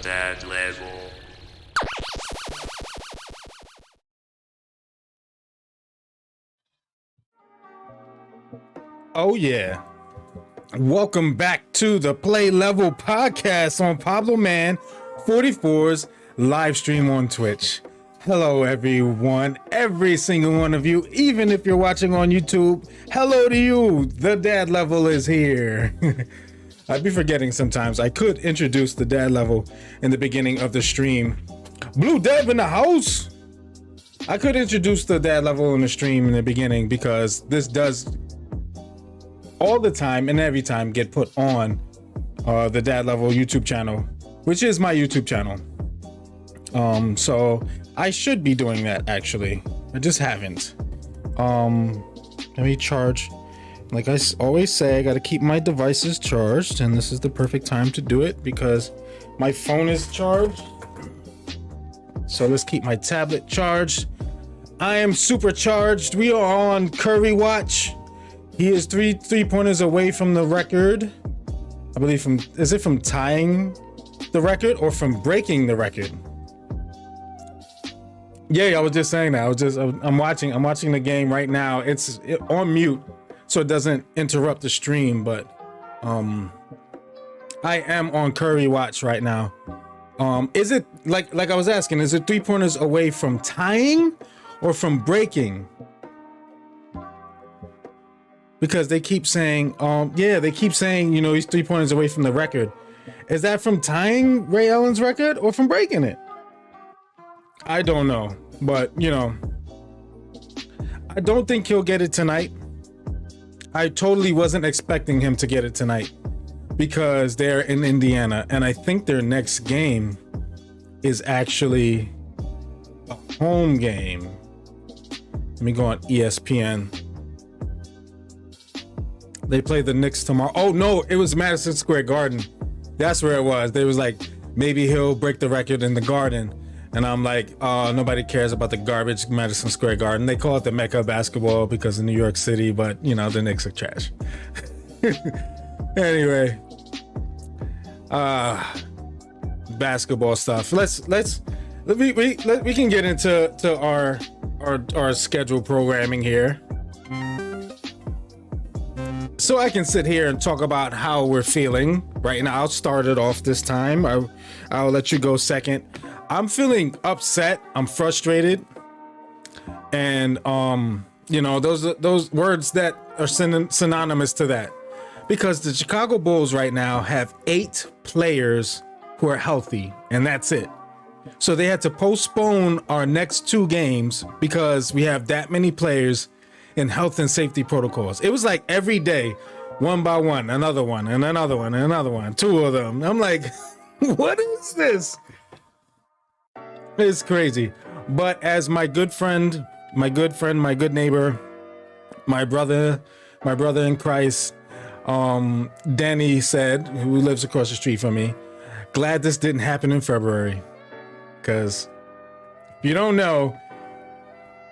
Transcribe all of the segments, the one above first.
that level. Oh yeah. Welcome back to the Play Level podcast on Pablo Man 44's live stream on Twitch. Hello everyone, every single one of you, even if you're watching on YouTube, hello to you. The dad level is here. I'd be forgetting sometimes. I could introduce the dad level in the beginning of the stream. Blue Dev in the house. I could introduce the dad level in the stream in the beginning because this does all the time and every time get put on the dad level YouTube channel, which is my YouTube channel. So I should be doing that actually. I just haven't. Let me charge. Like I always say, I got to keep my devices charged, and this is the perfect time to do it because my phone is charged. So let's keep my tablet charged. I am supercharged. We are on Curry watch. He is three pointers away from the record. I believe is it from tying the record or from breaking the record? Yeah, I was just saying that. I'm watching the game right now. It's on mute so it doesn't interrupt the stream, but I am on Curry watch right now. Is it like I was asking, is it 3 pointers away from tying or from breaking? Because they keep saying, they keep saying, you know, he's 3 pointers away from the record. Is that from tying Ray Allen's record or from breaking it? I don't know, but you know, I don't think he'll get it tonight. I totally wasn't expecting him to get it tonight because they're in Indiana, and I think their next game is actually a home game. Let me go on ESPN. They play the Knicks tomorrow. Oh no, it was Madison Square Garden. That's where it was. They was like, maybe he'll break the record in the Garden. And I'm like, oh, nobody cares about the garbage Madison Square Garden. They call it the Mecca of basketball because of New York City, but you know, the Knicks are trash. Anyway, basketball stuff. We can get into our scheduled programming here. So I can sit here and talk about how we're feeling right now. I'll start it off this time. I'll let you go second. I'm feeling upset. I'm frustrated. And, you know, those words that are synonymous to that. Because the Chicago Bulls right now have 8 players who are healthy, and that's it. So they had to postpone our next 2 games because we have that many players in health and safety protocols. It was like every day, one by one, another one, and another one, and another one, 2 of them. I'm like, what is this? It's crazy. But as my good friend, my good neighbor, my brother in Christ, Danny said, who lives across the street from me, glad this didn't happen in February. Because if you don't know,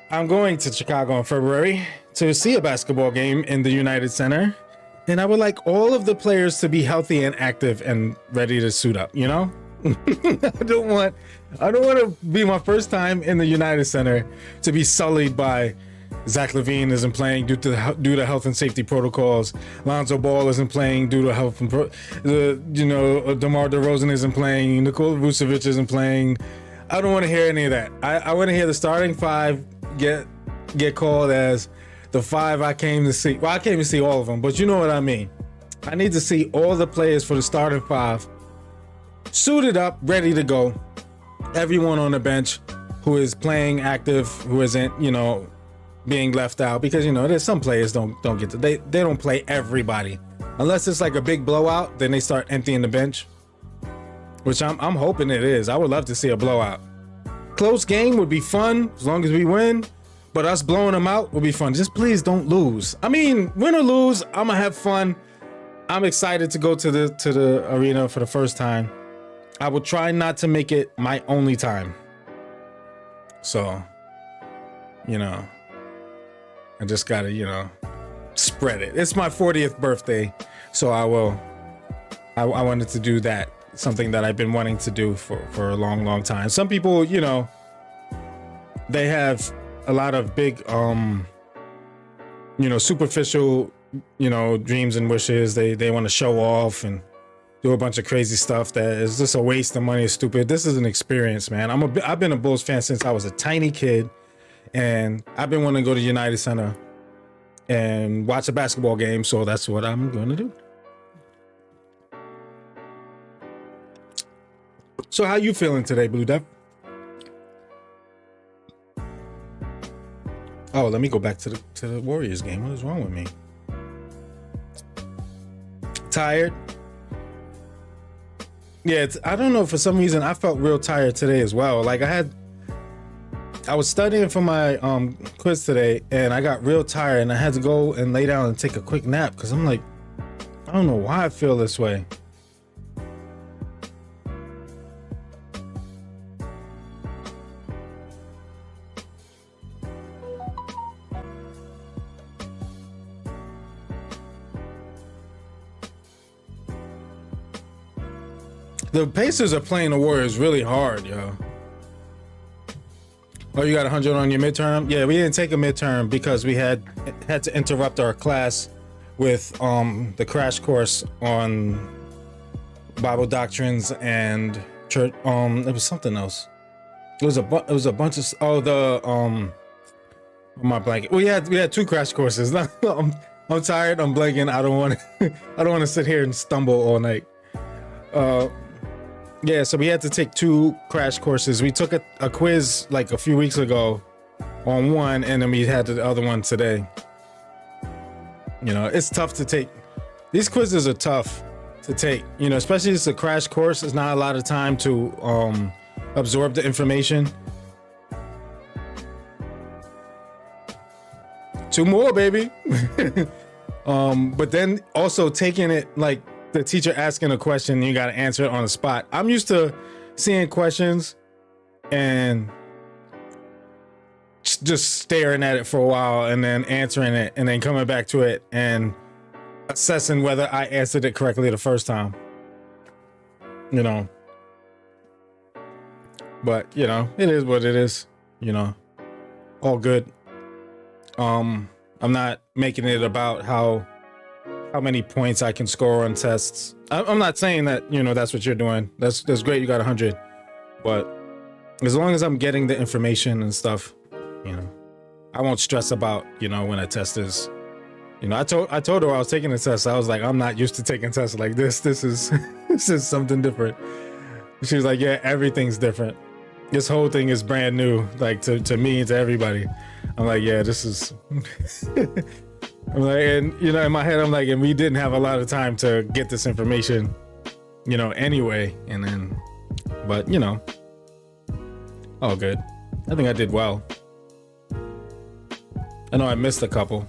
I'm going to Chicago in February to see a basketball game in the United Center. And I would like all of the players to be healthy and active and ready to suit up, you know? I don't want to be my first time in the United Center to be sullied by Zach LaVine isn't playing due to health and safety protocols. Lonzo Ball isn't playing due to health and DeMar DeRozan isn't playing. Nikola Vucevic isn't playing. I don't want to hear any of that. I want to hear the starting 5 get called as the 5 I came to see. Well, I came to see all of them, but you know what I mean. I need to see all the players for the starting 5 suited up, ready to go. Everyone on the bench who is playing active, who isn't, you know, being left out, because you know there's some players don't get to, they don't play everybody unless it's like a big blowout. Then they start emptying the bench, which I'm hoping it is. I would love to see a blowout. Close game would be fun as long as we win, but us blowing them out would be fun. Just please don't lose. I mean, win or lose, I'm gonna have fun. I'm excited to go to the arena for the first time. I will try not to make it my only time. So, you know, I just gotta, you know, spread it. It's my 40th birthday, so I wanted to do that something that I've been wanting to do for a long time. Some people, you know, they have a lot of big, you know, superficial, you know, dreams and wishes. They want to show off and do a bunch of crazy stuff that is just a waste of money. It's stupid. This is an experience, man. I've been a Bulls fan since I was a tiny kid, and I've been wanting to go to United Center and watch a basketball game. So that's what I'm going to do. So how you feeling today, Blue Dev? Oh, let me go back to the Warriors game. What is wrong with me? Tired? Yeah, I don't know. For some reason, I felt real tired today as well. Like I was studying for my quiz today, and I got real tired, and I had to go and lay down and take a quick nap because I'm like, I don't know why I feel this way. The Pacers are playing the Warriors really hard, yo. Oh, you got 100 on your midterm? Yeah, we didn't take a midterm because we had to interrupt our class with the crash course on Bible doctrines and church. It was something else. It was a bunch of my blanket. We had two crash courses. I'm tired. I'm blanking. I don't want to sit here and stumble all night. Yeah, so we had to take two crash courses. We took a quiz like a few weeks ago on one, and then we had the other one today. You know, it's tough to take. These quizzes are tough to take, you know, especially if it's a crash course. It's not a lot of time to absorb the information. Two more, baby. But then also taking it like the teacher asking a question, you got to answer it on the spot. I'm used to seeing questions and just staring at it for a while and then answering it and then coming back to it and assessing whether I answered it correctly the first time. You know. But, you know, it is what it is, you know. All good. I'm not making it about how many points I can score on tests. I'm not saying that, you know, that's what you're doing. That's great. You got 100, but as long as I'm getting the information and stuff, you know, I won't stress about, you know, when a test is, you know, I told her I was taking a test. I was like, I'm not used to taking tests like this. This is something different. She was like, yeah, everything's different. This whole thing is brand new, like to me and to everybody. I'm like, yeah, this is. I'm like, and you know, in my head, I'm like, and we didn't have a lot of time to get this information, you know, anyway. And then, but you know, all good. I think I did well. I know I missed a couple.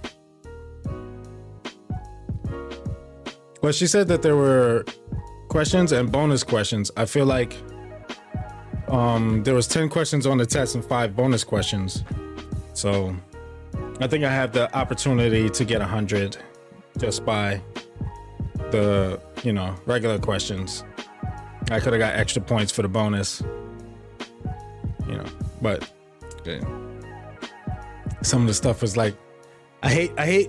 Well, she said that there were questions and bonus questions. I feel like there was 10 questions on the test and 5 bonus questions. So I think I have the opportunity to get 100 just by the, you know, regular questions. I could have got extra points for the bonus, you know, but some of the stuff was like, I hate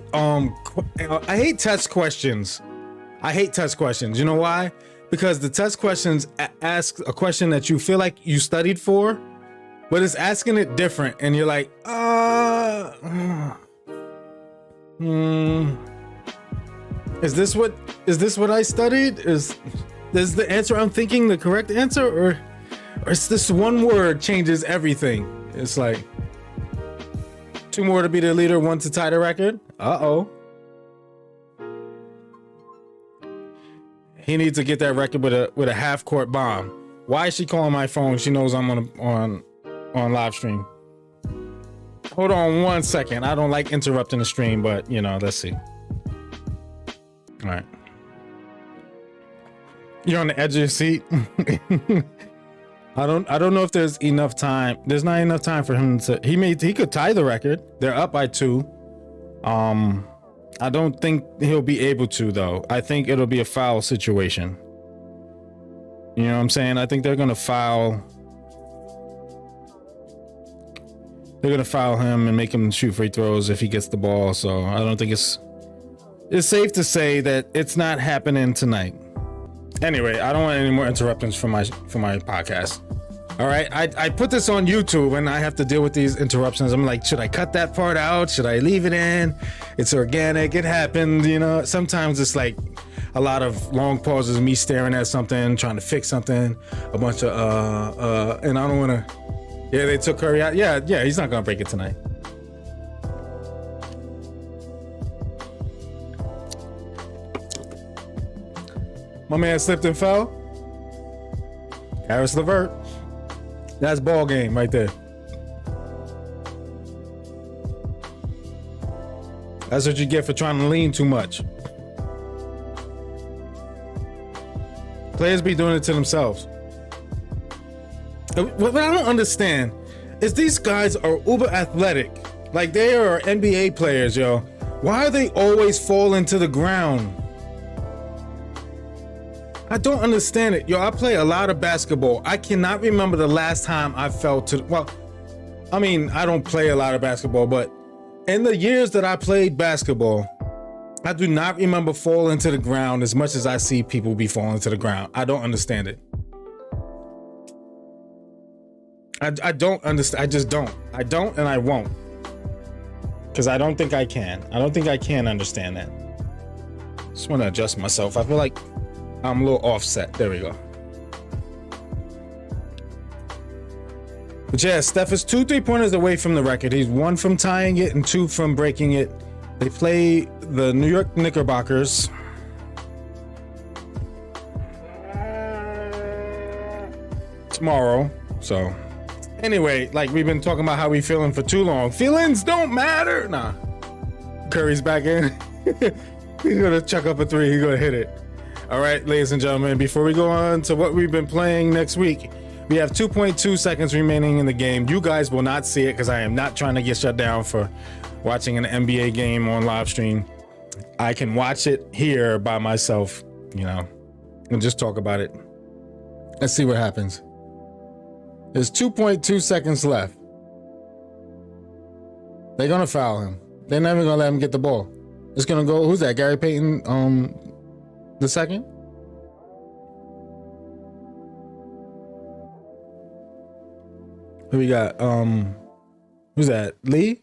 test questions. I hate test questions. You know why? Because the test questions ask a question that you feel like you studied for, but it's asking it different, and you're like, is this what I studied? Is the answer I'm thinking the correct answer, or is this one word changes everything? It's like 2 more to be the leader, 1 to tie the record. Uh-oh. He needs to get that record with a half-court bomb. Why is she calling my phone? She knows I'm on live stream. Hold on 1 second. I don't like interrupting the stream, but you know, let's see. All right. You're on the edge of your seat. I don't know if there's enough time. There's not enough time for him to. He could tie the record. They're up by 2. I don't think he'll be able to though. I think it'll be a foul situation. You know what I'm saying? I think they're gonna foul. They're gonna foul him and make him shoot free throws if he gets the ball. So I don't think it's safe to say that it's not happening tonight. Anyway, I don't want any more interruptions for my podcast. All right, I put this on YouTube and I have to deal with these interruptions. I'm like, should I cut that part out? Should I leave it in? It's organic. It happened. You know, sometimes it's like a lot of long pauses, me staring at something, trying to fix something, a bunch of and I don't want to. Yeah, they took Curry out. Yeah, he's not gonna break it tonight. My man slipped and fell. Harris LeVert. That's ball game right there. That's what you get for trying to lean too much. Players be doing it to themselves. What I don't understand is these guys are uber athletic. Like they are NBA players, yo. Why are they always falling to the ground? I don't understand it. Yo, I play a lot of basketball. I cannot remember the last time I fell to, well, I mean, I don't play a lot of basketball, but in the years that I played basketball, I do not remember falling to the ground as much as I see people be falling to the ground. I don't understand it. I don't understand. I just don't. I don't and I won't. Because I don't think I can. I don't think I can understand that. Just want to adjust myself. I feel like I'm a little offset. There we go. But yeah, Steph is 2 3-pointers away from the record. He's 1 from tying it and 2 from breaking it. They play the New York Knickerbockers tomorrow. So anyway, like we've been talking about how we feeling for too long. Feelings don't matter. Nah. Curry's back in. He's gonna chuck up a 3. He's gonna hit it. All right, ladies and gentlemen, before we go on to what we've been playing next week, we have 2.2 seconds remaining in the game. You guys will not see it because I am not trying to get shut down for watching an NBA game on live stream. I can watch it here by myself, you know, and just talk about it. Let's see what happens. There's 2.2 seconds left. They're gonna foul him. They're never gonna let him get the ball. It's gonna go, who's that? Gary Payton, the second? Who we got? Who's that? Lee?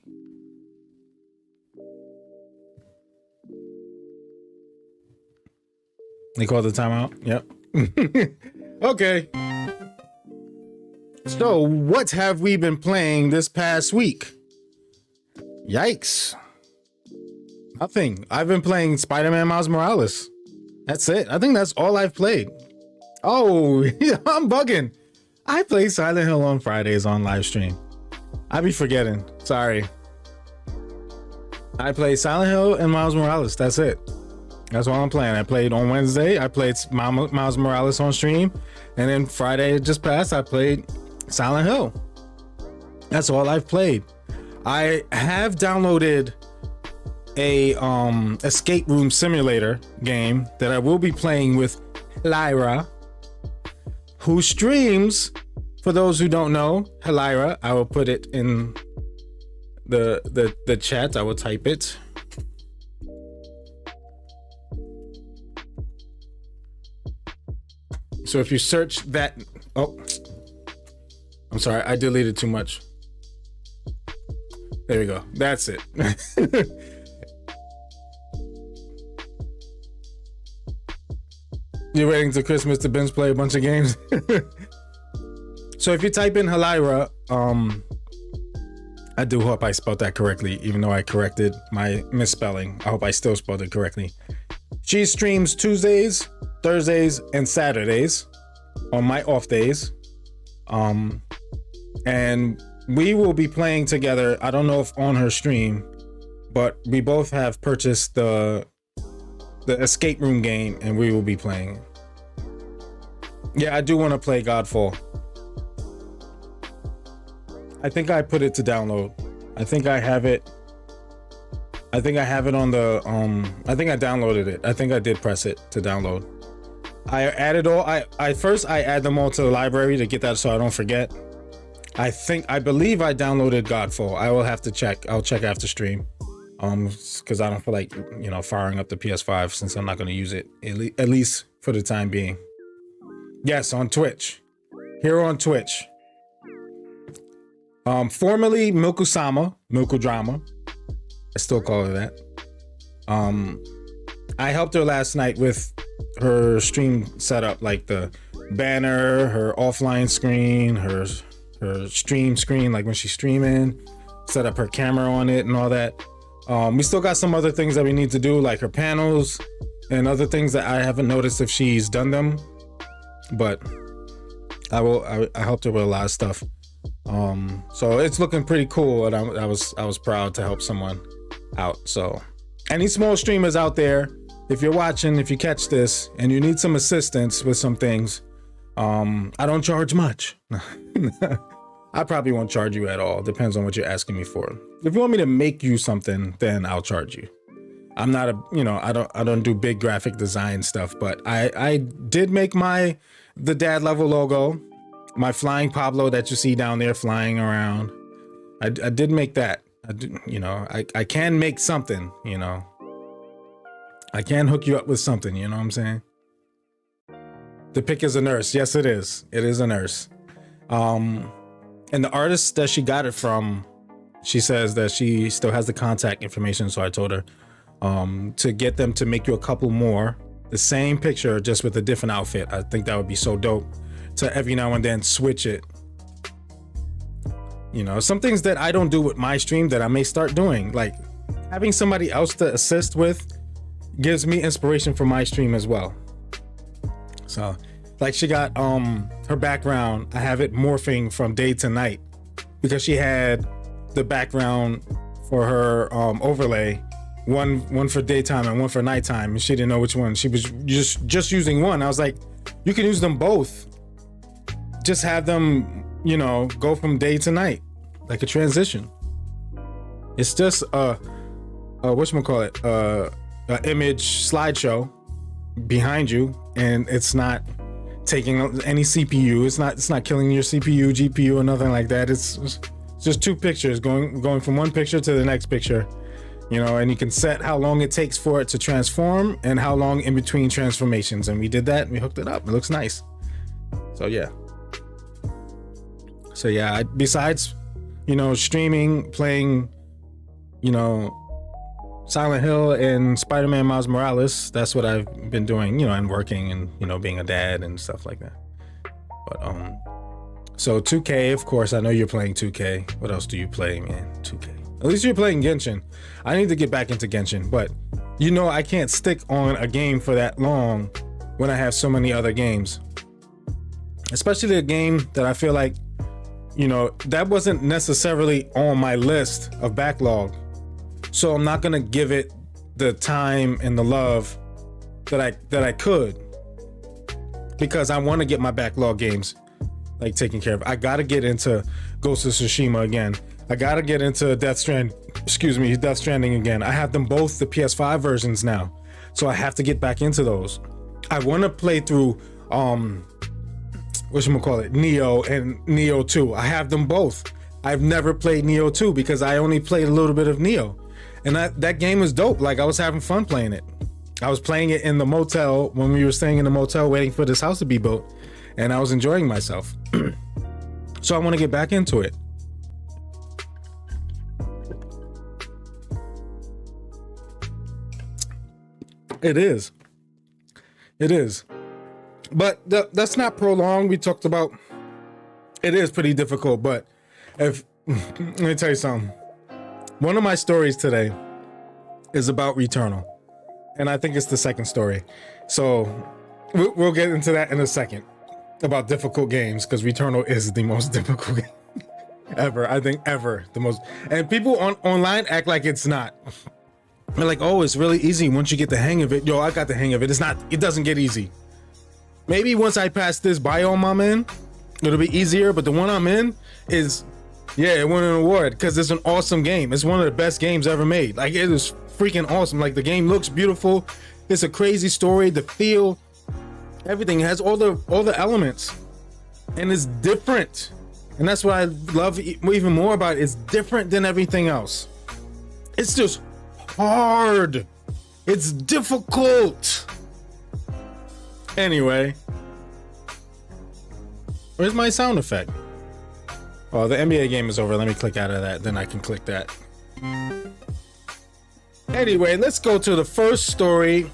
They called the timeout? Yep. Okay. So, what have we been playing this past week? Yikes. Nothing. I've been playing Spider-Man Miles Morales. That's it. I think that's all I've played. Oh, yeah, I'm bugging. I play Silent Hill on Fridays on live stream. I be forgetting. Sorry. I play Silent Hill and Miles Morales. That's it. That's all I'm playing. I played on Wednesday. I played Miles Morales on stream. And then Friday just passed, I played Silent Hill. That's all I've played. I have downloaded a escape room simulator game that I will be playing with Lyra, who streams. For those who don't know, Lyra, I will put it in the chat. I will type it. So if you search that, oh, I'm sorry, I deleted too much. There we go. That's it. You're waiting till Christmas to binge play a bunch of games. So if you type in Halira, I do hope I spelled that correctly, even though I corrected my misspelling. I hope I still spelled it correctly. She streams Tuesdays, Thursdays, and Saturdays on my off days. And we will be playing together. I don't know if on her stream, but we both have purchased the escape room game and we will be playing. Yeah, I do want to play Godfall. I think I put it to download. I think I have it. I think I have it on the I think I downloaded it. I think I did press it to download. I added all. I first I add them all to the library to get that so I don't forget. I believe I downloaded Godfall. I will have to check. I'll check after stream. Because I don't feel like, you know, firing up the PS5 since I'm not going to use it at least for the time being. Yes, on Twitch. Here on Twitch. Formerly Milkusama, Milkudrama. I still call her that. I helped her last night with her stream setup, like the banner, her offline screen, her stream screen, like when she's streaming, set up her camera on it and all that. We still got some other things that we need to do, like her panels and other things that I haven't noticed if she's done them, but I helped her with a lot of stuff. So it's looking pretty cool, and I was proud to help someone out. So any small streamers out there, if you're watching, if you catch this and you need some assistance with some things, I don't charge much. I probably won't charge you at all. Depends on what you're asking me for. If you want me to make you something, then I'll charge you. I'm not a, you know, I don't do big graphic design stuff, but I did make the dad level logo, my flying Pablo that you see down there flying around. I did make that. I can make something, you know. I can hook you up with something, you know what I'm saying? The pick is a nurse. Yes, it is. It is a nurse. And the artist that she got it from, she says that she still has the contact information. So I told her to get them to make you a couple more, the same picture, just with a different outfit. I think that would be so dope to every now and then switch it. You know, some things that I don't do with my stream that I may start doing, like having somebody else to assist with gives me inspiration for my stream as well. So like she got her background, I have it morphing from day to night because she had the background for her overlay, one for daytime and one for nighttime, and she didn't know which one. She was just using one. I was like, you can use them both. Just have them, you know, go from day to night, like a transition. It's just whatchamacallit, a image slideshow behind you, and it's not taking any CPU. It's not killing your CPU, GPU, or nothing like that. It's just two pictures going from one picture to the next picture, you know, and you can set how long it takes for it to transform and how long in between transformations. And we did that and we hooked it up. It looks nice. So yeah. Besides, you know, streaming, playing, you know, Silent Hill and Spider-Man Miles Morales, that's what I've been doing, you know, and working and, you know, being a dad and stuff like that. But so 2K, of course, I know you're playing 2K. What else do you play, man? 2K. At least you're playing Genshin. I need to get back into Genshin, but you know, I can't stick on a game for that long when I have so many other games. Especially a game that I feel like, you know, that wasn't necessarily on my list of backlog. So I'm not gonna give it the time and the love that I could, because I want to get my backlog games like taken care of. I gotta get into Ghost of Tsushima again. I gotta get into Death Stranding again. I have them both, the PS5 versions now, so I have to get back into those. I want to play through Neo and Neo 2. I have them both. I've never played Neo 2 because I only played a little bit of Neo. And that game was dope. Like, I was having fun playing it. I was playing it in the motel when we were staying in the motel waiting for this house to be built, and I was enjoying myself. So I want to get back into it. It is. But that's not prolonged. We talked about it is pretty difficult, but let me tell you something. One of my stories today is about Returnal, and I think it's the second story. So we'll get into that in a second about difficult games, because Returnal is the most difficult game ever. I think ever the most. And people online act like it's not. They're like, oh, it's really easy once you get the hang of it. Yo, I got the hang of it. It's not. It doesn't get easy. Maybe once I pass this biome I'm in, it'll be easier. But the one I'm in is. Yeah, it won an award because it's an awesome game. It's one of the best games ever made. Like, it is freaking awesome. Like, the game looks beautiful. It's a crazy story. The feel Everything has all the elements, and it's different. And that's what I love even more about it. It's different than everything else. It's just hard. It's difficult. Anyway, where's my sound effect? Oh, the NBA game is over. Let me click out of that. Then I can click that. Anyway, let's go to the first story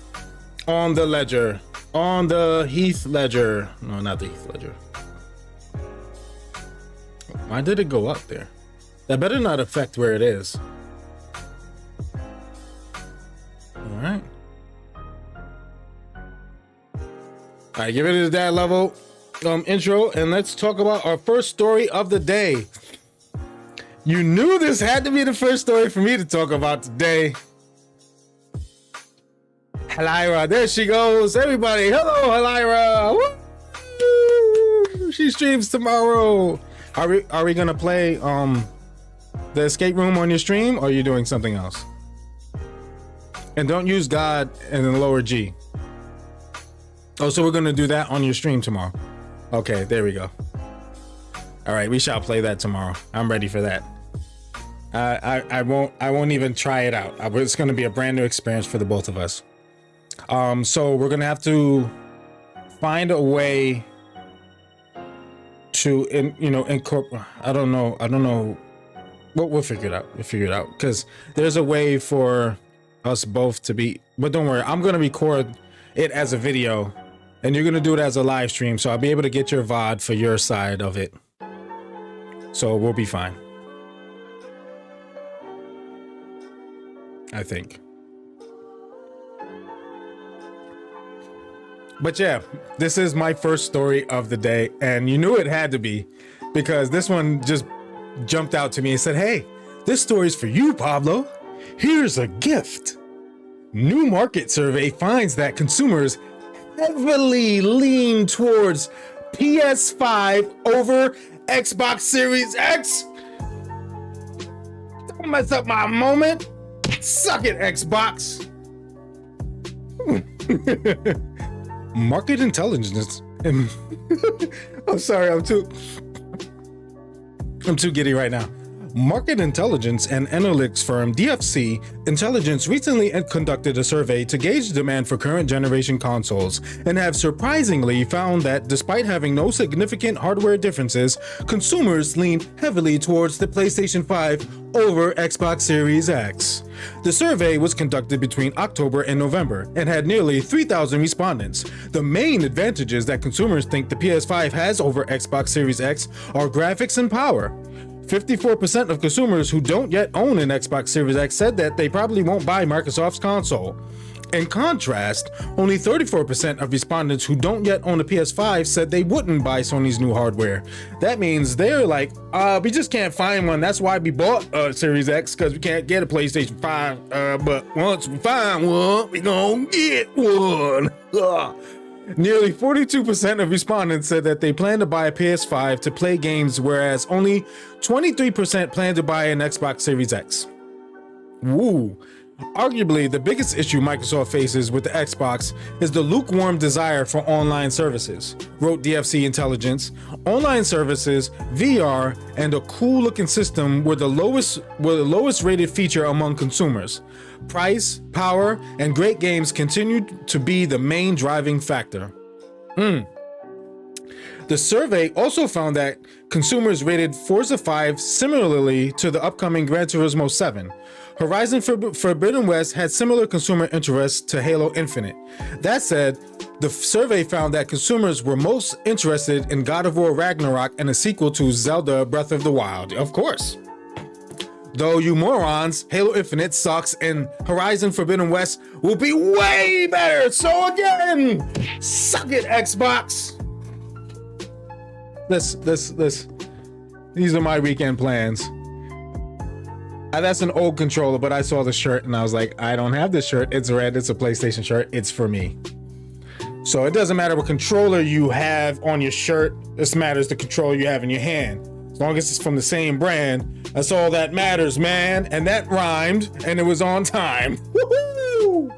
on the ledger. On the Heath ledger. No, not the Heath ledger. Why did it go up there? That better not affect where it is. All right. All right, give it to that level intro, and let's talk about our first story of the day. You knew this had to be the first story for me to talk about today. Halira, there she goes. Everybody, hello, Halira. Woo! She streams tomorrow. Are we gonna play the escape room on your stream, or are you doing something else? And don't use God and then lower G. Oh, so we're gonna do that on your stream tomorrow. Okay, there we go. All right, we shall play that tomorrow. I'm ready for that. I won't even try it out. It's gonna be a brand new experience for the both of us. So we're gonna have to find a way to incorporate. I don't know. We'll figure it out. Because there's a way for us both to be. But don't worry, I'm gonna record it as a video. And you're gonna do it as a live stream, so I'll be able to get your VOD for your side of it. So we'll be fine. I think. But yeah, this is my first story of the day, and you knew it had to be, because this one just jumped out to me and said, hey, this story's for you, Pablo. Here's a gift. New market survey finds that consumers heavily lean towards PS5 over Xbox Series X. Don't mess up my moment. Suck it, Xbox. Market intelligence. I'm sorry, I'm too giddy right now. Market intelligence and analytics firm DFC Intelligence recently conducted a survey to gauge demand for current generation consoles, and have surprisingly found that despite having no significant hardware differences, consumers lean heavily towards the PlayStation 5 over Xbox Series X. The survey was conducted between October and November and had nearly 3,000 respondents. The main advantages that consumers think the PS5 has over Xbox Series X are graphics and power. 54% of consumers who don't yet own an Xbox Series X said that they probably won't buy Microsoft's console. In contrast, only 34% of respondents who don't yet own a PS5 said they wouldn't buy Sony's new hardware. That means they're like, we just can't find one. That's why we bought a Series X, because we can't get a PlayStation 5. But once we find one, we gonna get one. Nearly 42% of respondents said that they plan to buy a PS5 to play games, whereas only 23% plan to buy an Xbox Series X. Woo. Arguably, the biggest issue Microsoft faces with the Xbox is the lukewarm desire for online services, wrote DFC Intelligence. Online services, VR, and a cool-looking system were the lowest rated feature among consumers. Price, power, and great games continued to be the main driving factor. The survey also found that consumers rated Forza 5 similarly to the upcoming Gran Turismo 7. Horizon Forbidden West had similar consumer interest to Halo Infinite. That said, the survey found that consumers were most interested in God of War Ragnarok and a sequel to Zelda Breath of the Wild. Of course. Though you morons, Halo Infinite sucks and Horizon Forbidden West will be way better. So again, suck it, Xbox. These are my weekend plans. That's an old controller, but I saw the shirt and I was like, I don't have this shirt. It's red. It's a PlayStation shirt. It's for me. So it doesn't matter what controller you have on your shirt. This matters the controller you have in your hand. As long as it's from the same brand, that's all that matters, man. And that rhymed and it was on time. Woohoo!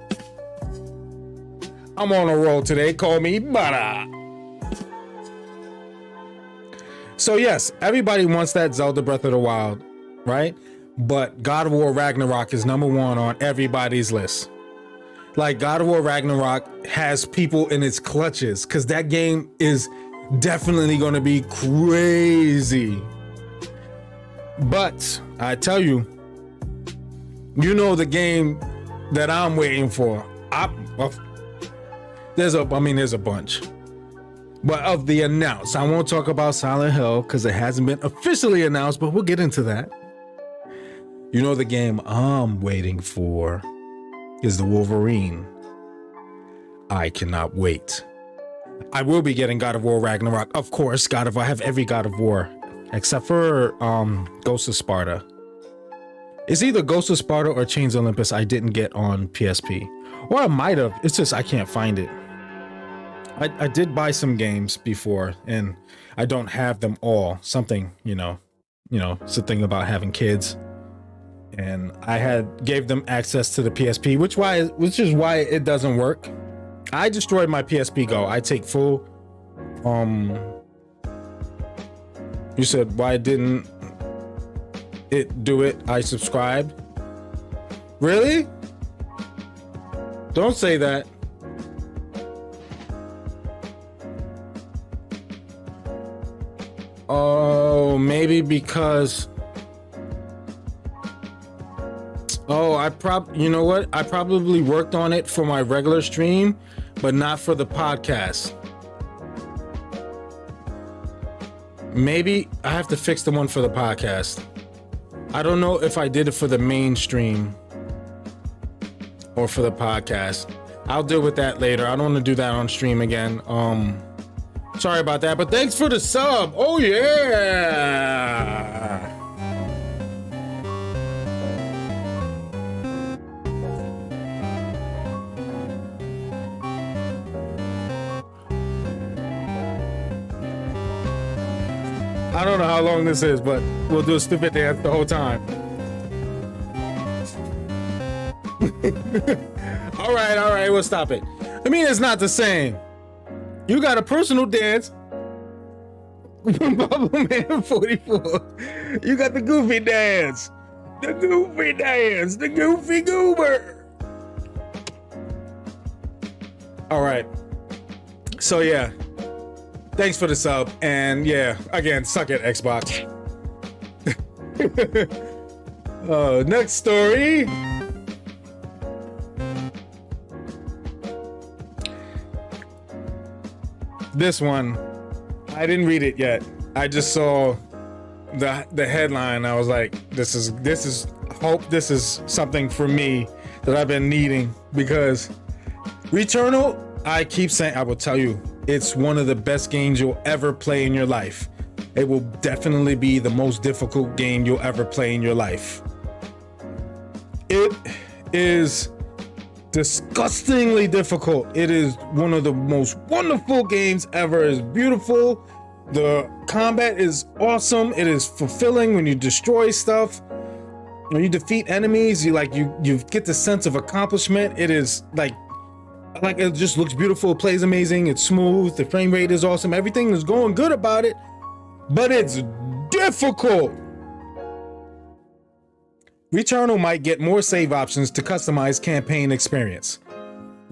I'm on a roll today. Call me butter. So yes, everybody wants that Zelda Breath of the Wild, right? But God of War Ragnarok is number one on everybody's list. Like, God of War Ragnarok has people in its clutches because that game is definitely going to be crazy. But I tell you, you know the game that I'm waiting for. There's a bunch. But of the announced, I won't talk about Silent Hill because it hasn't been officially announced, but we'll get into that. You know the game I'm waiting for is the Wolverine. I cannot wait. I will be getting God of War Ragnarok. Of course, I have every God of War except for Ghost of Sparta. It's either Ghost of Sparta or Chains Olympus I didn't get on PSP. Or I might have. It's just I can't find it. I did buy some games before and I don't have them all. Something, it's the thing about having kids. And I gave them access to the PSP, which is why it doesn't work. I destroyed my PSP Go. I take full. You said why didn't it do it? I subscribed. Really? Don't say that. Oh, maybe because. Oh, you know what? I probably worked on it for my regular stream, but not for the podcast. Maybe I have to fix the one for the podcast. I don't know if I did it for the main stream or for the podcast. I'll deal with that later. I don't want to do that on stream again. Sorry about that, but thanks for the sub. Oh yeah. I don't know how long this is, but we'll do a stupid dance the whole time. All right, we'll stop it. I mean, it's not the same. You got a personal dance. Bubble Man 44. You got the goofy dance. The goofy dance. The goofy goober. All right. So, yeah. Thanks for the sub. And, yeah, again, suck it, Xbox. Next story. This one, I didn't read it yet. I just saw the headline. I was like, this is hope this is something for me that I've been needing, because Returnal, I keep saying, I will tell you, it's one of the best games you'll ever play in your life. It will definitely be the most difficult game you'll ever play in your life. It is disgustingly difficult. It is one of the most wonderful games ever. It's beautiful. The combat is awesome. It is fulfilling when you destroy stuff. When you defeat enemies, you get the sense of accomplishment. It is like it just looks beautiful. It plays amazing. It's smooth. The frame rate is awesome. Everything is going good about it, but it's difficult. Returnal might get more save options to customize campaign experience.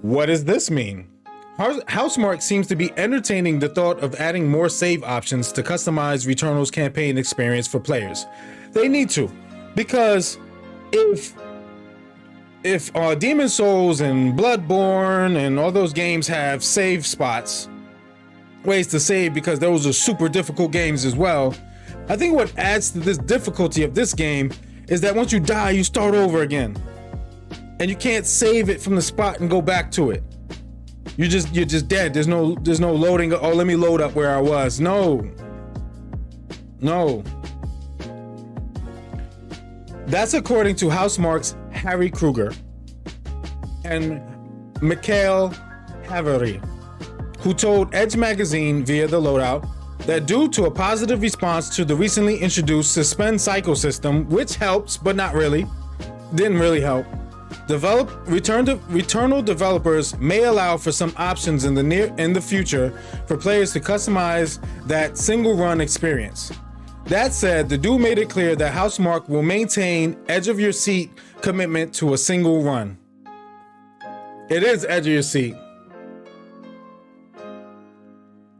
What does this mean? Housemarque seems to be entertaining the thought of adding more save options to customize Returnal's campaign experience for players. They need to, because if Demon Souls and Bloodborne and all those games have save spots, ways to save, because those are super difficult games as well, I think what adds to this difficulty of this game is that once you die, you start over again, and you can't save it from the spot and go back to it. You're just dead. There's no loading. Oh, let me load up where I was. No. That's according to Housemarque's Harry Kruger and Mikhail Havery, who told Edge magazine via the loadout that due to a positive response to the recently introduced suspend cycle system, which helps but not really, didn't really help, Returnal developers may allow for some options in the future for players to customize that single run experience. That said, the dude made it clear that Housemarque will maintain edge of your seat commitment to a single run. It is edge of your seat.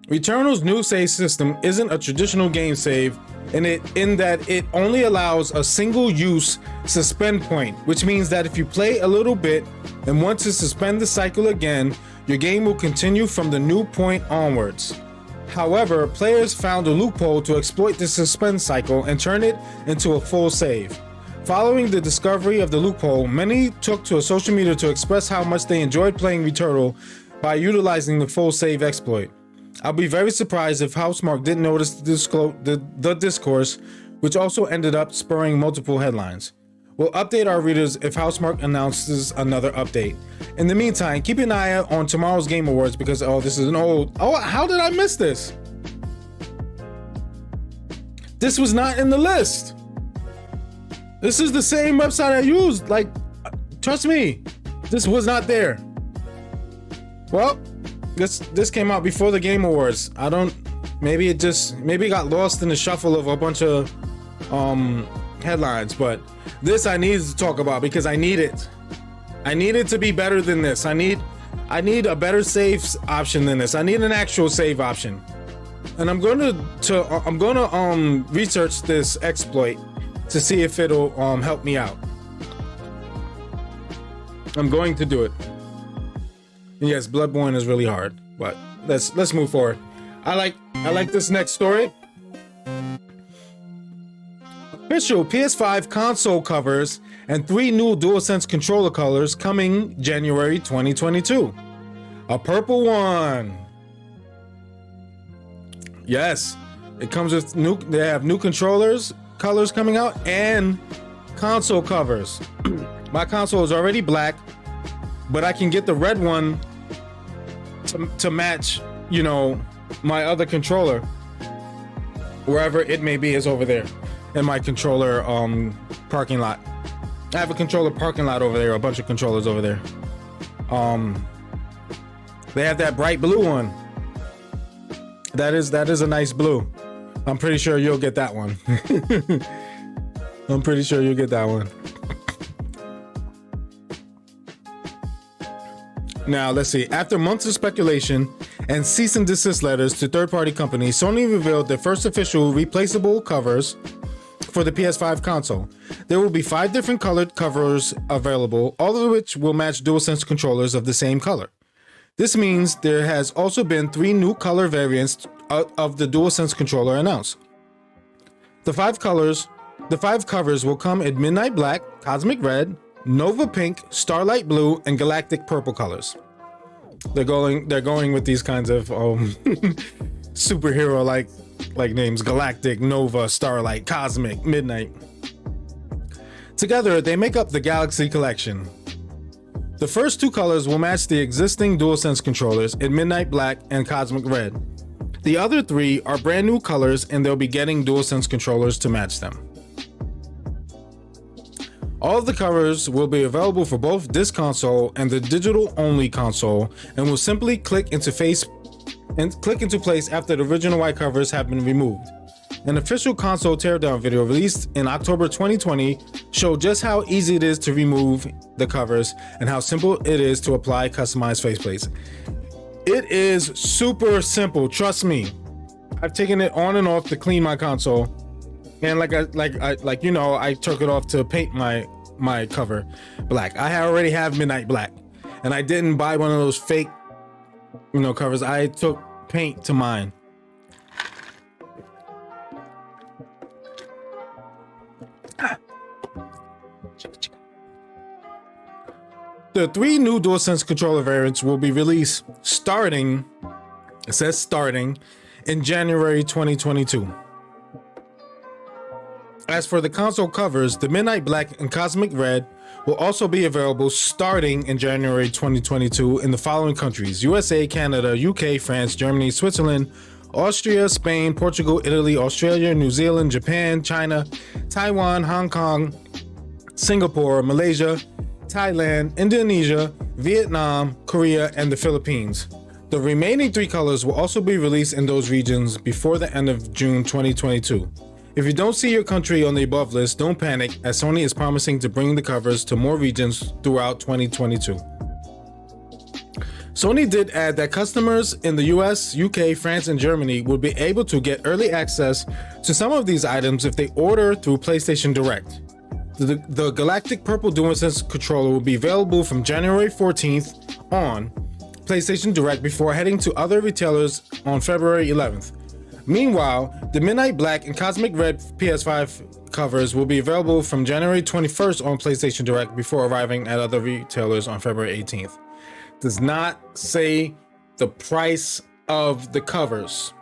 Returnal's new save system isn't a traditional game save in that it only allows a single use suspend point, which means that if you play a little bit and want to suspend the cycle again, your game will continue from the new point onwards. However, players found a loophole to exploit the suspend cycle and turn it into a full save. Following the discovery of the loophole, many took to social media to express how much they enjoyed playing Returnal by utilizing the full save exploit. I'll be very surprised if Housemarque didn't notice the discourse, which also ended up spurring multiple headlines. We'll update our readers if Housemarque announces another update. In the meantime, keep an eye out on tomorrow's Game Awards because, this is an old... Oh, how did I miss this? This was not in the list. This is the same website I used. Trust me, this was not there. Well, this came out before the Game Awards. Maybe it got lost in the shuffle of a bunch of headlines, but this I needed to talk about because I need it. I need it to be better than this. I need a better save option than this. I need an actual save option. And I'm gonna research this exploit to see if it'll help me out. I'm going to do it. Yes, Bloodborne is really hard, but let's move forward. I like this next story. Official PS5 console covers and 3 new DualSense controller colors coming January 2022. A purple one. Yes, it comes with they have new colors coming out and console covers. My console is already black, but I can get the red one to match, my other controller. Wherever it may be is over there in my controller parking lot. I have a controller parking lot over there, a bunch of controllers over there. They have that bright blue one. That is a nice blue. I'm pretty sure you'll get that one. I'm pretty sure you'll get that one. Now, let's see. After months of speculation and cease and desist letters to third-party companies, Sony revealed their first official replaceable covers for the PS5 console. There will be 5 different colored covers available, all of which will match DualSense controllers of the same color. This means there has also been 3 new color variants of the DualSense controller announced. The 5 covers will come in Midnight Black, Cosmic Red, Nova Pink, Starlight Blue, and Galactic Purple colors. They're going with these kinds of superhero like names: Galactic, Nova, Starlight, Cosmic, Midnight. Together, they make up the Galaxy Collection. The first 2 colors will match the existing DualSense controllers in Midnight Black and Cosmic Red. The other 3 are brand new colors, and they'll be getting DualSense controllers to match them. All of the covers will be available for both this console and the digital-only console, and will simply click into place after the original white covers have been removed. An official console teardown video released in October 2020 showed just how easy it is to remove the covers and how simple it is to apply customized faceplates. It is super simple, trust me. I've taken it on and off to clean my console, and I took it off to paint my cover black. I already have Midnight Black, and I didn't buy one of those fake covers. I took paint to mine. The 3 new DualSense controller variants will be released starting in January 2022. As for the console covers, the Midnight Black and Cosmic Red will also be available starting in January 2022 in the following countries: USA, Canada, UK, France, Germany, Switzerland, Austria, Spain, Portugal, Italy, Australia, New Zealand, Japan, China, Taiwan, Hong Kong, Singapore, Malaysia, Thailand, Indonesia, Vietnam, Korea, and the Philippines. The remaining 3 colors will also be released in those regions before the end of June 2022. If you don't see your country on the above list, don't panic, as Sony is promising to bring the covers to more regions throughout 2022. Sony did add that customers in the US, UK, France, and Germany would be able to get early access to some of these items if they order through PlayStation Direct. The Galactic Purple DualSense controller will be available from January 14th on PlayStation Direct before heading to other retailers on February 11th. Meanwhile, the Midnight Black and Cosmic Red PS5 covers will be available from January 21st on PlayStation Direct before arriving at other retailers on February 18th. Does not say the price of the covers,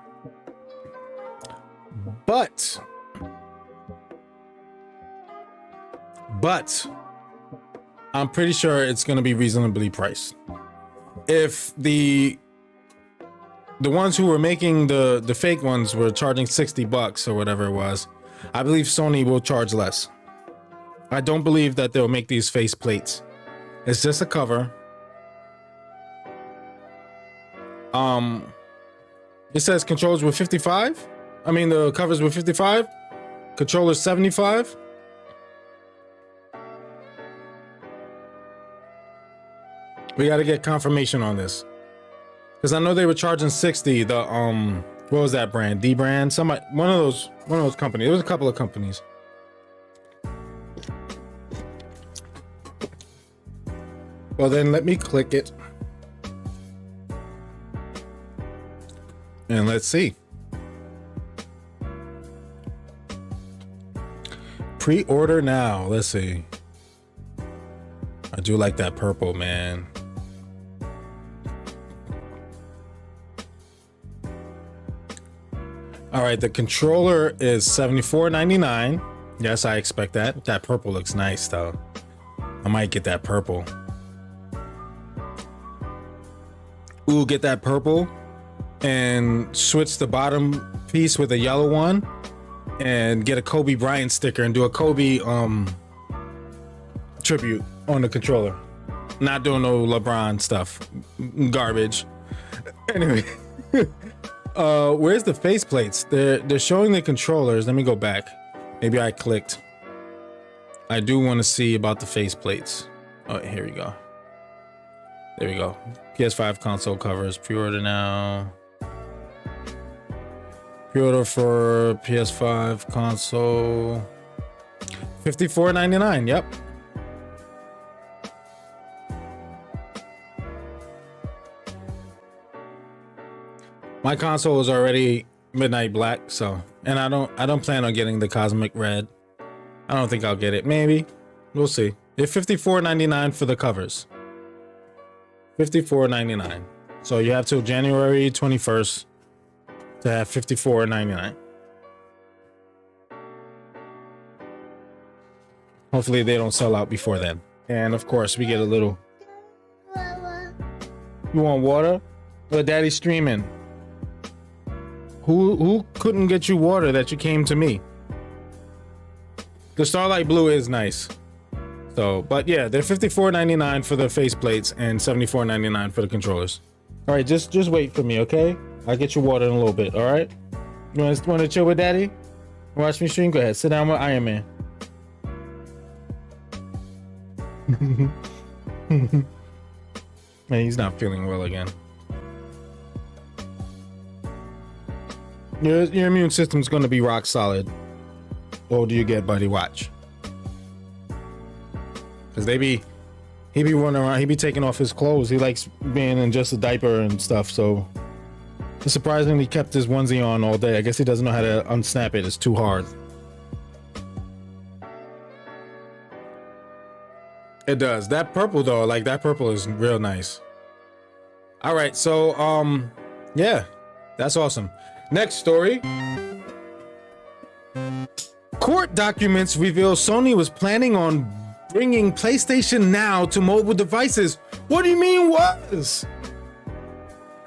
but I'm pretty sure it's going to be reasonably priced. If the ones who were making the fake ones were charging $60 or whatever it was, I believe Sony will charge less. I don't believe that they'll make these face plates. It's just a cover. It says controllers were 55. I mean, the covers were 55. Controllers 75. We got to get confirmation on this, because I know they were charging 60. The what was that brand? D brand? Somebody, one of those companies. There was a couple of companies. Well, then let me click it and let's see. Pre-order now. Let's see. I do like that purple, man. All right, the controller is $74.99. Yes, I expect that. That purple looks nice, though. I might get that purple. Ooh, get that purple and switch the bottom piece with a yellow one and get a Kobe Bryant sticker and do a Kobe tribute on the controller. Not doing no LeBron stuff. Garbage. Anyway. Where's the faceplates? They're showing the controllers. Let me go back. Maybe I clicked. I do want to see about the faceplates. Oh, here we go. There we go. PS5 console covers. Pre-order now. Pre-order for PS5 console. $54.99. Yep. My console is already Midnight Black, so, and I don't plan on getting the Cosmic Red. I don't think I'll get it. Maybe. We'll see. It's $54.99 for the covers. $54.99. So you have till January 21st to have $54.99. Hopefully they don't sell out before then. And of course we get a little. You want water? Well, Daddy's streaming. Who couldn't get you water that you came to me? The Starlight Blue is nice. So, but yeah, they're $54.99 for the faceplates and $74.99 for the controllers. All right, just wait for me, okay? I'll get you water in a little bit, all right? You want to chill with Daddy? Watch me stream? Go ahead, sit down with Iron Man. Man, he's not feeling well again. Your immune system's gonna be rock solid. The older you get, buddy, watch. Cause he be running around, he be taking off his clothes. He likes being in just a diaper and stuff, so he surprisingly kept his onesie on all day. I guess he doesn't know how to unsnap it, it's too hard. It does. That purple though, like that purple is real nice. All right, so yeah, that's awesome. Next story. Court documents reveal Sony was planning on bringing PlayStation Now to mobile devices. What do you mean was?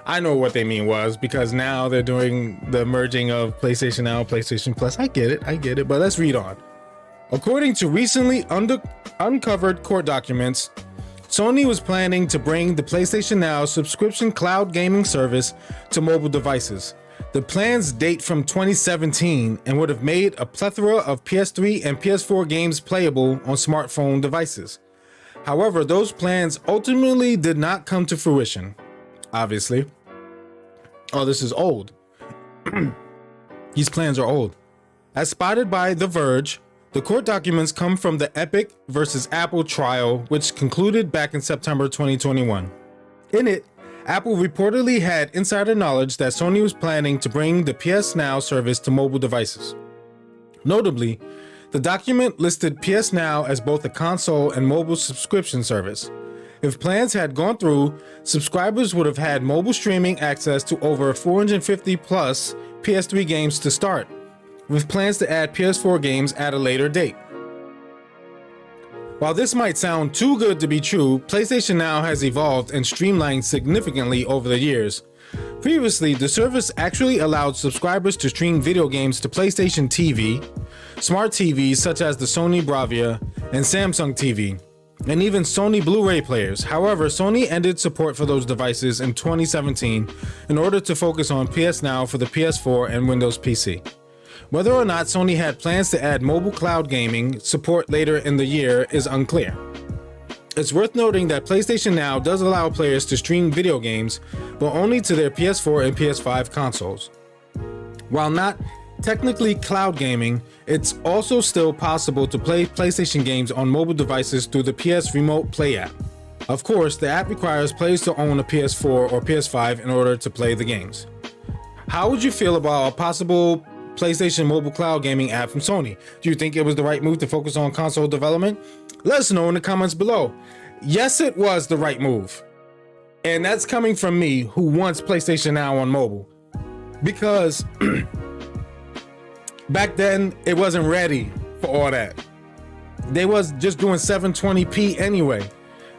I know what they mean was, because now they're doing the merging of PlayStation Now and PlayStation Plus. I get it, but let's read on. According to recently uncovered court documents, Sony was planning to bring the PlayStation Now subscription cloud gaming service to mobile devices. The plans date from 2017 and would have made a plethora of PS3 and PS4 games playable on smartphone devices. However, those plans ultimately did not come to fruition, obviously. Oh, this is old. These plans are old. As spotted by The Verge, the court documents come from the Epic versus Apple trial, which concluded back in September 2021. In it, Apple reportedly had insider knowledge that Sony was planning to bring the PS Now service to mobile devices. Notably, the document listed PS Now as both a console and mobile subscription service. If plans had gone through, subscribers would have had mobile streaming access to over 450 plus PS3 games to start, with plans to add PS4 games at a later date. While this might sound too good to be true, PlayStation Now has evolved and streamlined significantly over the years. Previously, the service actually allowed subscribers to stream video games to PlayStation TV, smart TVs such as the Sony Bravia and Samsung TV, and even Sony Blu-ray players. However, Sony ended support for those devices in 2017 in order to focus on PS Now for the PS4 and Windows PC. Whether or not Sony had plans to add mobile cloud gaming support later in the year is unclear. It's worth noting that PlayStation Now does allow players to stream video games, but only to their PS4 and PS5 consoles. While not technically cloud gaming, it's also still possible to play PlayStation games on mobile devices through the PS Remote Play app. Of course, the app requires players to own a PS4 or PS5 in order to play the games. How would you feel about a possible PlayStation mobile cloud gaming app from Sony? Do you think it was the right move to focus on console development? Let us know in the comments below. Yes, it was the right move. And that's coming from me, who wants PlayStation Now on mobile. Because back then, it wasn't ready for all that. They was just doing 720p anyway.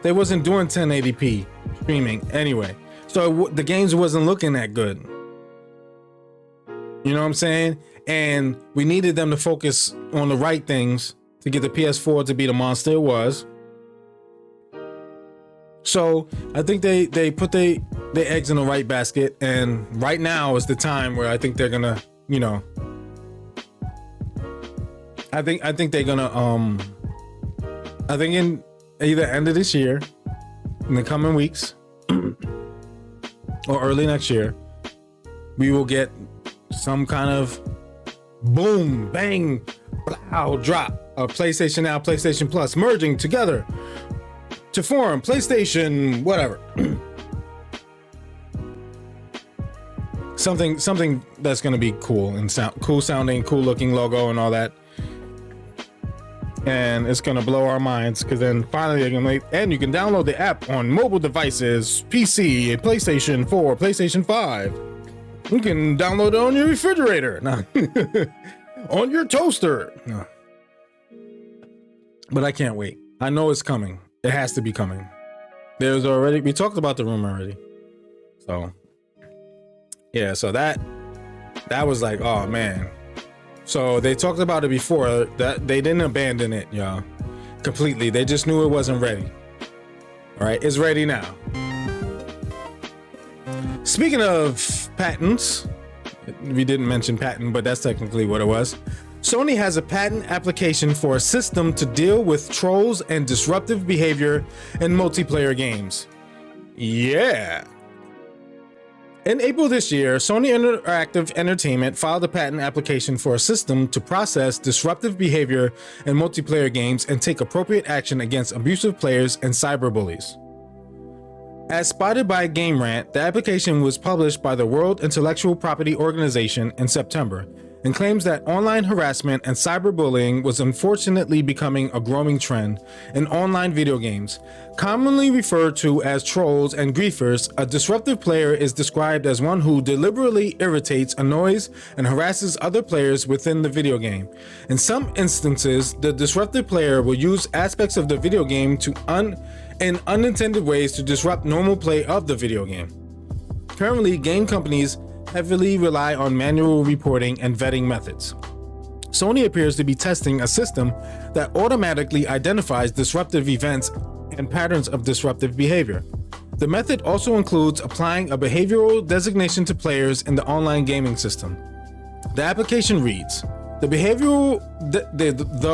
They wasn't doing 1080p streaming anyway. So the games wasn't looking that good. You know what I'm saying? And we needed them to focus on the right things to get the PS4 to be the monster it was. So I think they put their eggs in the right basket, and right now is the time where I think they're gonna, you know, I think they're gonna I think in either end of this year, in the coming weeks, or early next year, we will get some kind of boom, bang, blow, drop of PlayStation Now, PlayStation Plus merging together to form PlayStation whatever. something that's gonna be cool and cool sounding, cool looking logo and all that. And it's gonna blow our minds, because then finally they're gonna make, and you can download the app on mobile devices, PC, PlayStation 4, PlayStation 5. You can download it on your refrigerator, on your toaster. No. But I can't wait. I know it's coming. It has to be coming. There's already, we talked about the room already. So yeah, so that was like, oh man. So they talked about it before, that they didn't abandon it, y'all, completely. They just knew it wasn't ready. All right, it's ready now. Speaking of patents, we didn't mention patent, but that's technically what it was. Sony has a patent application for a system to deal with trolls and disruptive behavior in multiplayer games. Yeah. In April this year, Sony Interactive Entertainment filed a patent application for a system to process disruptive behavior in multiplayer games and take appropriate action against abusive players and cyberbullies. As spotted by Game Rant, the application was published by the World Intellectual Property Organization in September and claims that online harassment and cyberbullying was unfortunately becoming a growing trend in online video games. Commonly referred to as trolls and griefers, a disruptive player is described as one who deliberately irritates, annoys, and harasses other players within the video game. In some instances, the disruptive player will use aspects of the video game in unintended ways to disrupt normal play of the video game. Currently, game companies heavily rely on manual reporting and vetting methods. Sony appears to be testing a system that automatically identifies disruptive events and patterns of disruptive behavior. The method also includes applying a behavioral designation to players in the online gaming system. The application reads, the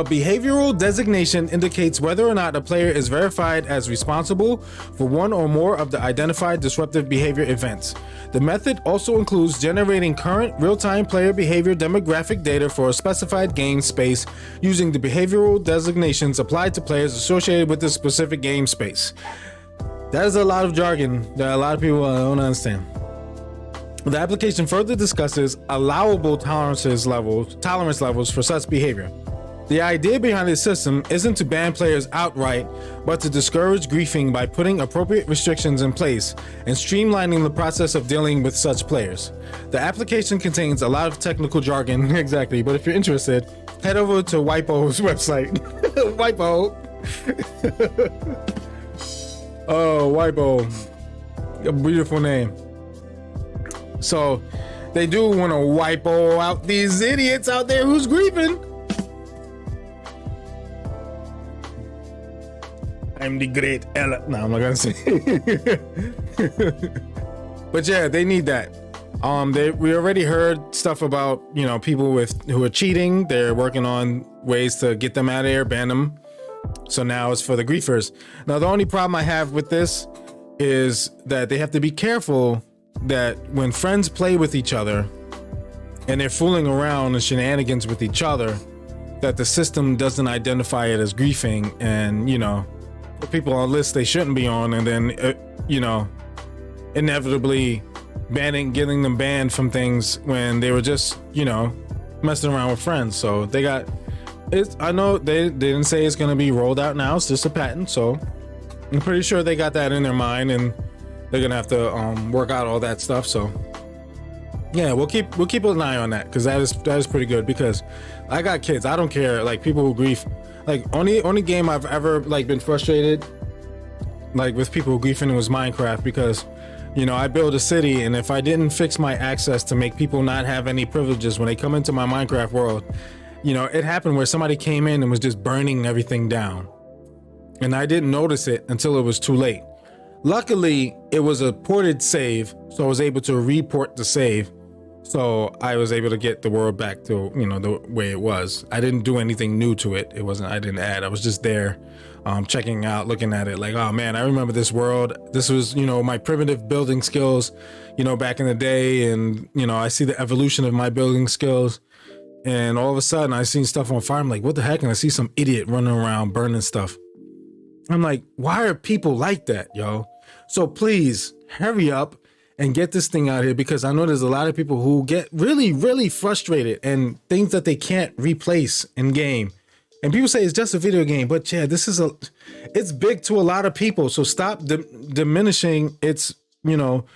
behavioral designation indicates whether or not a player is verified as responsible for one or more of the identified disruptive behavior events. The method also includes generating current real-time player behavior demographic data for a specified game space using the behavioral designations applied to players associated with the specific game space. That is a lot of jargon that a lot of people don't understand. The application further discusses allowable tolerance levels for such behavior. The idea behind this system isn't to ban players outright, but to discourage griefing by putting appropriate restrictions in place and streamlining the process of dealing with such players. The application contains a lot of technical jargon, exactly, but if you're interested, head over to Wipo's website. Wipo. Oh, Wipo. A beautiful name. So they do want to wipo out these idiots out there who's grieving. I'm the great Ella. No, I'm not gonna say. But yeah, they need that. We already heard stuff about, you know, people who are cheating. They're working on ways to get them out of there, ban them. So now it's for the griefers. Now the only problem I have with this is that they have to be careful that when friends play with each other and they're fooling around and shenanigans with each other, that the system doesn't identify it as griefing and, you know, put people on lists they shouldn't be on, and then you know, inevitably getting them banned from things when they were just, you know, messing around with friends. So they got it. I know they didn't say it's going to be rolled out now, it's just a patent, so I'm pretty sure they got that in their mind and they're gonna have to work out all that stuff. So yeah, we'll keep an eye on that, because that is pretty good. Because I got kids, I don't care, like people who grief, like only game I've ever like been frustrated like with people who griefing was Minecraft, because you know, I build a city, and if I didn't fix my access to make people not have any privileges when they come into my Minecraft world, you know, it happened where somebody came in and was just burning everything down, and I didn't notice it until it was too late. Luckily, it was a ported save, so I was able to report the save. So I was able to get the world back to, you know, the way it was. I didn't do anything new to it. I didn't add. I was just there, checking out, looking at it like, oh man, I remember this world. This was, you know, my primitive building skills, you know, back in the day. And, you know, I see the evolution of my building skills. And all of a sudden I seen stuff on fire. I'm like, what the heck? And I see some idiot running around burning stuff. I'm like, why are people like that, yo? So please hurry up and get this thing out here, because I know there's a lot of people who get really, really frustrated and things that they can't replace in game. And people say it's just a video game, but yeah, it's big to a lot of people. So stop diminishing its, you know,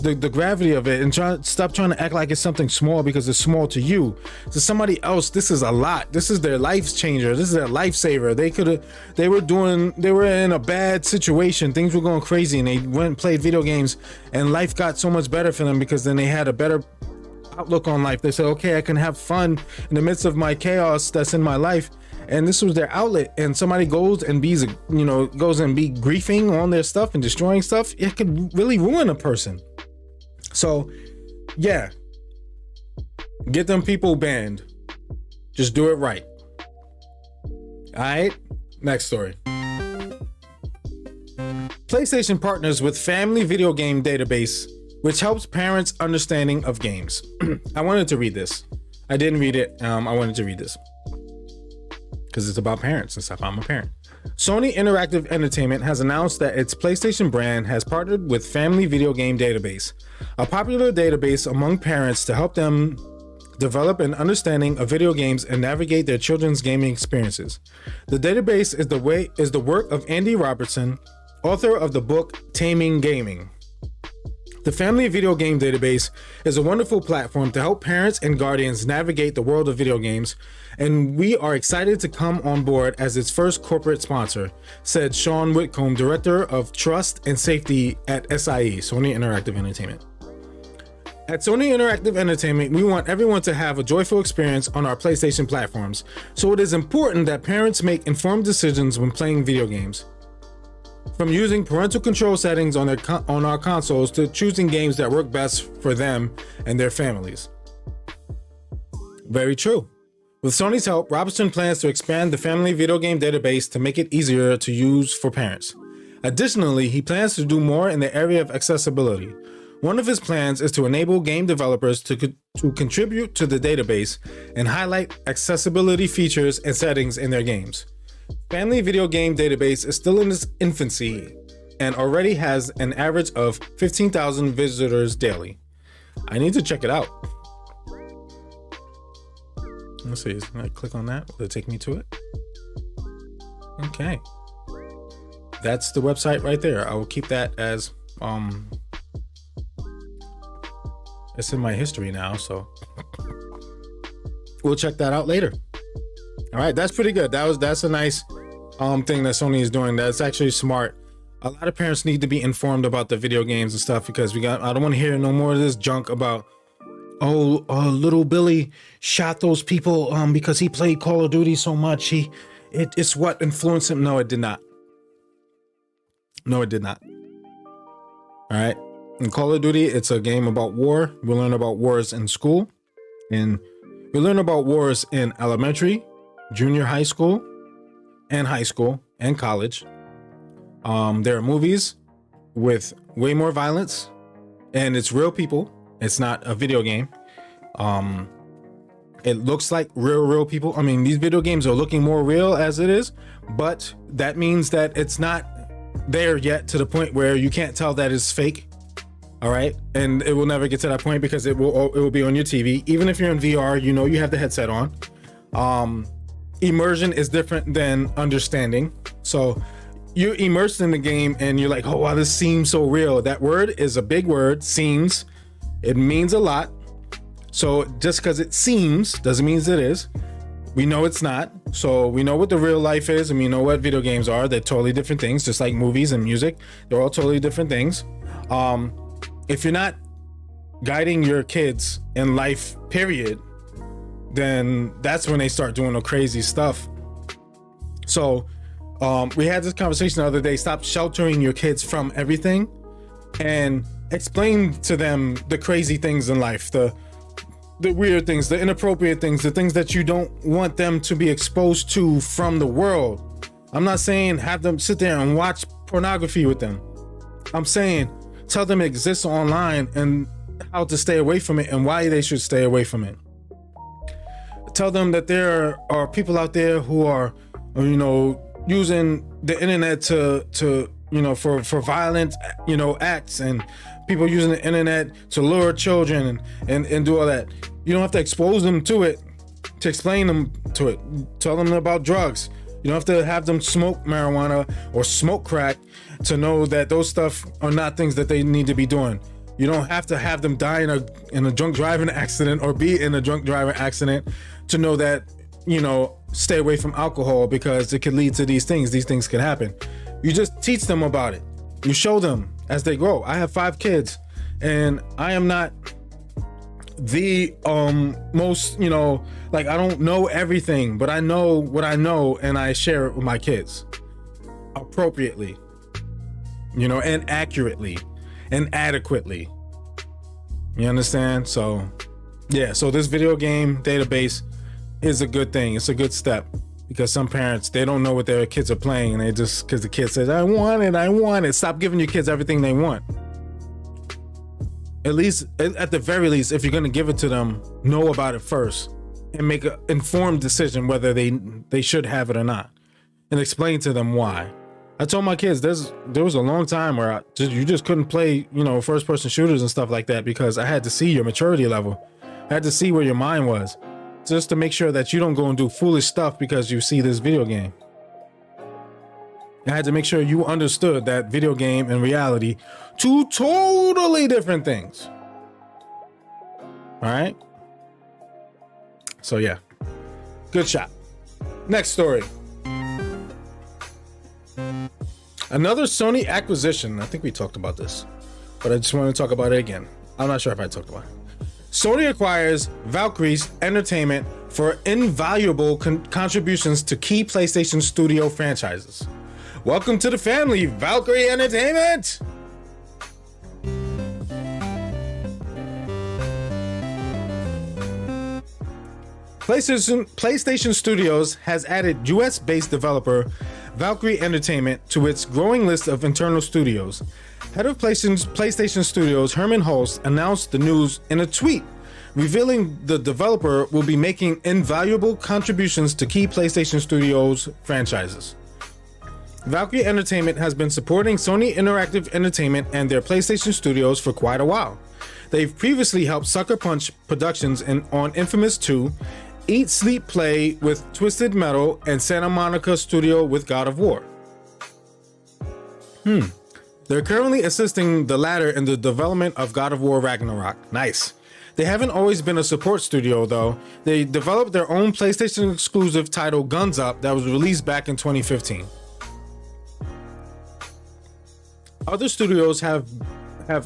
the gravity of it, and stop trying to act like it's something small because it's small to you. To somebody else, this is a lot. This is their life changer. This is their lifesaver. They were in a bad situation. Things were going crazy, and they went and played video games, and life got so much better for them because then they had a better outlook on life. They said, okay, I can have fun in the midst of my chaos that's in my life. And this was their outlet, and somebody goes and be griefing on their stuff and destroying stuff. It could really ruin a person. So yeah, get them people banned. Just do it right. All right, next story. PlayStation partners with Family Video Game Database, which helps parents' understanding of games. I wanted to read this. I didn't read it. I wanted to read this because it's about parents and stuff. I'm a parent. Sony Interactive Entertainment has announced that its PlayStation brand has partnered with Family Video Game Database, a popular database among parents to help them develop an understanding of video games and navigate their children's gaming experiences. The database is the work of Andy Robertson, author of the book Taming Gaming. The Family Video Game Database is a wonderful platform to help parents and guardians navigate the world of video games, and we are excited to come on board as its first corporate sponsor, said Sean Whitcomb, Director of Trust and Safety at SIE, Sony Interactive Entertainment. At Sony Interactive Entertainment, we want everyone to have a joyful experience on our PlayStation platforms, so it is important that parents make informed decisions when playing video games. From using parental control settings on our consoles to choosing games that work best for them and their families. Very true. With Sony's help, Robertson plans to expand the family video game database to make it easier to use for parents. Additionally, he plans to do more in the area of accessibility. One of his plans is to enable game developers to contribute to the database and highlight accessibility features and settings in their games. Family Video Game Database is still in its infancy and already has an average of 15,000 visitors daily. I need to check it out. Let's see, can I click on that? Will it take me to it? Okay. That's the website right there. I will keep that as it's in my history now, so we'll check that out later. All right, that's pretty good. That's a nice thing that Sony is doing. That's actually smart. A lot of parents need to be informed about the video games and stuff, because I don't want to hear no more of this junk about, little Billy shot those people because he played Call of Duty so much. It's what influenced him. No, it did not. No, it did not. All right. In Call of Duty, it's a game about war. We learn about wars in school, and we learn about wars in elementary, junior high school, and college. There are movies with way more violence, and it's real people. It's not a video game. It looks like real people. I mean, these video games are looking more real as it is, but that means that it's not there yet to the point where you can't tell that it's fake. All right, and it will never get to that point because it will be on your TV. Even if you're in VR, you know you have the headset on. Immersion is different than understanding. So you're immersed in the game and you're like, oh wow, this seems so real. That word is a big word, seems. It means a lot. So just because it seems doesn't mean it is. We know it's not. So we know what the real life is, and we know what video games are. They're totally different things, just like movies and music. They're all totally different things. If you're not guiding your kids in life, period, then that's when they start doing the crazy stuff. So we had this conversation the other day. Stop sheltering your kids from everything and explain to them the crazy things in life, the weird things, the inappropriate things, the things that you don't want them to be exposed to from the world. I'm not saying have them sit there and watch pornography with them. I'm saying tell them it exists online and how to stay away from it and why they should stay away from it. Tell them that there are people out there who are, using the internet to for violent, acts, and people using the internet to lure children and do all that. You don't have to expose them to it, to explain them to it. Tell them about drugs. You don't have to have them smoke marijuana or smoke crack to know that those stuff are not things that they need to be doing. You don't have to have them die in a drunk driving accident or be in a drunk driving accident to know that, stay away from alcohol because it could lead to these things. These things can happen. You just teach them about it. You show them as they grow. I have 5 kids, and I am not the most, I don't know everything, but I know what I know, and I share it with my kids appropriately, and accurately and adequately. You understand? So yeah, so this video game database is a good thing. It's a good step, because some parents, they don't know what their kids are playing, and they just, because the kid says, I want it. Stop giving your kids everything they want. At least, at the very least, if you're going to give it to them, know about it first and make an informed decision whether they should have it or not, and explain to them why. I told my kids there was a long time where you just couldn't play, first person shooters and stuff like that, because I had to see your maturity level. I had to see where your mind was, just to make sure that you don't go and do foolish stuff because you see this video game. I had to make sure you understood that video game and reality, 2 totally different things. All right. So yeah, good shot. Next story. Another Sony acquisition. I think we talked about this, but I just want to talk about it again. I'm not sure if I talked about it. Sony acquires Valkyrie's Entertainment for invaluable contributions to key PlayStation Studio franchises. Welcome to the family, Valkyrie Entertainment! PlayStation Studios has added US-based developer Valkyrie Entertainment to its growing list of internal studios. Head of PlayStation Studios Herman Hulst announced the news in a tweet, revealing the developer will be making invaluable contributions to key PlayStation Studios franchises. Valkyrie Entertainment has been supporting Sony Interactive Entertainment and their PlayStation Studios for quite a while. They've previously helped Sucker Punch Productions on Infamous 2, Eat Sleep Play with Twisted Metal, and Santa Monica Studio with God of War. They're currently assisting the latter in the development of God of War Ragnarok. Nice. They haven't always been a support studio though. They developed their own PlayStation exclusive title Guns Up that was released back in 2015. Other studios have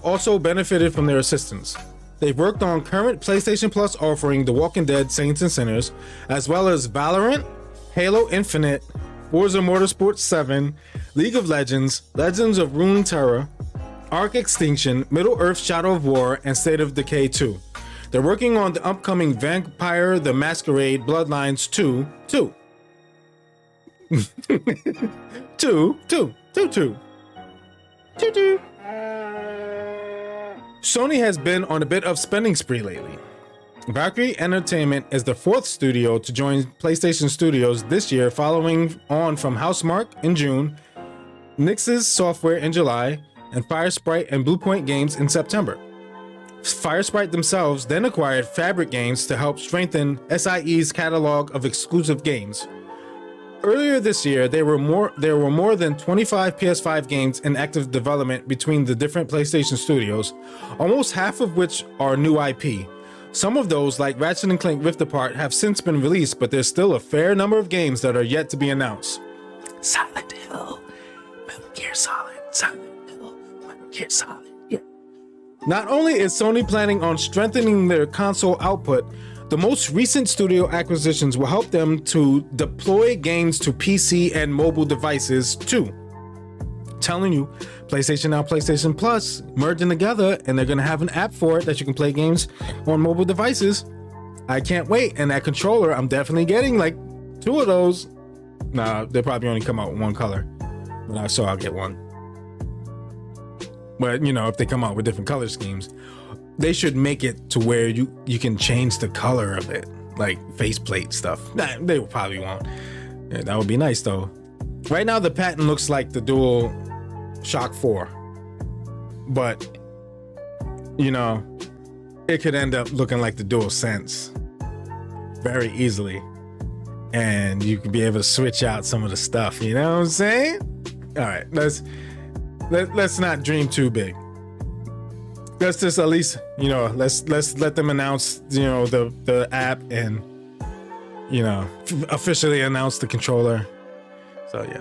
also benefited from their assistance. They've worked on current PlayStation Plus offering The Walking Dead Saints and Sinners, as well as Valorant, Halo Infinite, Forza Motorsport 7, League of Legends, Legends of Runeterra, Ark Extinction, Middle-earth Shadow of War, and State of Decay 2. They're working on the upcoming Vampire the Masquerade Bloodlines 2. Sony has been on a bit of spending spree lately. Valkyrie Entertainment is the fourth studio to join PlayStation Studios this year, following on from Housemarque in June, Nixxes Software in July, and Firesprite and Bluepoint Games in September. Firesprite themselves then acquired Fabric Games to help strengthen SIE's catalog of exclusive games. Earlier this year, there were more than 25 PS5 games in active development between the different PlayStation studios, almost half of which are new IP. Some of those, like Ratchet & Clank Rift Apart, have since been released, but there's still a fair number of games that are yet to be announced. Silent Hill, Metal Gear Solid, Silent Hill, Metal Gear Solid, yeah. Not only is Sony planning on strengthening their console output, the most recent studio acquisitions will help them to deploy games to PC and mobile devices too. Telling you, PlayStation Now, PlayStation Plus merging together, and they're gonna have an app for it that you can play games on mobile devices. I can't wait. And that controller, I'm definitely getting like 2 of those. Nah, they probably only come out with 1 color, but I'll get one. But you know, if they come out with different color schemes, they should make it to where you can change the color of it, like faceplate stuff. Nah, they probably won't. Yeah, that would be nice though. Right now the patent looks like the Dual Shock 4, but you know, it could end up looking like the Dual Sense very easily, and you could be able to switch out some of the stuff. You know what I'm saying? All right, let's not dream too big. Let's just at least, you know, let's let them announce, you know, the app, and you know, officially announce the controller. So yeah.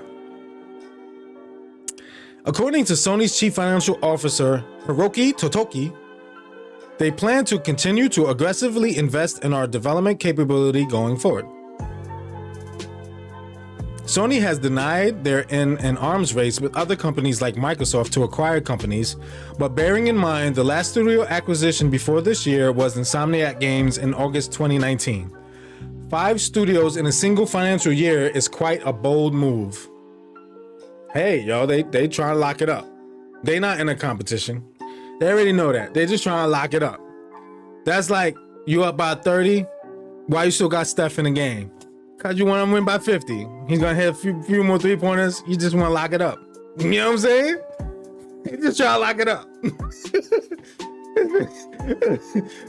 According to Sony's chief financial officer Hiroki Totoki, they plan to continue to aggressively invest in our development capability going forward. Sony has denied they're in an arms race with other companies like Microsoft to acquire companies, but bearing in mind the last studio acquisition before this year was Insomniac Games in August 2019. 5 studios in a single financial year is quite a bold move. Hey, yo, they trying to lock it up. They not in a competition. They already know that. They just trying to lock it up. That's like, you up by 30, why you still got Steph in the game? Cause you want to win by 50. He's gonna hit a few more 3-pointers. You just want to lock it up. You know what I'm saying? You just try to lock it up.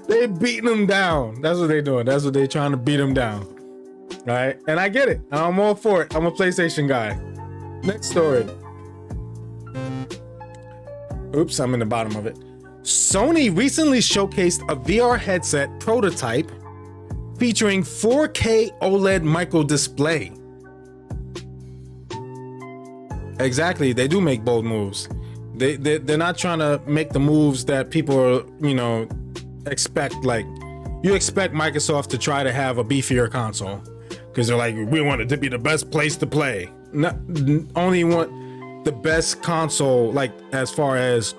They beating him down. That's what they doing. That's what they trying to beat him down. All right, and I get it. I'm all for it. I'm a PlayStation guy. Next story. Oops, I'm in the bottom of it. Sony recently showcased a VR headset prototype featuring 4K OLED micro display. Exactly, they do make bold moves. They're not trying to make the moves that people are, you know, expect Microsoft to try to have a beefier console because they're like, we want it to be the best place to play. Only want the best console, like as far as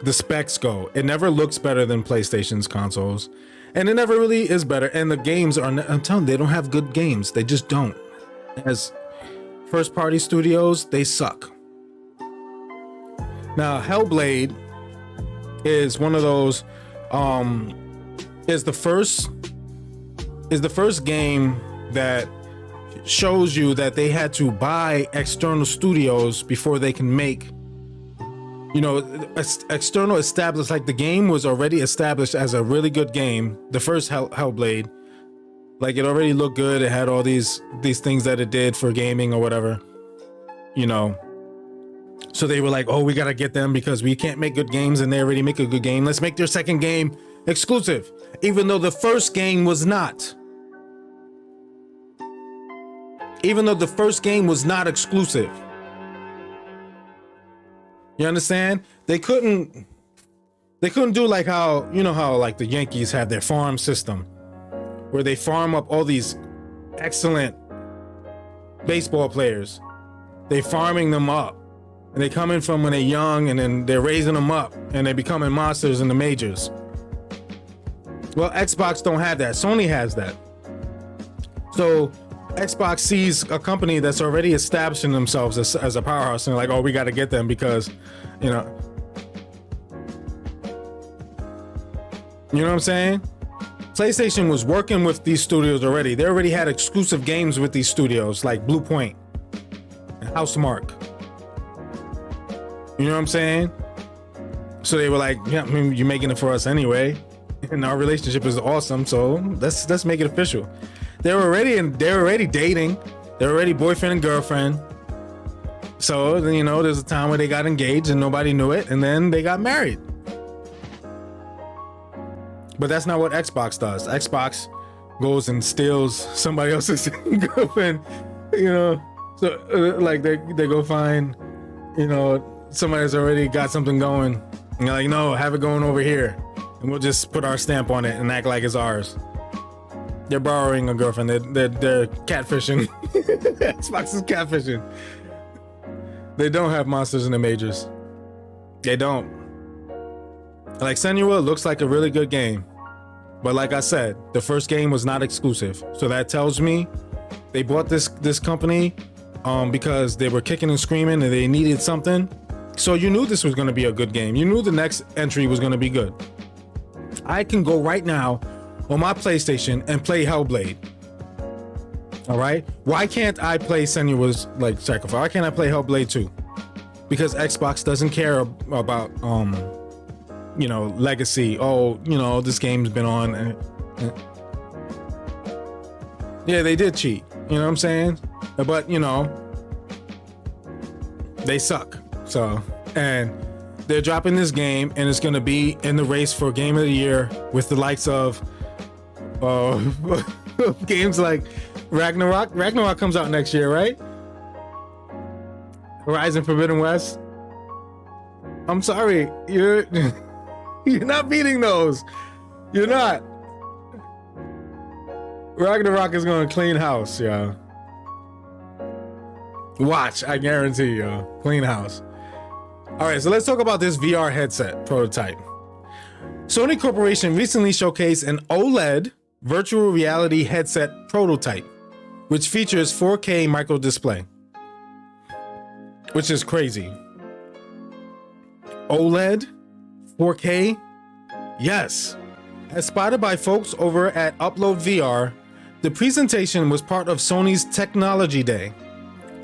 the specs go. It never looks better than PlayStation's consoles, and it never really is better. And the games are, I'm telling you, they don't have good games. They just don't. As first party studios, they suck. Now Hellblade is one of those, is the first game that shows you that they had to buy external studios before they can make, external established, like the game was already established as a really good game. The first Hellblade, like it already looked good. It had all these things that it did for gaming or whatever, so they were like, oh, we gotta get them because we can't make good games and they already make a good game. Let's make their second game exclusive, even though the first game was not. Even though the first game was not exclusive. You understand? They couldn't do like how, how like the Yankees have their farm system where they farm up all these excellent baseball players. They farming them up. And they come in from when they're young, and then they're raising them up, and they're becoming monsters in the majors. Well, Xbox don't have that. Sony has that. So Xbox sees a company that's already establishing themselves as a powerhouse, and they're like, oh, we got to get them because, you know what I'm saying? PlayStation was working with these studios already. They already had exclusive games with these studios like Blue Point and Housemarque. You know what I'm saying? So they were like, yeah, I mean, you're making it for us anyway, and our relationship is awesome, so let's make it official. They're already dating. They're already boyfriend and girlfriend. So there's a time where they got engaged and nobody knew it, and then they got married. But that's not what Xbox does. Xbox goes and steals somebody else's girlfriend. So like they go find somebody that's already got something going, and you're like, no, have it going over here, and we'll just put our stamp on it and act like it's ours. They're borrowing a girlfriend. They're catfishing. Xbox is catfishing. They don't have monsters in the majors. They don't. Like Senua looks like a really good game, but like I said, the first game was not exclusive. So that tells me they bought this company because they were kicking and screaming and they needed something. So you knew this was going to be a good game. You knew the next entry was going to be good. I can go right now on my PlayStation and play Hellblade. All right? Why can't I play Senua's like Sacrifice? Why can't I play Hellblade 2? Because Xbox doesn't care about legacy. Oh, this game's been on. Yeah, they did cheat. You know what I'm saying? But they suck. So, and they're dropping this game, and it's going to be in the race for Game of the Year with the likes of games like Ragnarok. Ragnarok comes out next year, right? Horizon Forbidden West. I'm sorry, you're not beating those. You're not. Ragnarok is going to clean house, y'all. Watch, I guarantee you, clean house. All right, so let's talk about this VR headset prototype. Sony Corporation recently showcased an OLED virtual reality headset prototype, which features 4K micro display, which is crazy. OLED 4K? Yes. As spotted by folks over at Upload VR, the presentation was part of Sony's Technology Day.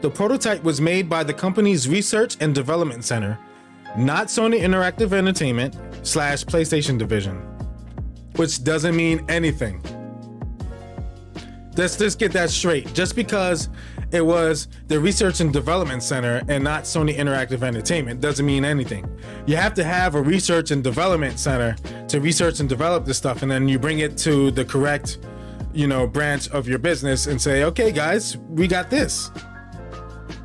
The prototype was made by the company's Research and Development Center, not Sony Interactive Entertainment / PlayStation division, which doesn't mean anything. Let's just get that straight. Just because it was the Research and Development Center and not Sony Interactive Entertainment doesn't mean anything. You have to have a Research and Development Center to research and develop this stuff, and then you bring it to the correct, branch of your business and say, okay, guys, we got this.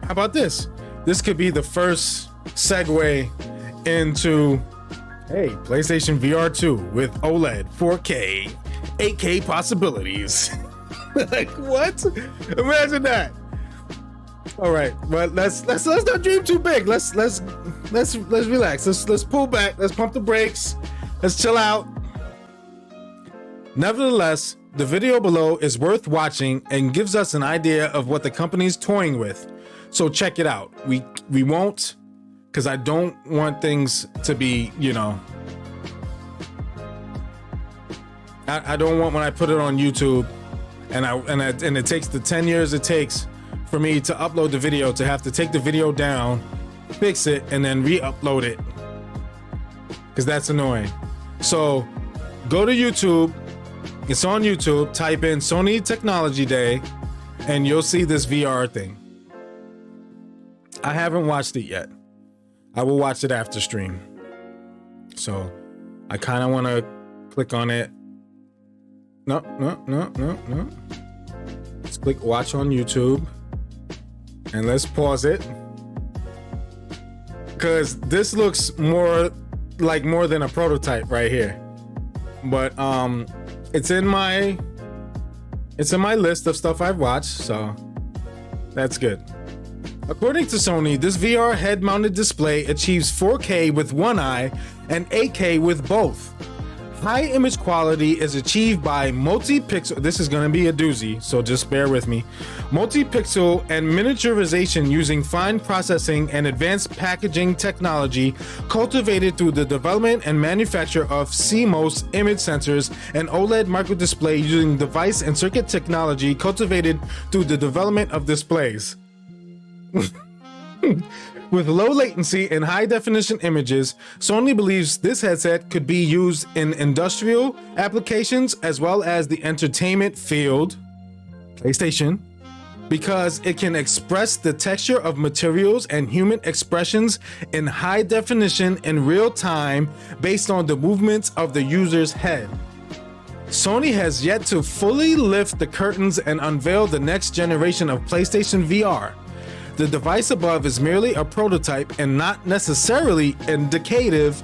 How about this? This could be the first segue into Hey, PlayStation VR 2 with OLED, 4K, 8K possibilities. Like what? Imagine that. All right, but let's not dream too big. Let's relax. Let's pull back. Let's pump the brakes. Let's chill out. Nevertheless, the video below is worth watching and gives us an idea of what the company's toying with. So check it out. We won't, because I don't want things to be, you know, I don't want when I put it on YouTube and it takes the 10 years it takes for me to upload the video to have to take the video down, fix it, and then re-upload it, because that's annoying. So go to YouTube. It's on YouTube. Type in Sony Technology Day and you'll see this VR thing. I haven't watched it yet. I will watch it after stream. So I kind of want to click on it. No. Let's click watch on YouTube and let's pause it, because this looks more than a prototype right here. But it's in my list of stuff I've watched, so that's good. According to Sony, this VR head-mounted display achieves 4K with one eye and 8K with both. High image quality is achieved by multi-pixel. This is going to be a doozy, so just bear with me. Multi-pixel and miniaturization using fine processing and advanced packaging technology cultivated through the development and manufacture of CMOS image sensors and OLED microdisplay using device and circuit technology cultivated through the development of displays. With low latency and high definition images, Sony believes this headset could be used in industrial applications as well as the entertainment field, PlayStation, because it can express the texture of materials and human expressions in high definition in real time based on the movements of the user's head. Sony has yet to fully lift the curtains and unveil the next generation of PlayStation VR. The device above is merely a prototype and not necessarily indicative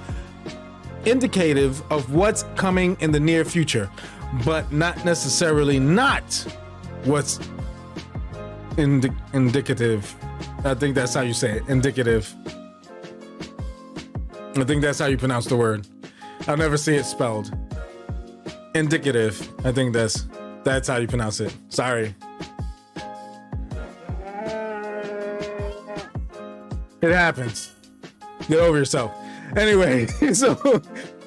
of what's coming in the near future, but not necessarily not what's indicative. I think that's how you say it. Indicative. I think that's how you pronounce the word. I'll never see it spelled. Indicative. I think that's how you pronounce it. Sorry. It happens. Get over yourself. Anyway, so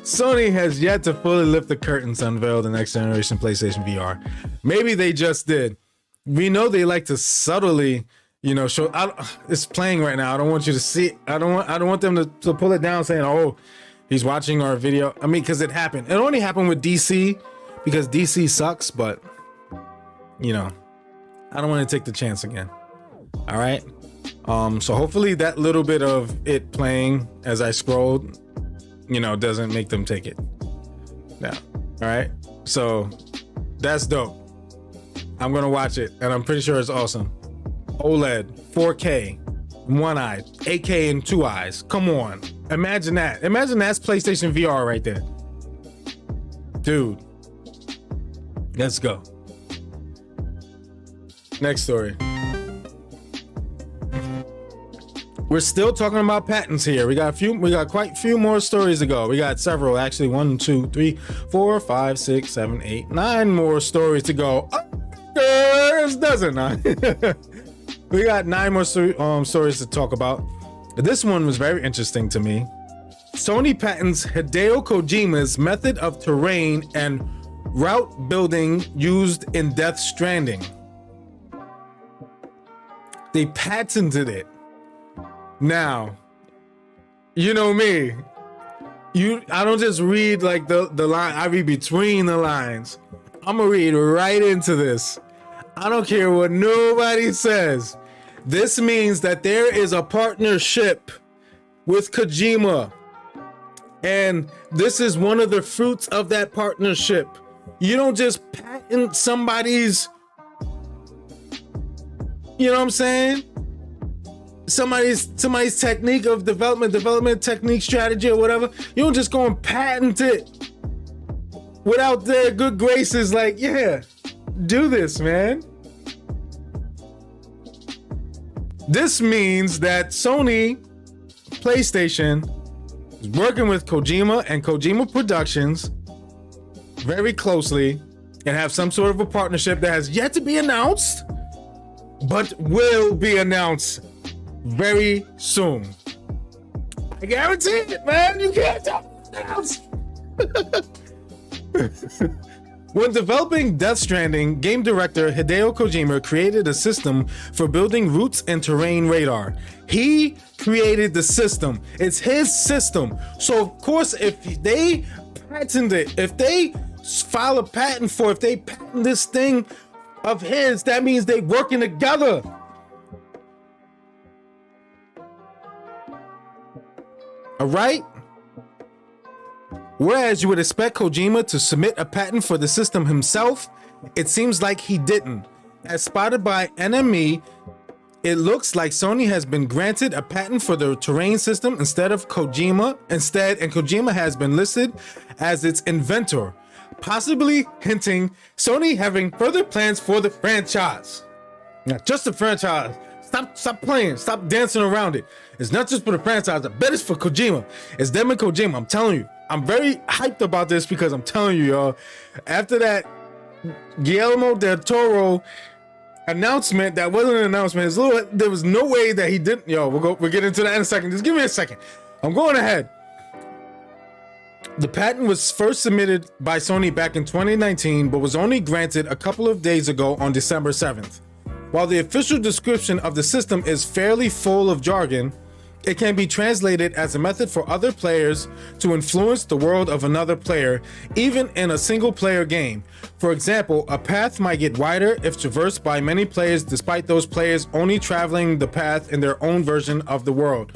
Sony has yet to fully lift the curtains to unveil the next generation PlayStation VR. Maybe they just did. We know they like to subtly, you know, show. It's playing right now. I don't want you to see. I don't want them to pull it down saying, "Oh, he's watching our video." I mean, because it happened. It only happened with DC because DC sucks. But you know, I don't want to take the chance again. All right. So hopefully that little bit of it playing as I scrolled, you know, doesn't make them take it. Yeah. All right. So that's dope. I'm going to watch it and I'm pretty sure it's awesome. OLED, 4K, one eye, 8K in two eyes. Come on. Imagine that. Imagine that's PlayStation VR right there. Dude. Let's go. Next story. We're still talking about patents here. We got quite a few more stories to go. We got several, actually 1, 2, 3, 4, 5, 6, 7, 8, 9 more stories to go. Oh, there's a dozen. We got 9 more stories to talk about. This one was very interesting to me. Sony patents Hideo Kojima's method of terrain and route building used in Death Stranding. They patented it. Now, you know me. I don't just read like the line. I read between the lines. I'm gonna read right into this. I don't care what nobody says. This means that there is a partnership with Kojima, and this is one of the fruits of that partnership. You don't just patent somebody's. You know what I'm saying? somebody's technique of development technique, strategy, or whatever. You don't just go and patent it without their good graces. Like, yeah, do this, man. This means that Sony PlayStation is working with Kojima and Kojima Productions very closely and have some sort of a partnership that has yet to be announced, but will be announced very soon. I guarantee it, man. You can't tell me else. When developing Death Stranding, game director Hideo Kojima created a system for building routes and terrain radar. He created the system. It's his system. So of course, if they patent it, if they file a patent for, if they patent this thing of his, that means they working together. All right? Whereas you would expect Kojima to submit a patent for the system himself, it seems like he didn't. As spotted by NME, it looks like Sony has been granted a patent for the terrain system and Kojima has been listed as its inventor, possibly hinting Sony having further plans for the franchise. Not just the franchise. Stop playing. Stop dancing around it. It's not just for the franchise. I bet it's for Kojima. It's them and Kojima. I'm telling you. I'm very hyped about this because I'm telling you, y'all. After that Guillermo del Toro announcement, that wasn't an announcement. There was no way that he didn't. Yo, we'll get into that in a second. Just give me a second. I'm going ahead. The patent was first submitted by Sony back in 2019, but was only granted a couple of days ago on December 7th. While the official description of the system is fairly full of jargon, it can be translated as a method for other players to influence the world of another player, even in a single-player game. For example, a path might get wider if traversed by many players, despite those players only traveling the path in their own version of the world.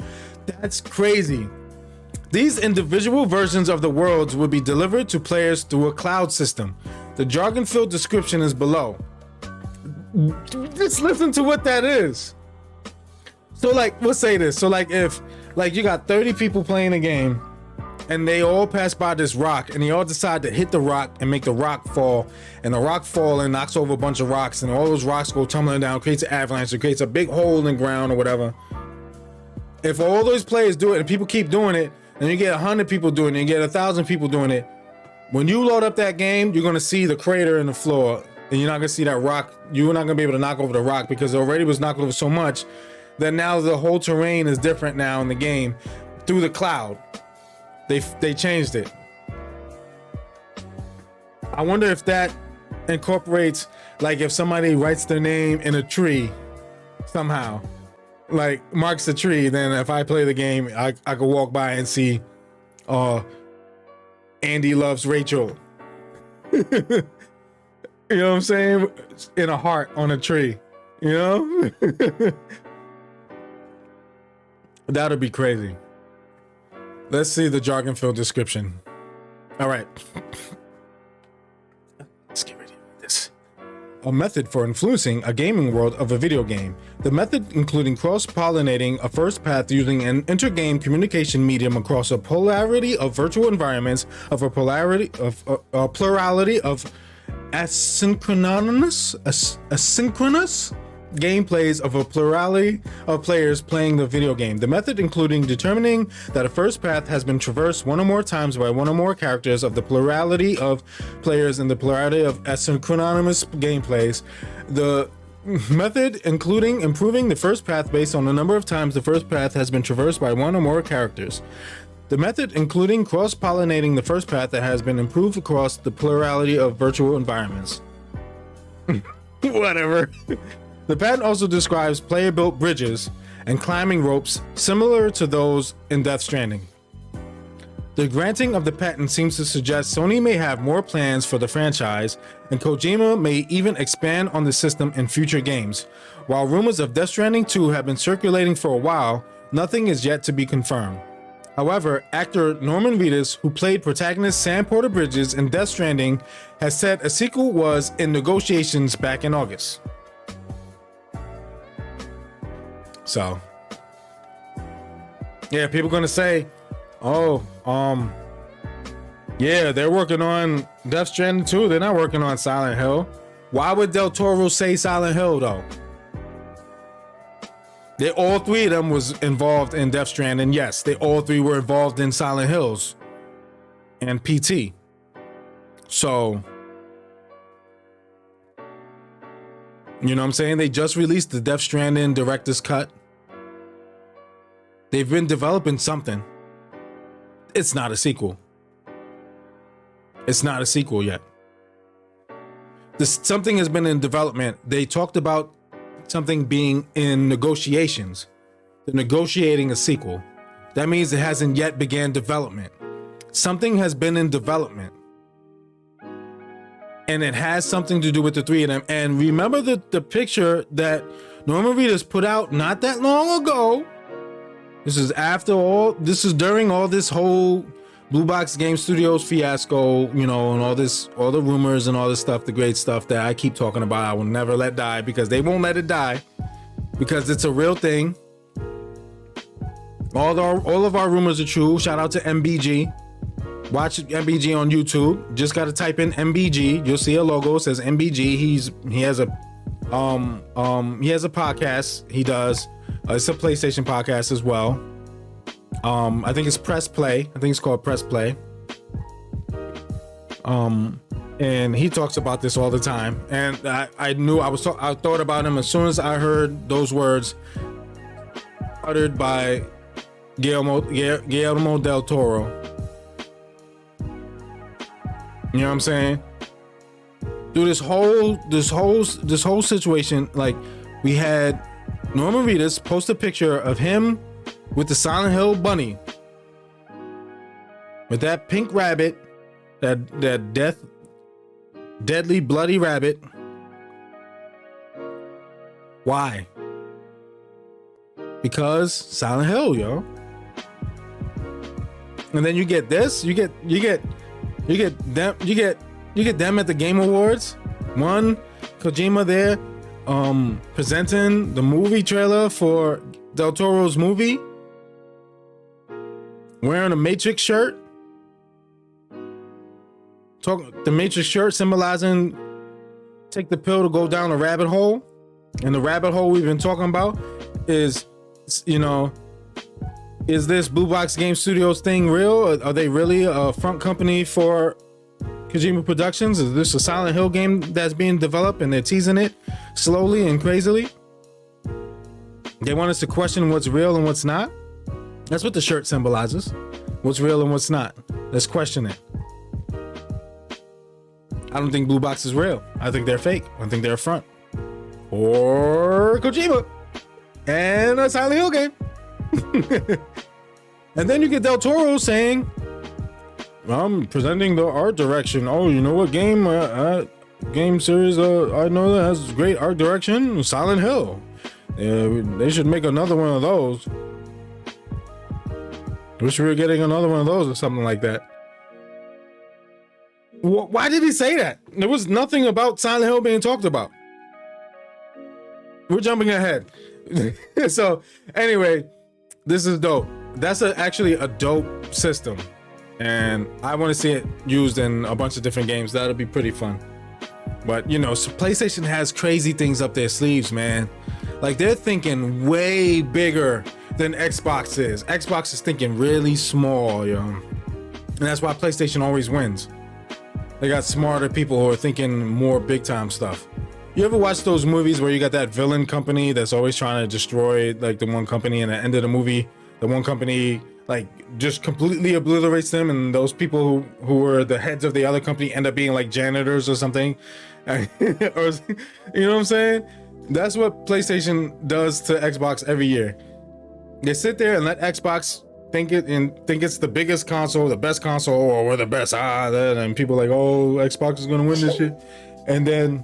That's crazy. These individual versions of the worlds will be delivered to players through a cloud system. The jargon-filled description is below. Just listen to what that is. So like, we'll say this. So like, if like you got 30 people playing a game and they all pass by this rock and they all decide to hit the rock and make the rock fall, and the rock fall and knocks over a bunch of rocks, and all those rocks go tumbling down, creates an avalanche, it creates a big hole in the ground or whatever. If all those players do it and people keep doing it, and you get 100 people doing it, and you get 1,000 people doing it, when you load up that game, you're gonna see the crater in the floor, and you're not gonna see that rock. You're not gonna be able to knock over the rock because it already was knocked over so much that now the whole terrain is different now in the game through the cloud. They changed it. I wonder if that incorporates, like if somebody writes their name in a tree somehow, like marks the tree, then if I play the game, I could walk by and see Andy loves Rachel. You know what I'm saying? In a heart on a tree, you know? That'd be crazy. Let's see the jargon-filled description. All right. Let's get ready for this. A method for influencing a gaming world of a video game. The method including cross-pollinating a first path using an inter-game communication medium across a plurality of virtual environments, of a plurality of asynchronous gameplays of a plurality of players playing the video game. The method including determining that a first path has been traversed one or more times by one or more characters of the plurality of players in the plurality of asynchronous gameplays. The method including improving the first path based on the number of times the first path has been traversed by one or more characters. The method including cross-pollinating the first path that has been improved across the plurality of virtual environments. Whatever. The patent also describes player-built bridges and climbing ropes similar to those in Death Stranding. The granting of the patent seems to suggest Sony may have more plans for the franchise, and Kojima may even expand on the system in future games. While rumors of Death Stranding 2 have been circulating for a while, nothing is yet to be confirmed. However, actor Norman Reedus, who played protagonist Sam Porter Bridges in Death Stranding, has said a sequel was in negotiations back in August. So, Yeah, people gonna say, oh, yeah, they're working on Death Stranding 2. They're not working on Silent Hill. Why would Del Toro say Silent Hill though? They all three of them was involved in Death Stranding. Yes, they all three were involved in Silent Hills and PT. So, you know what I'm saying? They just released the Death Stranding director's cut. They've been developing something. It's not a sequel. It's not a sequel yet. Something has been in development. They talked about something being in negotiations. They're negotiating a sequel. That means it hasn't yet began development. Something has been in development. And it has something to do with the three of them. And remember the picture that Norman Reedus put out not that long ago. This is during all this whole Blue Box Game Studios fiasco, you know, and all the rumors and all this stuff, the great stuff that I keep talking about. I will never let die because they won't let it die because it's a real thing. All of our rumors are true. Shout out to MBG. Watch MBG on YouTube. Just got to type in MBG. You'll see a logo. It says MBG. He has a podcast. He does. It's a PlayStation podcast as well. I think it's Press Play. I think it's called Press Play. And he talks about this all the time. And I thought about him as soon as I heard those words uttered by Guillermo del Toro. You know what I'm saying? Through this whole situation, like, we had Norman Reedus post a picture of him with the Silent Hill bunny, with that pink rabbit, that deadly bloody rabbit. Why? Because Silent Hill, yo. And then you get this, you get them at the Game Awards. One, Kojima there, presenting the movie trailer for Del Toro's movie, wearing a Matrix shirt. The Matrix shirt symbolizing take the pill to go down a rabbit hole. And the rabbit hole we've been talking about is, you know, is this Blue Box Game Studios thing real? Are they really a front company for Kojima Productions? Is this a Silent Hill game that's being developed and they're teasing it slowly and crazily? They want us to question what's real and what's not. That's what the shirt symbolizes. What's real and what's not. Let's question it. I don't think Blue Box is real. I think they're fake. I think they're a front. Or Kojima. And a Silent Hill game. And then you get Del Toro saying, I'm presenting the art direction. Oh, you know what game series I know that has great art direction? Silent Hill. They should make another one of those. Wish we were getting another one of those or something like that. Why did he say that? There was nothing about Silent Hill being talked about. We're jumping ahead. So anyway, this is dope. That's actually a dope system. And I want to see it used in a bunch of different games. That'll be pretty fun. But, you know, so PlayStation has crazy things up their sleeves, man. Like, they're thinking way bigger than Xbox is. Xbox is thinking really small, yo. And that's why PlayStation always wins. They got smarter people who are thinking more big time stuff. You ever watch those movies where you got that villain company that's always trying to destroy like the one company, and at the end of the movie, the one company like just completely obliterates them, and those people who were the heads of the other company end up being like janitors or something? Or, you know what I'm saying? That's what PlayStation does to Xbox every year. They sit there and let Xbox think it's the biggest console, the best console, or we're the best. And people are like, oh, Xbox is gonna win this shit. And then,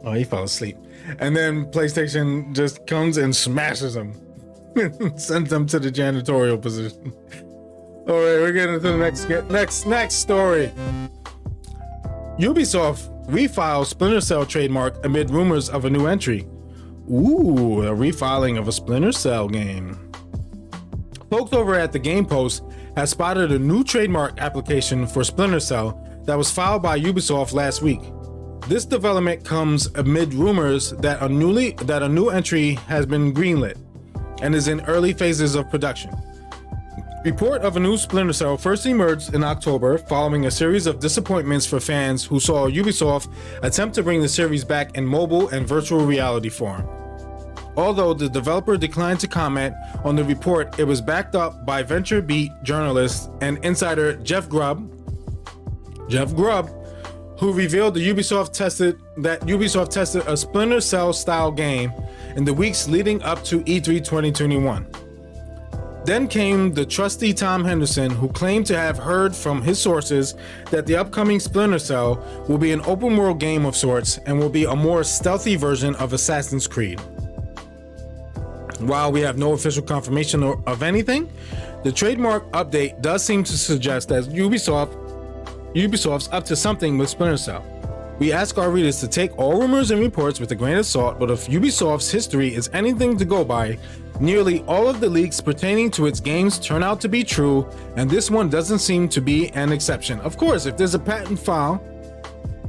oh, he fell asleep. And then PlayStation just comes and smashes them, sends them to the janitorial position. All right, we're getting to the next story. Ubisoft refiled Splinter Cell trademark amid rumors of a new entry. Ooh, a refiling of a Splinter Cell game. Folks over at the Game Post has spotted a new trademark application for Splinter Cell that was filed by Ubisoft last week. This development comes amid rumors that a new entry has been greenlit and is in early phases of production. Report of a new Splinter Cell first emerged in October following a series of disappointments for fans who saw Ubisoft attempt to bring the series back in mobile and virtual reality form. Although the developer declined to comment on the report, it was backed up by Venture Beat journalist and insider Jeff Grubb, who revealed that Ubisoft tested a Splinter Cell style game in the weeks leading up to E3 2021. Then came the trusty Tom Henderson, who claimed to have heard from his sources that the upcoming Splinter Cell will be an open world game of sorts and will be a more stealthy version of Assassin's Creed. While we have no official confirmation of anything, the trademark update does seem to suggest that Ubisoft's up to something with Splinter Cell. We ask our readers to take all rumors and reports with a grain of salt, but if Ubisoft's history is anything to go by, nearly all of the leaks pertaining to its games turn out to be true, and this one doesn't seem to be an exception. Of course, if there's a patent file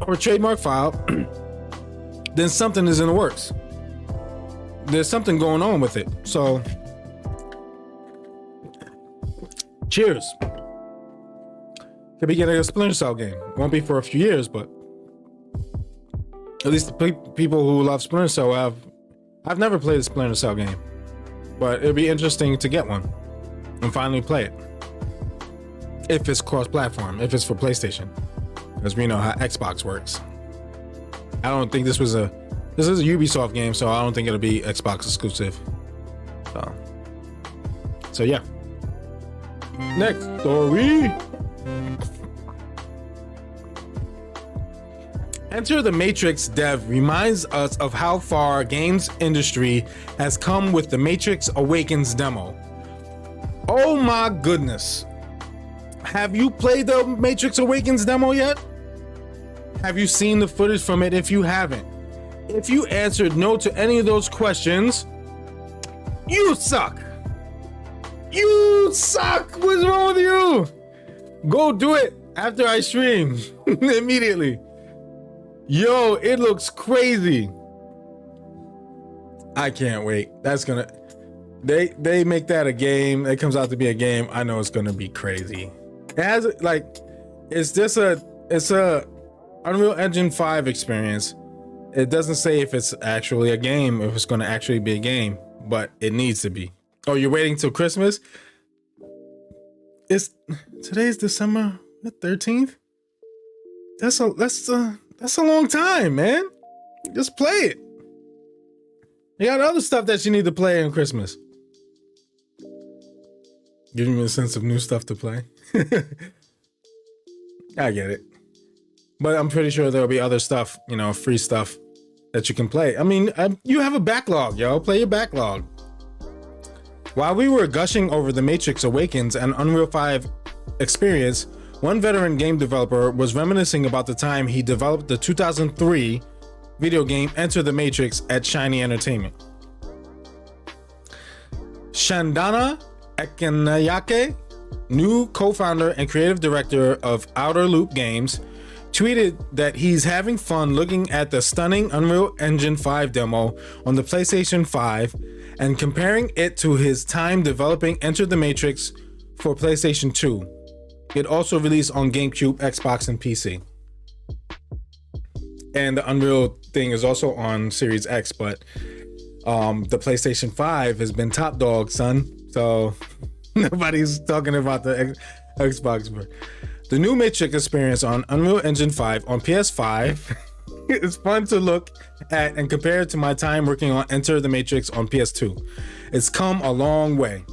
or a trademark file, then something is in the works. There's something going on with it. So, cheers. Could be getting a Splinter Cell game. Won't be for a few years, but at least the people who love Splinter Cell have. I've never played a Splinter Cell game, but it'd be interesting to get one and finally play it. If it's cross-platform, if it's for PlayStation, because we know how Xbox works. I don't think this is a Ubisoft game, so I don't think it'll be Xbox exclusive. So yeah. Next story. Enter the Matrix dev reminds us of how far games industry has come with the Matrix Awakens demo. Oh my goodness. Have you played the Matrix Awakens demo yet? Have you seen the footage from it if you haven't? If you answered no to any of those questions, you suck. You suck. What's wrong with you? Go do it after I stream immediately. Yo, it looks crazy. I can't wait. That's gonna, they make that a game. It comes out to be a game. I know it's gonna be crazy. It has like, it's a Unreal Engine 5 experience. It doesn't say if it's actually a game, if it's gonna actually be a game, but it needs to be. Oh, you're waiting till Christmas? Today's December 13th. That's a long time, man. Just play it. You got other stuff that you need to play on Christmas. Giving me a sense of new stuff to play. I get it. But I'm pretty sure there'll be other stuff, free stuff that you can play. I mean, you have a backlog, yo. Play your backlog. While we were gushing over the Matrix Awakens and Unreal 5 experience, one veteran game developer was reminiscing about the time he developed the 2003 video game Enter the Matrix at Shiny Entertainment. Shandana Ekenayake, new co-founder and creative director of Outer Loop Games, tweeted that he's having fun looking at the stunning Unreal Engine 5 demo on the PlayStation 5 and comparing it to his time developing Enter the Matrix for PlayStation 2. It also released on GameCube, Xbox, and PC. And the Unreal thing is also on Series X, but the PlayStation 5 has been top dog, son. So nobody's talking about the Xbox. The new Matrix experience on Unreal Engine 5 on PS5 is fun to look at and compare it to my time working on Enter the Matrix on PS2. It's come a long way.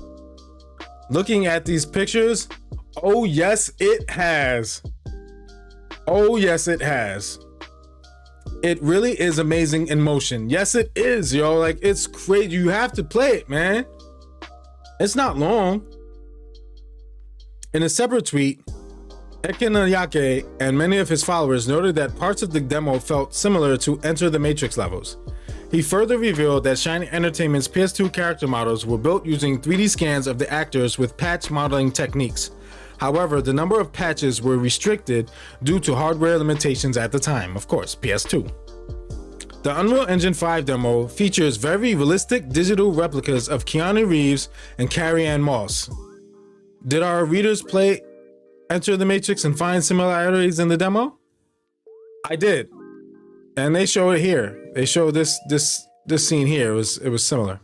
Looking at these pictures, oh yes, it has. Oh yes, it has. It really is amazing in motion. Yes, it is, yo. Like, it's crazy. You have to play it, man. It's not long. In a separate tweet, Ekenayake and many of his followers noted that parts of the demo felt similar to Enter the Matrix levels. He further revealed that Shiny Entertainment's PS2 character models were built using 3D scans of the actors with patch modeling techniques. However, the number of patches were restricted due to hardware limitations at the time, of course, PS2. The Unreal Engine 5 demo features very realistic digital replicas of Keanu Reeves and Carrie-Anne Moss. Did our readers enter the Matrix and find similarities in the demo? I did. And they show it here. They show this scene here. It was similar.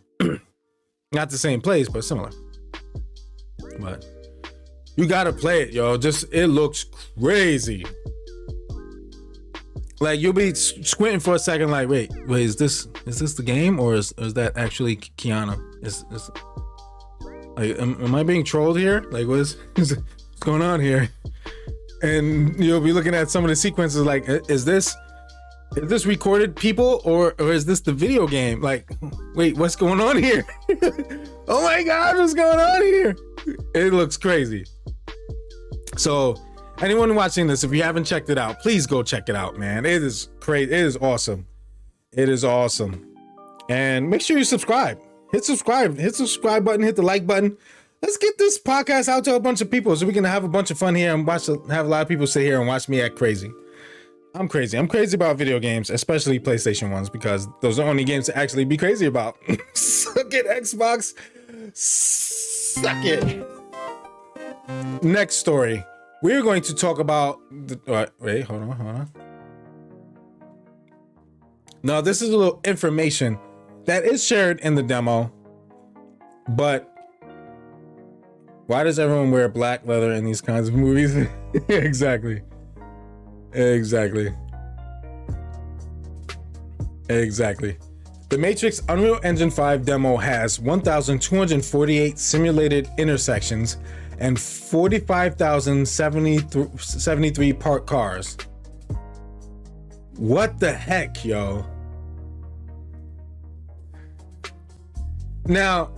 Not the same place, but similar. But you gotta play it, yo. It looks crazy. Like, you'll be squinting for a second, like, wait, is this the game, or is that actually Keanu? Like, am I being trolled here? Like, what's going on here? And you'll be looking at some of the sequences, like, is this recorded people, or is this the video game? Like, wait, what's going on here? Oh my God, what's going on here? It looks crazy. So, anyone watching this, if you haven't checked it out, please go check it out, man. It is crazy. It is awesome. It is awesome. And make sure you subscribe. Hit the subscribe button, hit the like button. Let's get this podcast out to a bunch of people so we can have a bunch of fun here and have a lot of people sit here and watch me act crazy. I'm crazy. I'm crazy about video games, especially PlayStation ones, because those are the only games to actually be crazy about. Suck it, Xbox. Suck it. Next story. We're going to talk about wait, hold on. Now, this is a little information that is shared in the demo, but why does everyone wear black leather in these kinds of movies? Exactly. The Matrix Unreal Engine 5 demo has 1,248 simulated intersections and 45,073 parked cars. What the heck, yo? Now,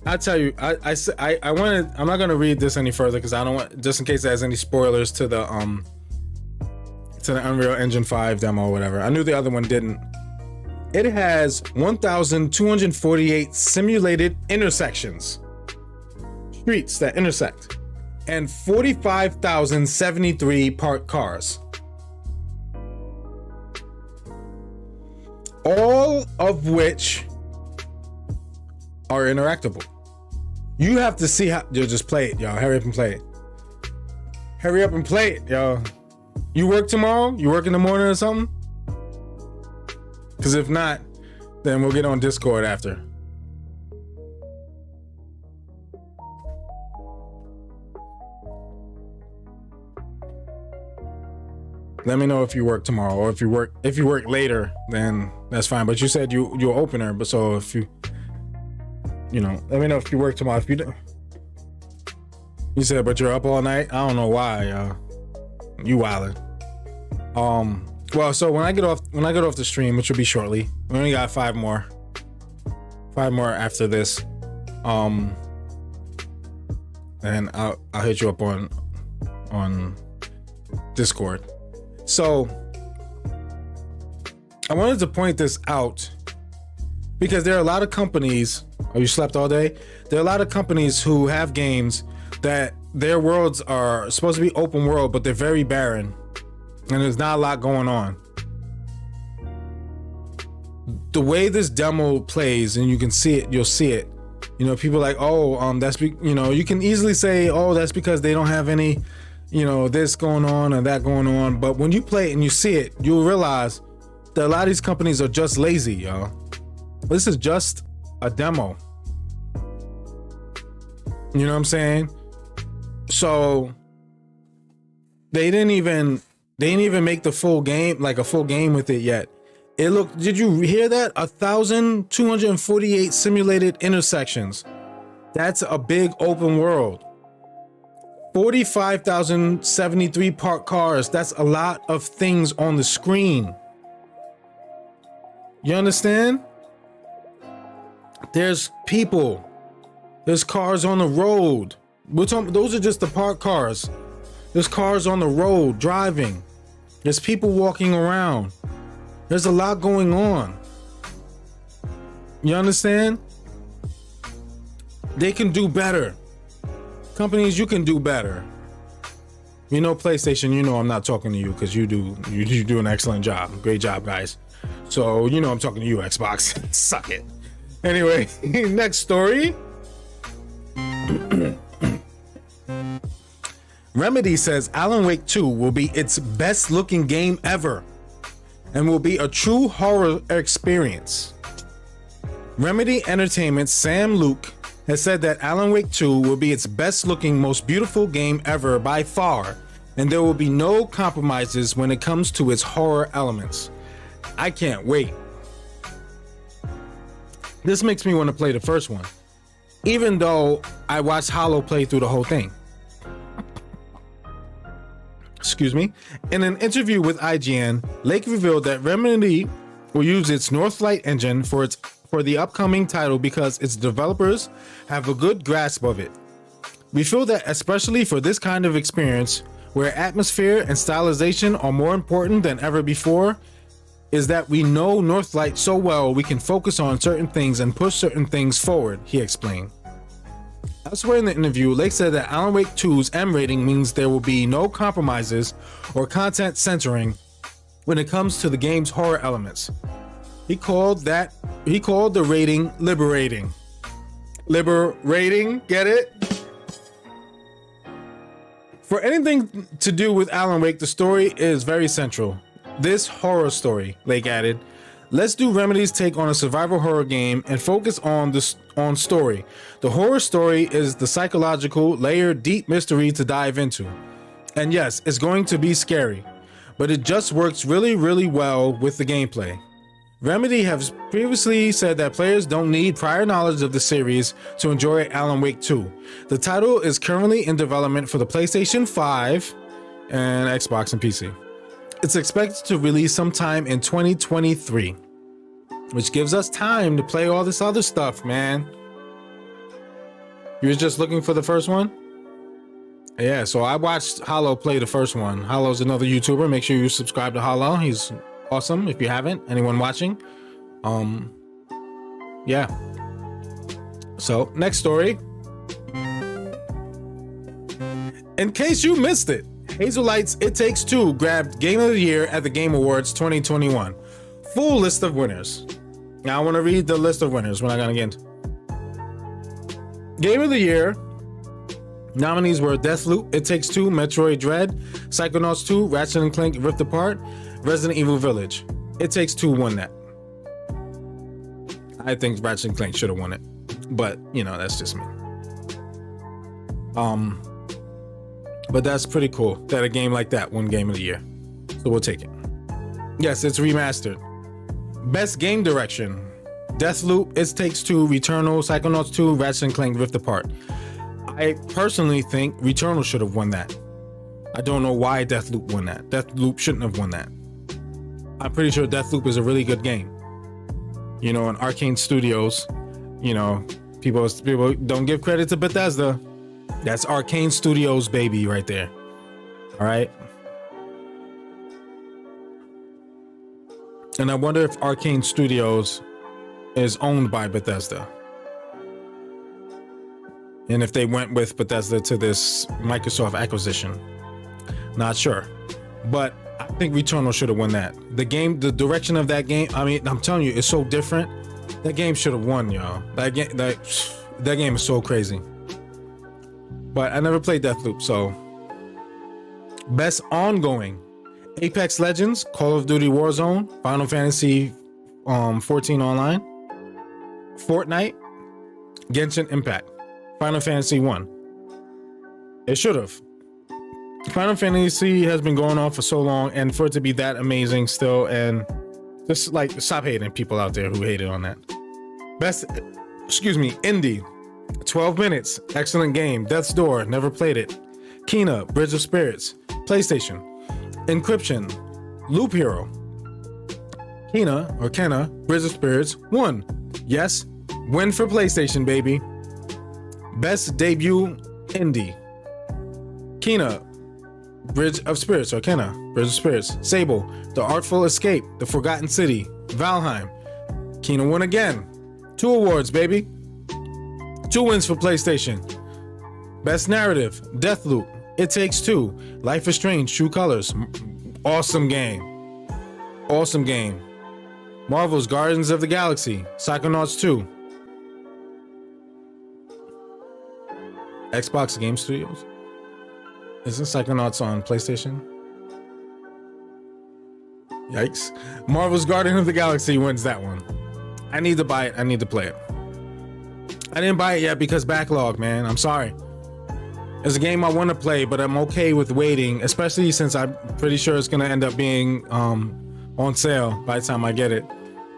I tell you, I'm not gonna read this any further because I don't want, just in case there's any spoilers to the Unreal Engine 5 demo or whatever. I knew the other one didn't. It has 1,248 simulated intersections. Streets that intersect, and 45,073 parked cars, all of which are interactable. You have to see how. You'll just play it, y'all. Hurry up and play it. Hurry up and play it, y'all. You work tomorrow? You work in the morning or something? Because if not, then we'll get on Discord after. Let me know if you work tomorrow, or if you work later, then that's fine. But you said you're opener, but so if you know, let me know if you work tomorrow. If you do, you said, but you're up all night. I don't know why. You wildin'. Well, so when I get off the stream, which will be shortly, we only got five more after this. And I'll hit you up on Discord. So I wanted to point this out because there are a lot of companies. Oh, you slept all day? There are a lot of companies who have games that their worlds are supposed to be open world, but they're very barren and there's not a lot going on. The way this demo plays, and you can see it, you'll see it. You know, people are like, oh, you can easily say, oh, that's because they don't have any, this going on or that going on. But when you play it and you see it, you'll realize that a lot of these companies are just lazy, y'all. This is just a demo. You know what I'm saying? So they didn't even make the full game, like a full game with it yet. Did you hear that? 1,248 simulated intersections. That's a big open world. 45,073 parked cars. That's a lot of things on the screen. You understand? There's people. There's cars on the road. Those are just the parked cars. There's cars on the road driving. There's people walking around. There's a lot going on. You understand? They can do better. Companies, you can do better. You know, PlayStation, you know I'm not talking to you because you do an excellent job. Great job, guys. So, you know I'm talking to you, Xbox. Suck it. Anyway, next story. Remedy says Alan Wake 2 will be its best looking game ever and will be a true horror experience. Remedy Entertainment's Sam Luke has said that Alan Wake 2 will be its best looking, most beautiful game ever by far, and there will be no compromises when it comes to its horror elements. I can't wait. This makes me want to play the first one, even though I watched Hollow play through the whole thing. Excuse me. In an interview with IGN, Lake revealed that Remedy will use its Northlight engine for the upcoming title because its developers have a good grasp of it. We feel that especially for this kind of experience, where atmosphere and stylization are more important than ever before, is that we know Northlight so well we can focus on certain things and push certain things forward, he explained. Elsewhere in the interview, Lake said that Alan Wake 2's M rating means there will be no compromises or content censoring when it comes to the game's horror elements. He called the rating liberating. Liberating, get it? For anything to do with Alan Wake, the story is very central. This horror story, Lake added. Let's do Remedy's take on a survival horror game and focus on story. The horror story is the psychological, layered, deep mystery to dive into. And yes, it's going to be scary, but it just works really, really well with the gameplay. Remedy has previously said that players don't need prior knowledge of the series to enjoy Alan Wake 2. The title is currently in development for the PlayStation 5 and Xbox and PC. It's expected to release sometime in 2023, which gives us time to play all this other stuff, man. You was just looking for the first one? Yeah, so I watched Hollow play the first one. Hollow's another YouTuber. Make sure you subscribe to Hollow. He's awesome if you haven't. Anyone watching? Yeah. So, next story. In case you missed it, Hazelight's It Takes Two grabbed Game of the Year at the Game Awards 2021. Full list of winners. Now I want to read the list of winners. We're not gonna get into Game of the Year. Nominees were Deathloop, It Takes Two, Metroid Dread, Psychonauts 2, Ratchet & Clank Rift Apart, Resident Evil Village. It Takes Two won that. I think Ratchet & Clank should have won it, but you know, that's just me. But that's pretty cool that a game like that won Game of the Year. So we'll take it. Yes, it's remastered. Best Game Direction. Deathloop, It Takes Two, Returnal, Psychonauts 2, Ratchet & Clank Rift Apart. I personally think Returnal should have won that. I don't know why Deathloop won that. Deathloop shouldn't have won that. I'm pretty sure Deathloop is a really good game. You know, in Arcane Studios, you know, people don't give credit to Bethesda. That's Arcane Studios, baby, right there. All right. And I wonder if Arcane Studios is owned by Bethesda. And if they went with Bethesda to this Microsoft acquisition. Not sure. But I think Returnal should have won that. The direction of that game, I mean, I'm telling you, it's so different. That game should have won, y'all. That game is so crazy. But I never played Deathloop, so. Best Ongoing. Apex Legends, Call of Duty Warzone, Final Fantasy 14 Online, Fortnite, Genshin Impact, Final Fantasy 1. It should have. Final Fantasy has been going on for so long, and for it to be that amazing still, and just like stop hating people out there who hated on that. Indie. 12 Minutes, excellent game. Death's Door, never played it. Kena, Bridge of Spirits, PlayStation. Encryption, Loop Hero. Kena, Bridge of Spirits, 1. Yes, win for PlayStation, baby. Best Debut Indie. Kena, Bridge of Spirits, or Kena, Bridge of Spirits. Sable, The Artful Escape, The Forgotten City, Valheim. Kena won again. 2 awards, baby. 2 wins for PlayStation. Best Narrative, Deathloop, It Takes Two, Life is Strange, True Colors. Awesome game. Awesome game. Marvel's Guardians of the Galaxy, Psychonauts 2. Xbox Game Studios. Isn't Psychonauts on PlayStation? Yikes. Marvel's Guardian of the Galaxy wins that one. I need to buy it. I need to play it. I didn't buy it yet because backlog, man. I'm sorry. It's a game I want to play, but I'm okay with waiting, especially since I'm pretty sure it's going to end up being on sale by the time I get it.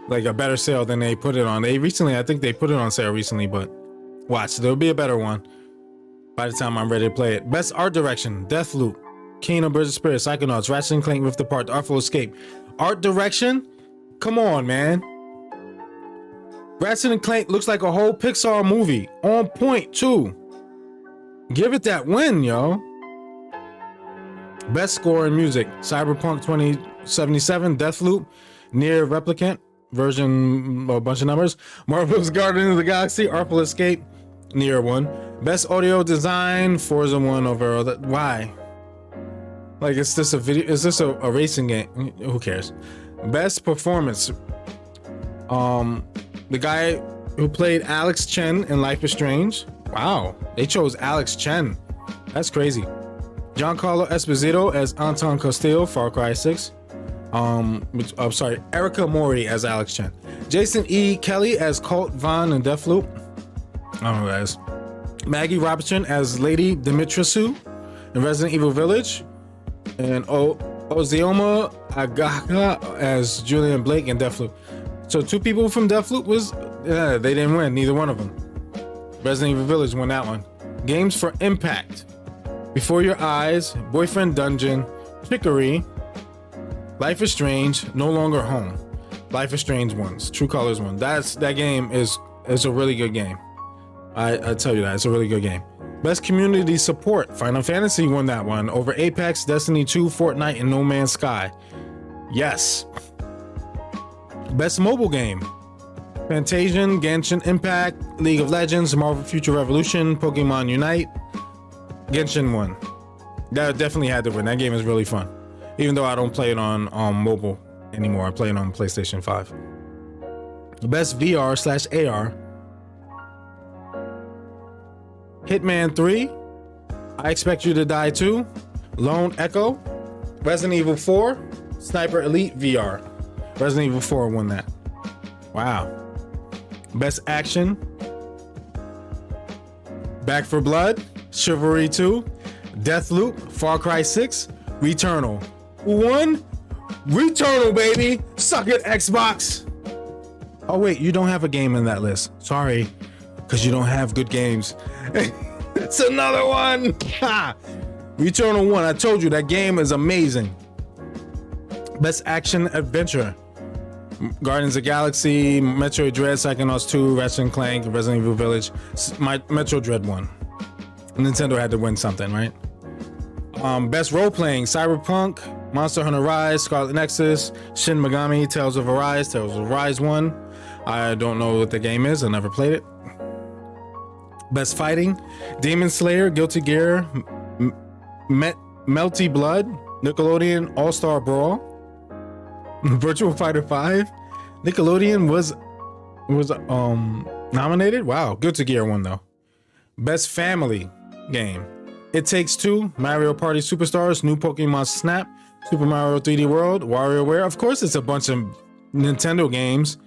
Like a better sale than they put it on. I think they put it on sale recently, but watch, there'll be a better one by the time I'm ready to play it. Best Art Direction, Deathloop, Kingdom Birds of Spirit, Psychonauts, Ratchet & Clank Rift Apart, The Artful Escape. Art Direction? Come on, man. Ratchet & Clank looks like a whole Pixar movie. On point, too. Give it that win, yo. Best Score in Music, Cyberpunk 2077, Deathloop, Nier Replicant, version, a bunch of numbers, Marvel's Guardians of the Galaxy, Artful Escape, Nier 1. Best Audio Design, Forza 1 over other. Why? Like, is this a video? Is this a racing game? Who cares? Best Performance. The guy who played Alex Chen in Life is Strange. Wow, they chose Alex Chen. That's crazy. Giancarlo Esposito as Anton Castillo, Far Cry 6. I'm sorry, Erica Mori as Alex Chen. Jason E. Kelly as Colt Vaughn in Deathloop. Oh, guys. Maggie Robertson as Lady Dimitrescu in Resident Evil Village. And Ozioma Agaka as Julian Blake in Deathloop. So 2 people from Deathloop they didn't win, neither one of them. Resident Evil Village won that one. Games for Impact, Before Your Eyes, Boyfriend Dungeon, Chicory, Life is Strange, No Longer Home. Life is Strange ones, True Colors one. That game is a really good game. I tell you that, it's a really good game. Best Community Support, Final Fantasy won that one over Apex, Destiny 2, Fortnite, and No Man's Sky. Yes. Best Mobile Game, Fantasian, Genshin Impact, League of Legends, Marvel Future Revolution, Pokemon Unite. Genshin won. That definitely had to win. That game is really fun. Even though I don't play it on mobile anymore. I play it on PlayStation 5. Best VR/AR. Hitman 3. I Expect You to Die 2. Lone Echo. Resident Evil 4. Sniper Elite VR. Resident Evil 4 won that. Wow. Best Action. Back 4 Blood, Chivalry 2, Deathloop, Far Cry 6, Returnal. Who won? Returnal, baby! Suck it, Xbox! Oh wait, you don't have a game in that list. Sorry, because you don't have good games. It's another one! Ha! Returnal 1, I told you, that game is amazing. Best Action Adventure. Guardians of the Galaxy, Metroid Dread, Psychonauts 2, Ratchet & Clank, Resident Evil Village. My Metroid Dread won. Nintendo had to win something, right? Best Role-Playing, Cyberpunk, Monster Hunter Rise, Scarlet Nexus, Shin Megami, Tales of Arise. Tales of Arise won. I don't know what the game is. I never played it. Best Fighting, Demon Slayer, Guilty Gear, Melty Blood, Nickelodeon All-Star Brawl, Virtual Fighter 5. Nickelodeon was nominated. Wow, Guilty Gear won though. Best Family Game, It Takes Two, Mario Party Superstars, New Pokemon Snap, Super Mario 3D World, WarioWare. Of course, it's a bunch of Nintendo games,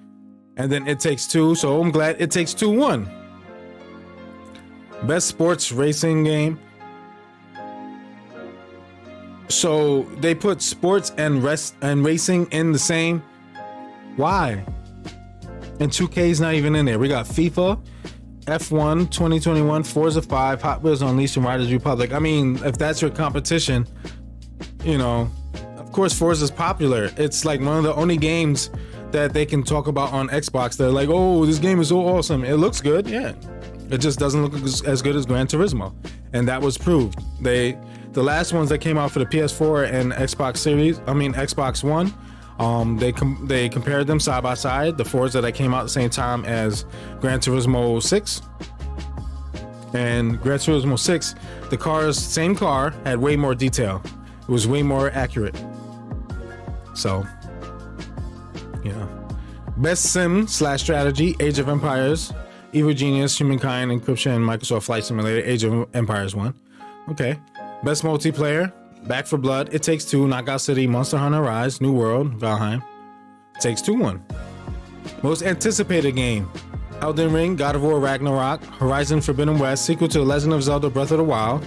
and then It Takes Two. So I'm glad It Takes Two won. Best Sports Racing Game. So they put sports and racing in the same. Why? And 2K's not even in there. We got FIFA, F1 2021, Forza 5, Hot Wheels Unleashed, and Riders Republic. I mean, if that's your competition, you know, of course Forza's popular. It's like one of the only games that they can talk about on Xbox. They're like, oh, this game is so awesome. It looks good, yeah. It just doesn't look as good as Gran Turismo, and that was proved. The last ones that came out for the PS4 and Xbox One, They compared them side by side, the Forza that came out at the same time as Gran Turismo 6. And Gran Turismo 6, same car, had way more detail. It was way more accurate. So, yeah. Best Sim / Strategy, Age of Empires, Evil Genius, Humankind, Encryption, and Microsoft Flight Simulator, Age of Empires 1. Okay. Best Multiplayer, Back 4 Blood, It Takes Two, Knockout City, Monster Hunter Rise, New World, Valheim, It Takes Two won. Most Anticipated Game, Elden Ring, God of War Ragnarok, Horizon Forbidden West, sequel to The Legend of Zelda Breath of the Wild,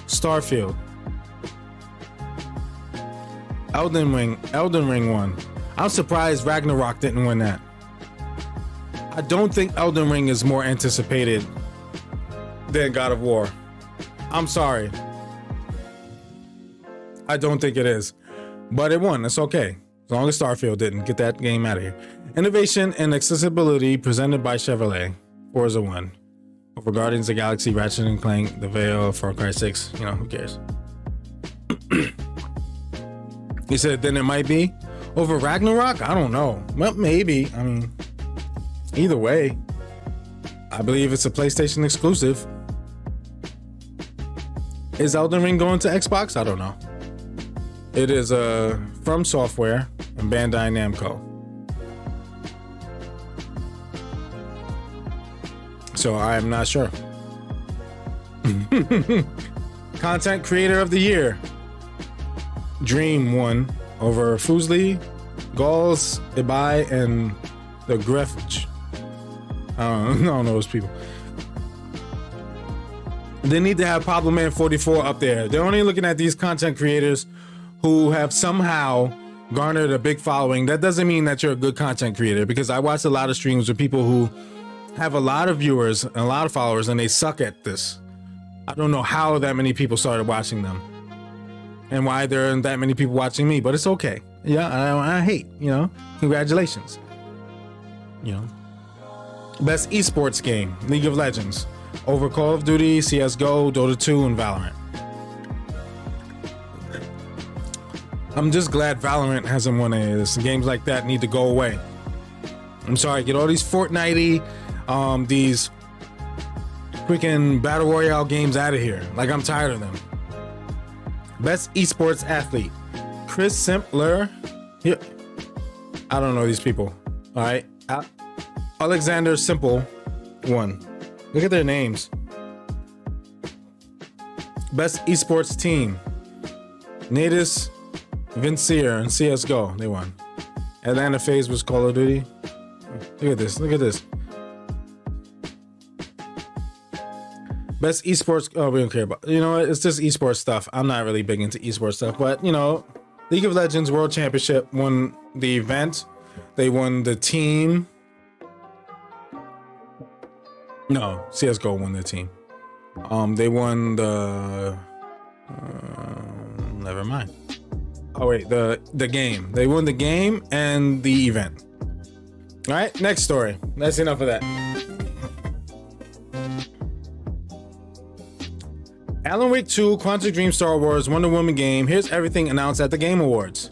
Starfield. Elden Ring won. I'm surprised Ragnarok didn't win that. I don't think Elden Ring is more anticipated than God of War. I'm sorry. I don't think it is. But it won. It's okay. As long as Starfield didn't. Get that game out of here. Innovation and accessibility presented by Chevrolet. Forza 1. Over Guardians of the Galaxy, Ratchet and Clank, The Veil, Far Cry 6. You know, who cares? He said then it might be. Over Ragnarok? I don't know. Well, maybe. I mean, either way, I believe it's a PlayStation exclusive. Is Elden Ring going to Xbox? I don't know. It is From Software and Bandai Namco. So I am not sure. Content Creator of the Year. Dream won over Fuslie, Gauls, Ibai, and the Grefch. I don't know those people. They need to have Pablo Man 44 up there. They're only looking at these content creators who have somehow garnered a big following. That doesn't mean that you're a good content creator, because I watch a lot of streams with people who have a lot of viewers and a lot of followers and they suck at this. I don't know how that many people started watching them and why there aren't that many people watching me, but it's okay. Yeah, I hate, congratulations. Best esports game, League of Legends, over Call of Duty, CSGO, Dota 2, and Valorant. I'm just glad Valorant hasn't won any of this. Games like that need to go away. I'm sorry, get all these Fortnite-y, these freaking Battle Royale games out of here. Like, I'm tired of them. Best esports athlete, Chris Simpler. Here, I don't know these people. All right, Alexander Simple won. Look at their names. Best esports team, Natus, Vincier, and CSGO. They won. Atlanta FaZe was Call of Duty. Look at this. Look at this. Best esports. Oh, we don't care about. You know what? It's just esports stuff. I'm not really big into esports stuff, but League of Legends World Championship won the event. They won the team. No, CS:GO won the team. They won the. Never mind. Oh wait, the game. They won the game and the event. All right, next story. That's enough of that. Alan Wake 2, Quantic Dream, Star Wars, Wonder Woman game. Here's everything announced at the Game Awards.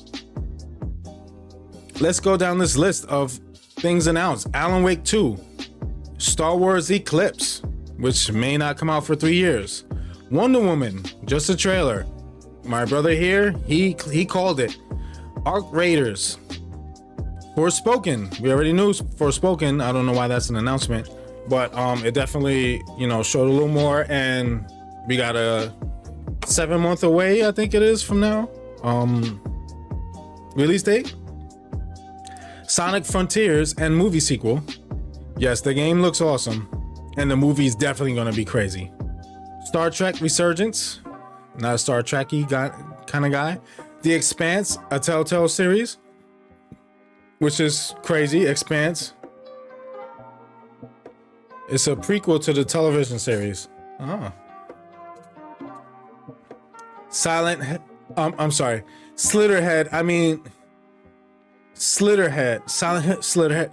Let's go down this list of things announced. Alan Wake 2, Star Wars Eclipse, which may not come out for 3 years. Wonder Woman, just a trailer. My brother here, he called it. Arc Raiders. Forspoken. We already knew Forspoken. I don't know why that's an announcement, but it definitely, showed a little more, and we got a 7 month away, I think it is, from now. Release date. Sonic Frontiers and movie sequel. Yes, the game looks awesome, and the movie's definitely gonna be crazy. Star Trek Resurgence. Not a Star Trek-y kind of guy. The Expanse, a Telltale series, which is crazy. Expanse. It's a prequel to the television series. Oh. I'm sorry. Slitterhead. Slitterhead. Slitterhead.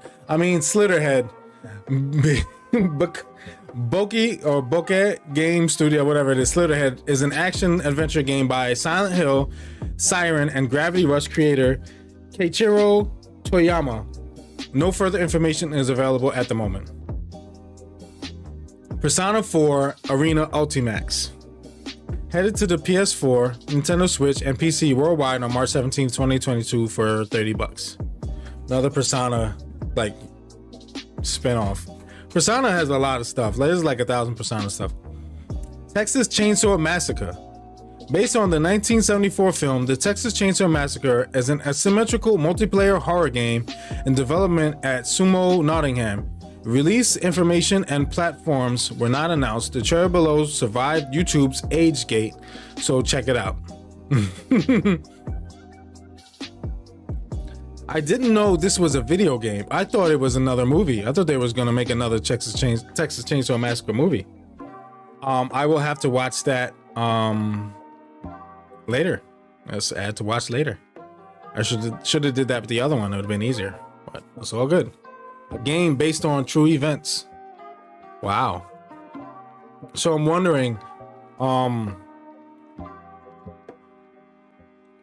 Bokeh Game Studio, whatever it is. Slitterhead is an action adventure game by Silent Hill, Siren, and Gravity Rush creator Keiichiro Toyama. No further information is available at the moment. Persona 4 Arena Ultimax. Headed to the PS4, Nintendo Switch, and PC worldwide on March 17, 2022 for $30. Another Persona, like, spin-off. Persona has a lot of stuff. There's like 1,000 Persona stuff. Texas Chainsaw Massacre. Based on the 1974 film, The Texas Chainsaw Massacre is an asymmetrical multiplayer horror game in development at Sumo Nottingham. Release information and platforms were not announced. The trailer below survived YouTube's age gate, so check it out. I didn't know this was a video game. I thought it was another movie. I thought they was gonna make another Texas Chainsaw Massacre movie. I will have to watch that later. Let's add to watch later. I should have did that with the other one. It would have been easier, but it's all good. A game based on true events. Wow. So I'm wondering,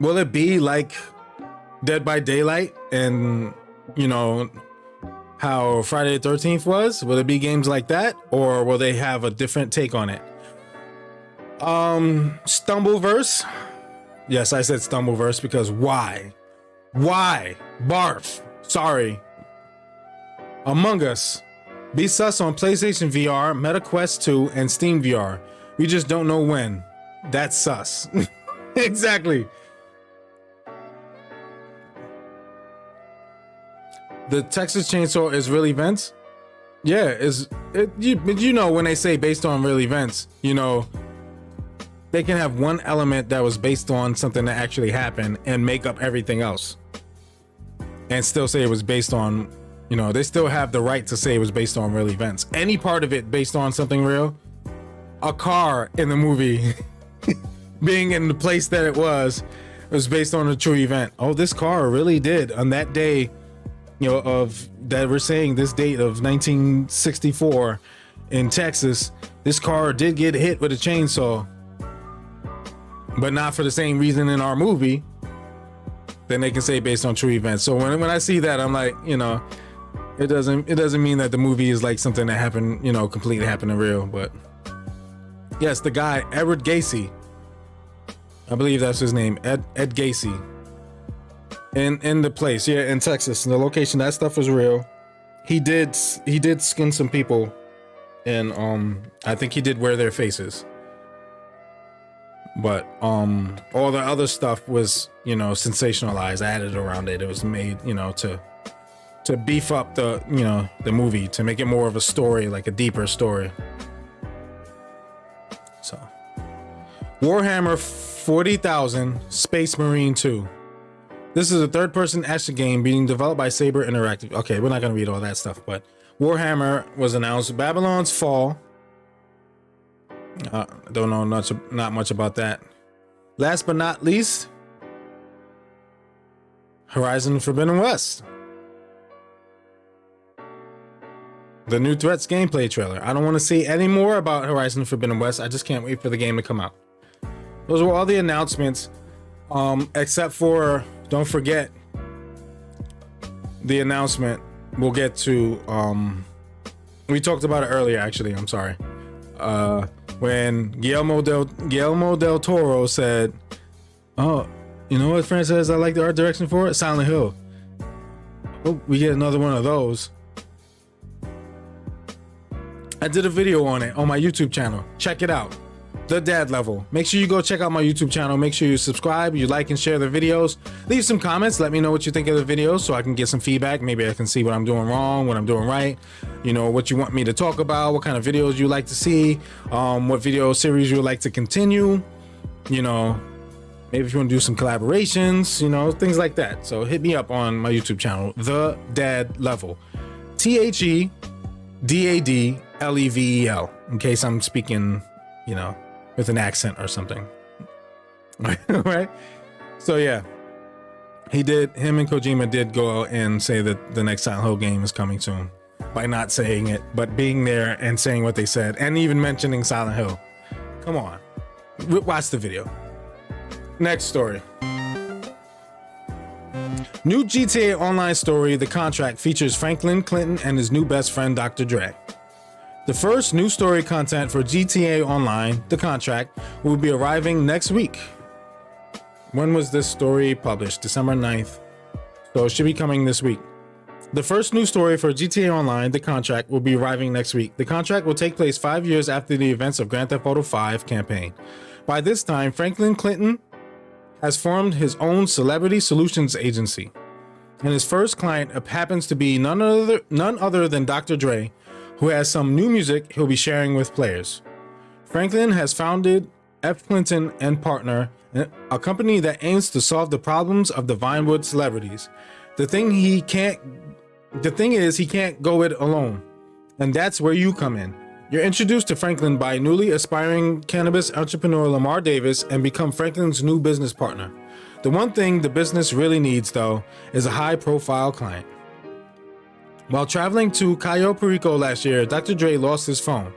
will it be like Dead by Daylight and, you know, how Friday the 13th was? Will it be games like that, or will they have a different take on it? Stumbleverse. Yes, I said Stumbleverse because why? Why? Barf. Sorry. Among Us. Be sus on PlayStation VR, Meta Quest 2, and Steam VR. We just don't know when. That's sus. Exactly. The Texas Chainsaw is real events? Yeah, you know, when they say based on real events, you know, they can have one element that was based on something that actually happened and make up everything else. And still say it was based on, you know, they still have the right to say it was based on real events. Any part of it based on something real. A car in the movie being in the place that it was based on a true event. Oh, this car really did on that day, you know, of that we're saying this date of 1964 in Texas, this car did get hit with a chainsaw, but not for the same reason in our movie. Then they can say based on true events. So when I see that, I'm like, you know, it doesn't mean that the movie is like something that happened, you know, completely happened in real. But yes, the guy Edward Gacy, I believe that's his name, Ed Gacy, in the place, yeah, in Texas, in the location, that stuff was real. He did skin some people, and I think he did wear their faces. But all the other stuff was, you know, sensationalized, added around it. It was made, you know, to beef up the, you know, the movie, to make it more of a story, like a deeper story. So Warhammer 40,000 Space Marine 2. This is a third-person action game being developed by Saber Interactive. Okay, we're not gonna read all that stuff, but Warhammer was announced. Babylon's Fall. Don't know not much about that. Last but not least, Horizon Forbidden West. The new Threats gameplay trailer. I don't want to see any more about Horizon Forbidden West. I just can't wait for the game to come out. Those were all the announcements, except for, don't forget, the announcement we'll get to. We talked about it earlier, actually. I'm sorry. When Guillermo del Toro said, "Oh, you know what Fran says I like the art direction for it? Silent Hill. Oh, we get another one of those." I did a video on it on my YouTube channel. Check it out. The Dad Level. Make sure you go check out my YouTube channel. Make sure you subscribe, you like and share the videos. Leave some comments. Let me know what you think of the videos so I can get some feedback. Maybe I can see what I'm doing wrong, what I'm doing right. You know, what you want me to talk about, what kind of videos you like to see, what video series you would like to continue. You know, maybe if you want to do some collaborations, you know, things like that. So hit me up on my YouTube channel, The Dad Level. THEDADLEVEL, in case I'm speaking, you know, with an accent or something. Right? So yeah, him and Kojima did go out and say that the next Silent Hill game is coming soon, by not saying it, but being there and saying what they said, and even mentioning Silent Hill. Come on, watch the video. Next story. New GTA Online story, The Contract, features Franklin Clinton and his new best friend, Dr. Dre. The first new story content for GTA Online, The Contract, will be arriving next week. When was this story published? December 9th. So it should be coming this week. The first new story for GTA Online, The Contract, will be arriving next week. The Contract will take place 5 years after the events of Grand Theft Auto 5 campaign. By this time, Franklin Clinton has formed his own celebrity solutions agency, and his first client happens to be none other than Dr. Dre, who has some new music he'll be sharing with players. Franklin has founded F. Clinton and Partner, a company that aims to solve the problems of the Vinewood celebrities. The thing is, he can't go it alone, and that's where you come in. You're introduced to Franklin by newly aspiring cannabis entrepreneur Lamar Davis and become Franklin's new business partner. The one thing the business really needs, though, is a high-profile client. While traveling to Cayo Perico last year, Dr. Dre lost his phone.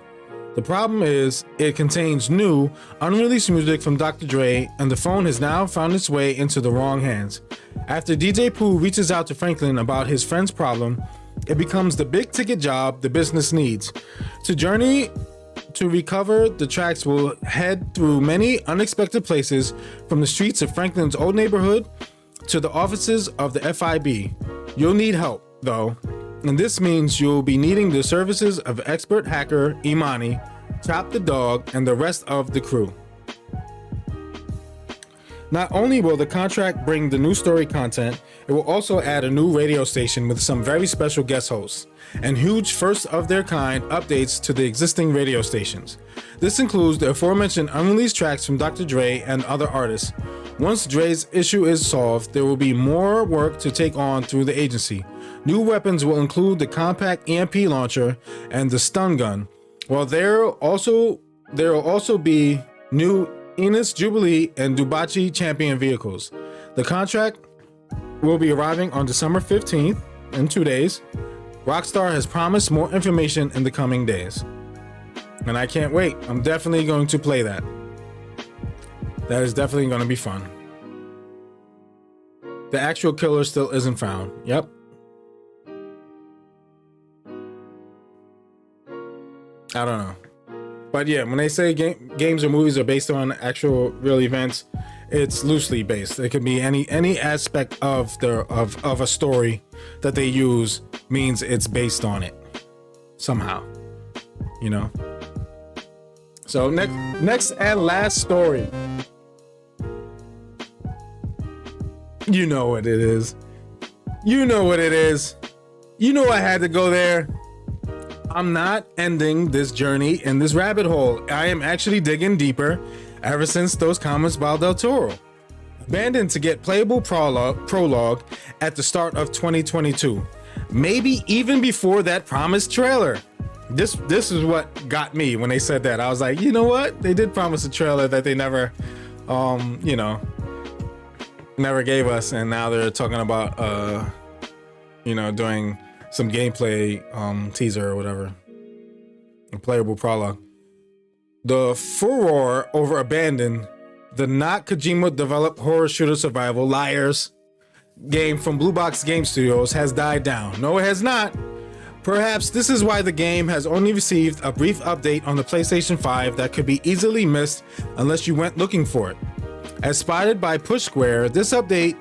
The problem is, it contains new, unreleased music from Dr. Dre, and the phone has now found its way into the wrong hands. After DJ Pooh reaches out to Franklin about his friend's problem, it becomes the big-ticket job the business needs. To journey to recover the tracks will head through many unexpected places, from the streets of Franklin's old neighborhood to the offices of the FIB. You'll need help, though, and this means you'll be needing the services of expert hacker Imani, Chop the Dog, and the rest of the crew. Not only will the contract bring the new story content, it will also add a new radio station with some very special guest hosts, and huge first-of-their-kind updates to the existing radio stations. This includes the aforementioned unreleased tracks from Dr. Dre and other artists. Once Dre's issue is solved, there will be more work to take on through the agency. New weapons will include the compact EMP launcher and the stun gun, while there will also be new Enos Jubilee and Dubachi Champion vehicles. The contract will be arriving on December 15th, in 2 days. Rockstar has promised more information in the coming days, and I can't wait. I'm definitely going to play that. That is definitely going to be fun. The actual killer still isn't found. Yep. I don't know. But yeah, when they say games or movies are based on actual real events, it's loosely based. It could be any aspect of a story that they use means it's based on it somehow, you know. So next and last story. You know what it is. You know what it is. You know I had to go there. I'm not ending this journey in this rabbit hole. I am actually digging deeper ever since those comments by Del Toro. Abandoned to get playable prologue at the start of 2022. Maybe even before that promised trailer. This is what got me when they said that. I was like, you know what? They did promise a trailer that they never, never gave us, and now they're talking about, doing some gameplay teaser or whatever, a playable prologue. The furor over Abandoned, the not Kojima developed horror shooter survival liars game from Blue Box Game Studios, has died down. No, it has not. Perhaps this is why the game has only received a brief update on the PlayStation 5 that could be easily missed unless you went looking for it. As spotted by Push Square, this update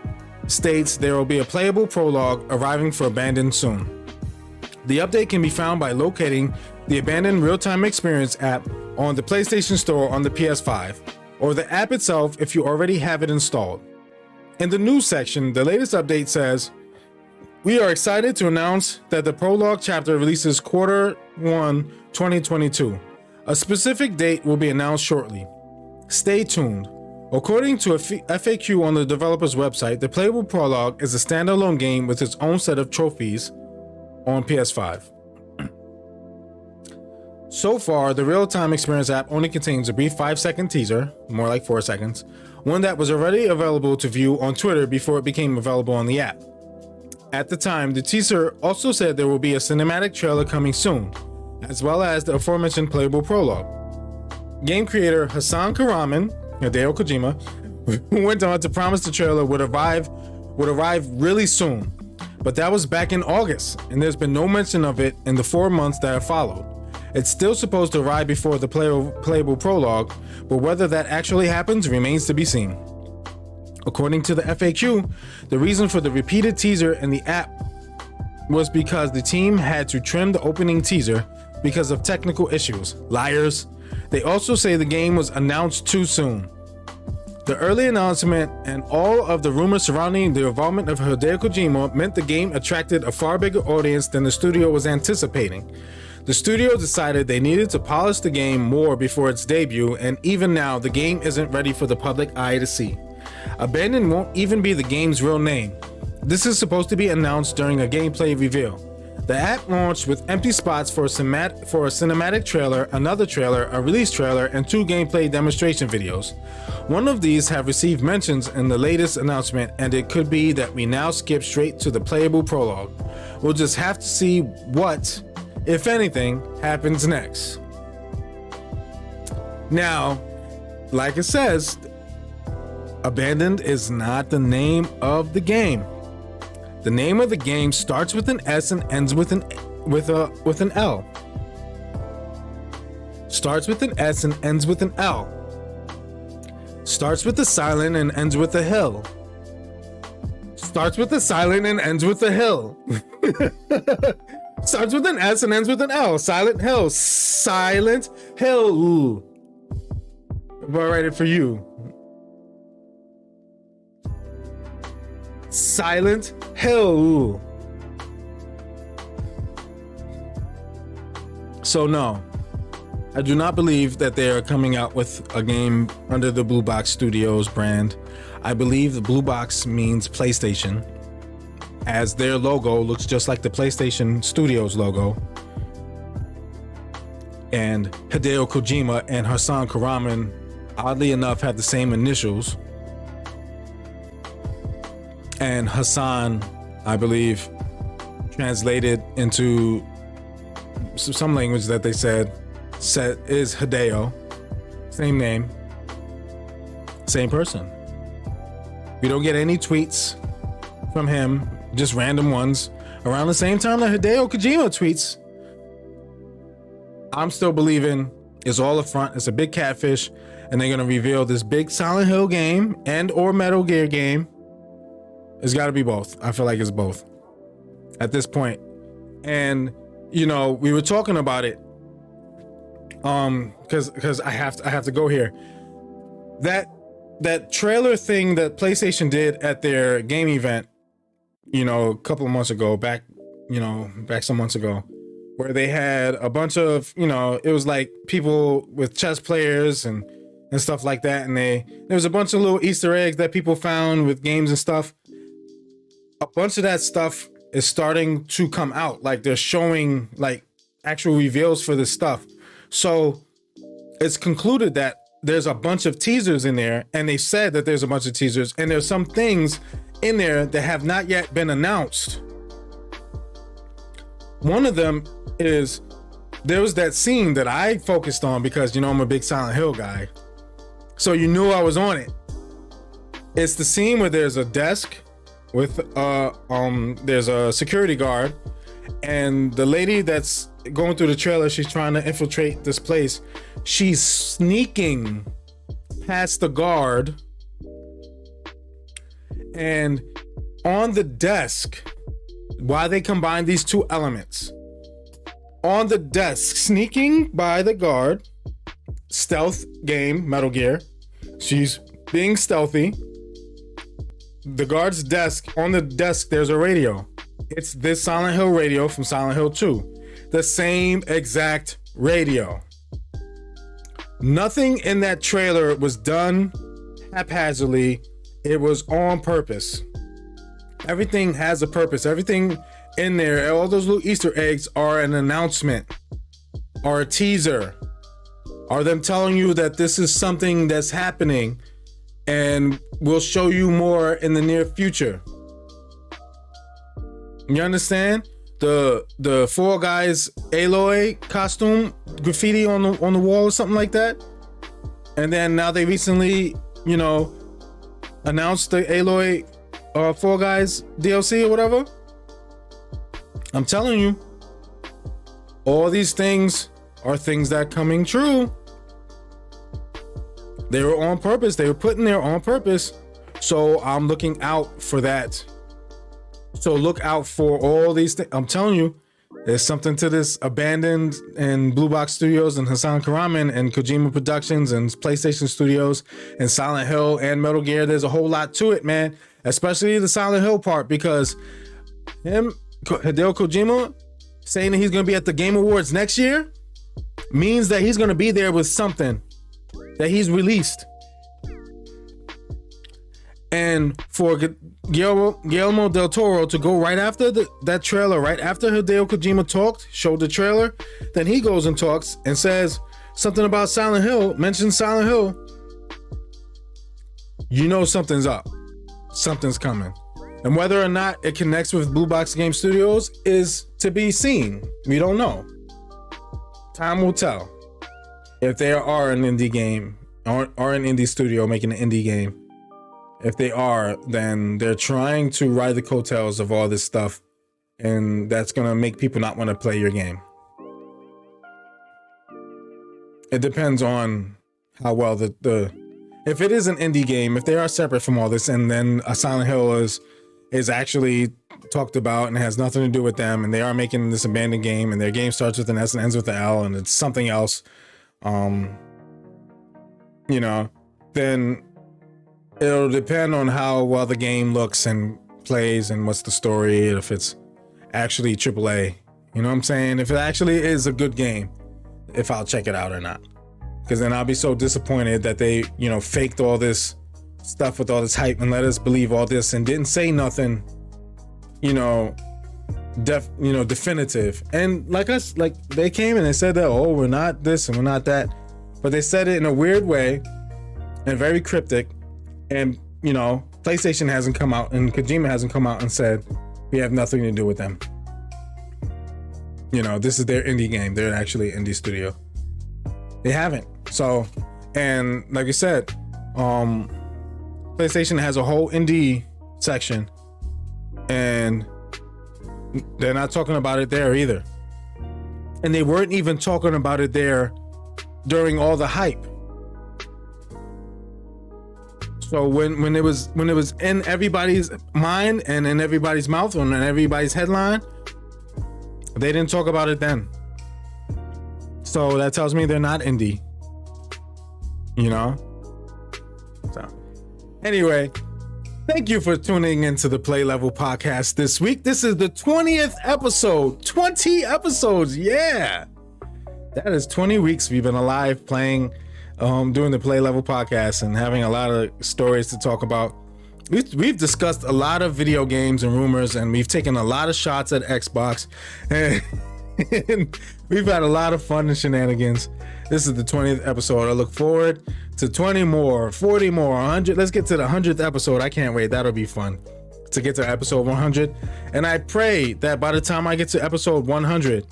states there will be a playable prologue arriving for Abandoned soon. The update can be found by locating the Abandoned Real-Time Experience app on the PlayStation Store on the PS5, or the app itself if you already have it installed. In the news section, the latest update says, "We are excited to announce that the prologue chapter releases Q1 2022. A specific date will be announced shortly. Stay tuned." According to a FAQ on the developer's website, the playable prologue is a standalone game with its own set of trophies on PS5. So far, the Real-Time Experience app only contains a brief 5-second teaser, more like 4 seconds, one that was already available to view on Twitter before it became available on the app. At the time, the teaser also said there will be a cinematic trailer coming soon, as well as the aforementioned playable prologue. Game creator Hassan Karaman, Hideo Kojima, who went on to promise the trailer would arrive would arrive really soon, but that was back in August, and there's been no mention of it in the 4 months that have followed. It's still supposed to arrive before the playable prologue, but whether that actually happens remains to be seen. According to the FAQ, the reason for the repeated teaser in the app was because the team had to trim the opening teaser because of technical issues. Liars. They also say the game was announced too soon. The early announcement and all of the rumors surrounding the involvement of Hideo Kojima meant the game attracted a far bigger audience than the studio was anticipating. The studio decided they needed to polish the game more before its debut, and even now, the game isn't ready for the public eye to see. Abandoned won't even be the game's real name. This is supposed to be announced during a gameplay reveal. The app launched with empty spots for a cinematic trailer, another trailer, a release trailer, and 2 gameplay demonstration videos. One of these have received mentions in the latest announcement, and it could be that we now skip straight to the playable prologue. We'll just have to see what, if anything, happens next. Now, like it says, Abandoned is not the name of the game. The name of the game starts with an S and ends with an L. Starts with an S and ends with an L. Starts with a silent and ends with a hill. Starts with a silent and ends with a hill. Starts with an S and ends with an L. Silent hill. Silent hill. Ooh. I'll write it for you. Silent Hill. So no, I do not believe that they are coming out with a game under the Blue Box Studios brand. I believe the Blue Box means PlayStation, as their logo looks just like the PlayStation Studios logo. And Hideo Kojima and Hasan Karaman, oddly enough, have the same initials. And Hassan, I believe, translated into some language that they said is Hideo. Same name, same person. We don't get any tweets from him, just random ones around the same time that Hideo Kojima tweets. I'm still believing it's all a front. It's a big catfish, and they're gonna reveal this big Silent Hill game and or Metal Gear game. It's got to be both. I feel like it's both at this point. And you know, we were talking about it because I have to go here. That trailer thing that PlayStation did at their game event, you know, a couple of months ago, back some months ago, where they had a bunch of, you know, it was like people with chess players and stuff like that, and there was a bunch of little Easter eggs that people found with games and stuff. A bunch of that stuff is starting to come out. Like, they're showing like actual reveals for this stuff. So it's concluded that there's a bunch of teasers in there, and they said that there's a bunch of teasers, and there's some things in there that have not yet been announced. One of them is, there was that scene that I focused on because, you know, I'm a big Silent Hill guy. So you knew I was on it. It's the scene where there's a desk with there's a security guard, and the lady that's going through the trailer, she's trying to infiltrate this place. She's sneaking past the guard, and on the desk, why they combine these two elements, on the desk, sneaking by the guard, stealth game, Metal Gear, she's being stealthy. The guard's desk, on the desk, there's a radio. It's this Silent Hill radio from Silent Hill 2. The same exact radio. Nothing in that trailer was done haphazardly. It was on purpose. Everything has a purpose. Everything in there, all those little Easter eggs are an announcement, or a teaser, are them telling you that this is something that's happening, and we'll show you more in the near future. You understand? The Fall Guys Aloy costume graffiti on the wall or something like that. And then now they recently, you know, announced the Aloy Fall Guys DLC or whatever. I'm telling you, all these things are things that coming true. They were on purpose. They were put in there on purpose. So I'm looking out for that. So look out for all these things. I'm telling you, there's something to this Abandoned and Blue Box Studios and Hassan Karaman and Kojima Productions and PlayStation Studios and Silent Hill and Metal Gear. There's a whole lot to it, man. Especially the Silent Hill part, because Hideo Kojima saying that he's going to be at the Game Awards next year means that he's going to be there with something that he's released. And for Guillermo del Toro to go right after that trailer, right after Hideo Kojima talked, showed the trailer, then he goes and talks and says something about Silent Hill, mentions Silent Hill. You know something's up. Something's coming. And whether or not it connects with Blue Box Game Studios is to be seen. We don't know. Time will tell if they are an indie game or an indie studio making an indie game. If they are, then they're trying to ride the coattails of all this stuff, and that's gonna make people not want to play your game. It depends on how well if it is an indie game, if they are separate from all this, and then a Silent Hill is actually talked about and has nothing to do with them, and they are making this abandoned game, and their game starts with an S and ends with an L, and it's something else, then it'll depend on how well the game looks and plays and what's the story, if it's actually AAA. You know what I'm saying? If it actually is a good game, if I'll check it out or not. Because then I'll be so disappointed that they, faked all this stuff with all this hype and let us believe all this and didn't say nothing, definitive. And like they came and they said that, oh, we're not this and we're not that. But they said it in a weird way and very cryptic. And, PlayStation hasn't come out and Kojima hasn't come out and said, we have nothing to do with them. This is their indie game. They're actually an indie studio. They haven't. So, and like I said, PlayStation has a whole indie section and they're not talking about it there either. And they weren't even talking about it there during all the hype. So when it was in everybody's mind and in everybody's mouth and in everybody's headline, they didn't talk about it then. So that tells me they're not indie. So anyway, thank you for tuning into the Play Level Podcast this week. This is the 20th episode. 20 episodes, yeah. That is 20 weeks we've been alive playing, doing the Play Level Podcast and having a lot of stories to talk about. We've discussed a lot of video games and rumors, and we've taken a lot of shots at Xbox, and we've had a lot of fun and shenanigans. This is the 20th episode. I look forward to 20 more, 40 more, 100. Let's get to the 100th episode. I can't wait. That'll be fun to get to episode 100. And I pray that by the time I get to episode 100,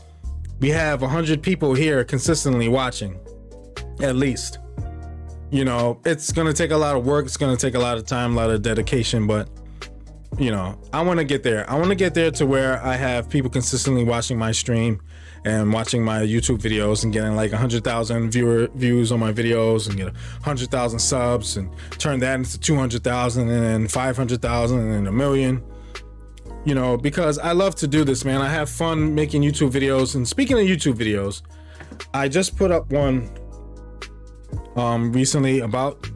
we have 100 people here consistently watching, at least. It's going to take a lot of work. It's going to take a lot of time, a lot of dedication, but I want to get there. I want to get there to where I have people consistently watching my stream and watching my YouTube videos and getting like 100,000 views on my videos and get 100,000 subs and turn that into 200,000 and then 500,000 and then 1 million. Because I love to do this, man. I have fun making YouTube videos. And speaking of YouTube videos, I just put up one recently about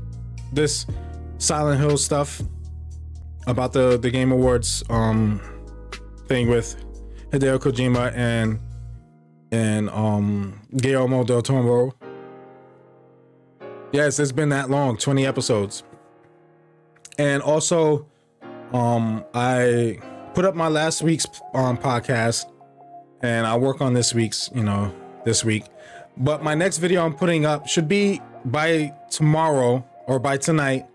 this Silent Hill stuff, about the Game Awards thing with Hideo Kojima and Guillermo del Toro. Yes, it's been that long, 20 episodes. And also I put up my last week's podcast, and I'll work on this week's this week. But my next video I'm putting up should be by tomorrow or by tonight.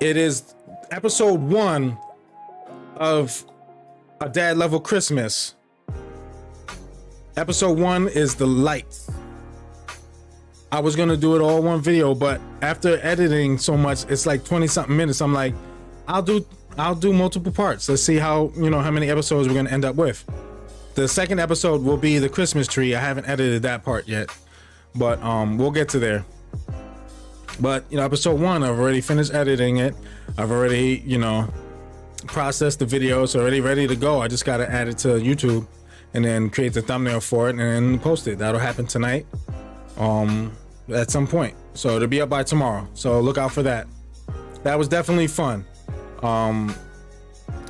It is episode 1 of A Dad Level Christmas. Episode 1 is the lights. I was gonna do it all one video, but after editing so much, it's like 20 something minutes. I'm like, I'll do I'll do multiple parts. Let's see how, you know, how many episodes we're gonna end up with. The second episode will be the Christmas tree. I haven't edited that part yet, but we'll get to there. But, you know, episode 1, I've already finished editing it. I've already, you know, processed the video. It's already ready to go. I just got to add it to YouTube and then create the thumbnail for it and then post it. That'll happen tonight at some point. So it'll be up by tomorrow. So look out for that. That was definitely fun.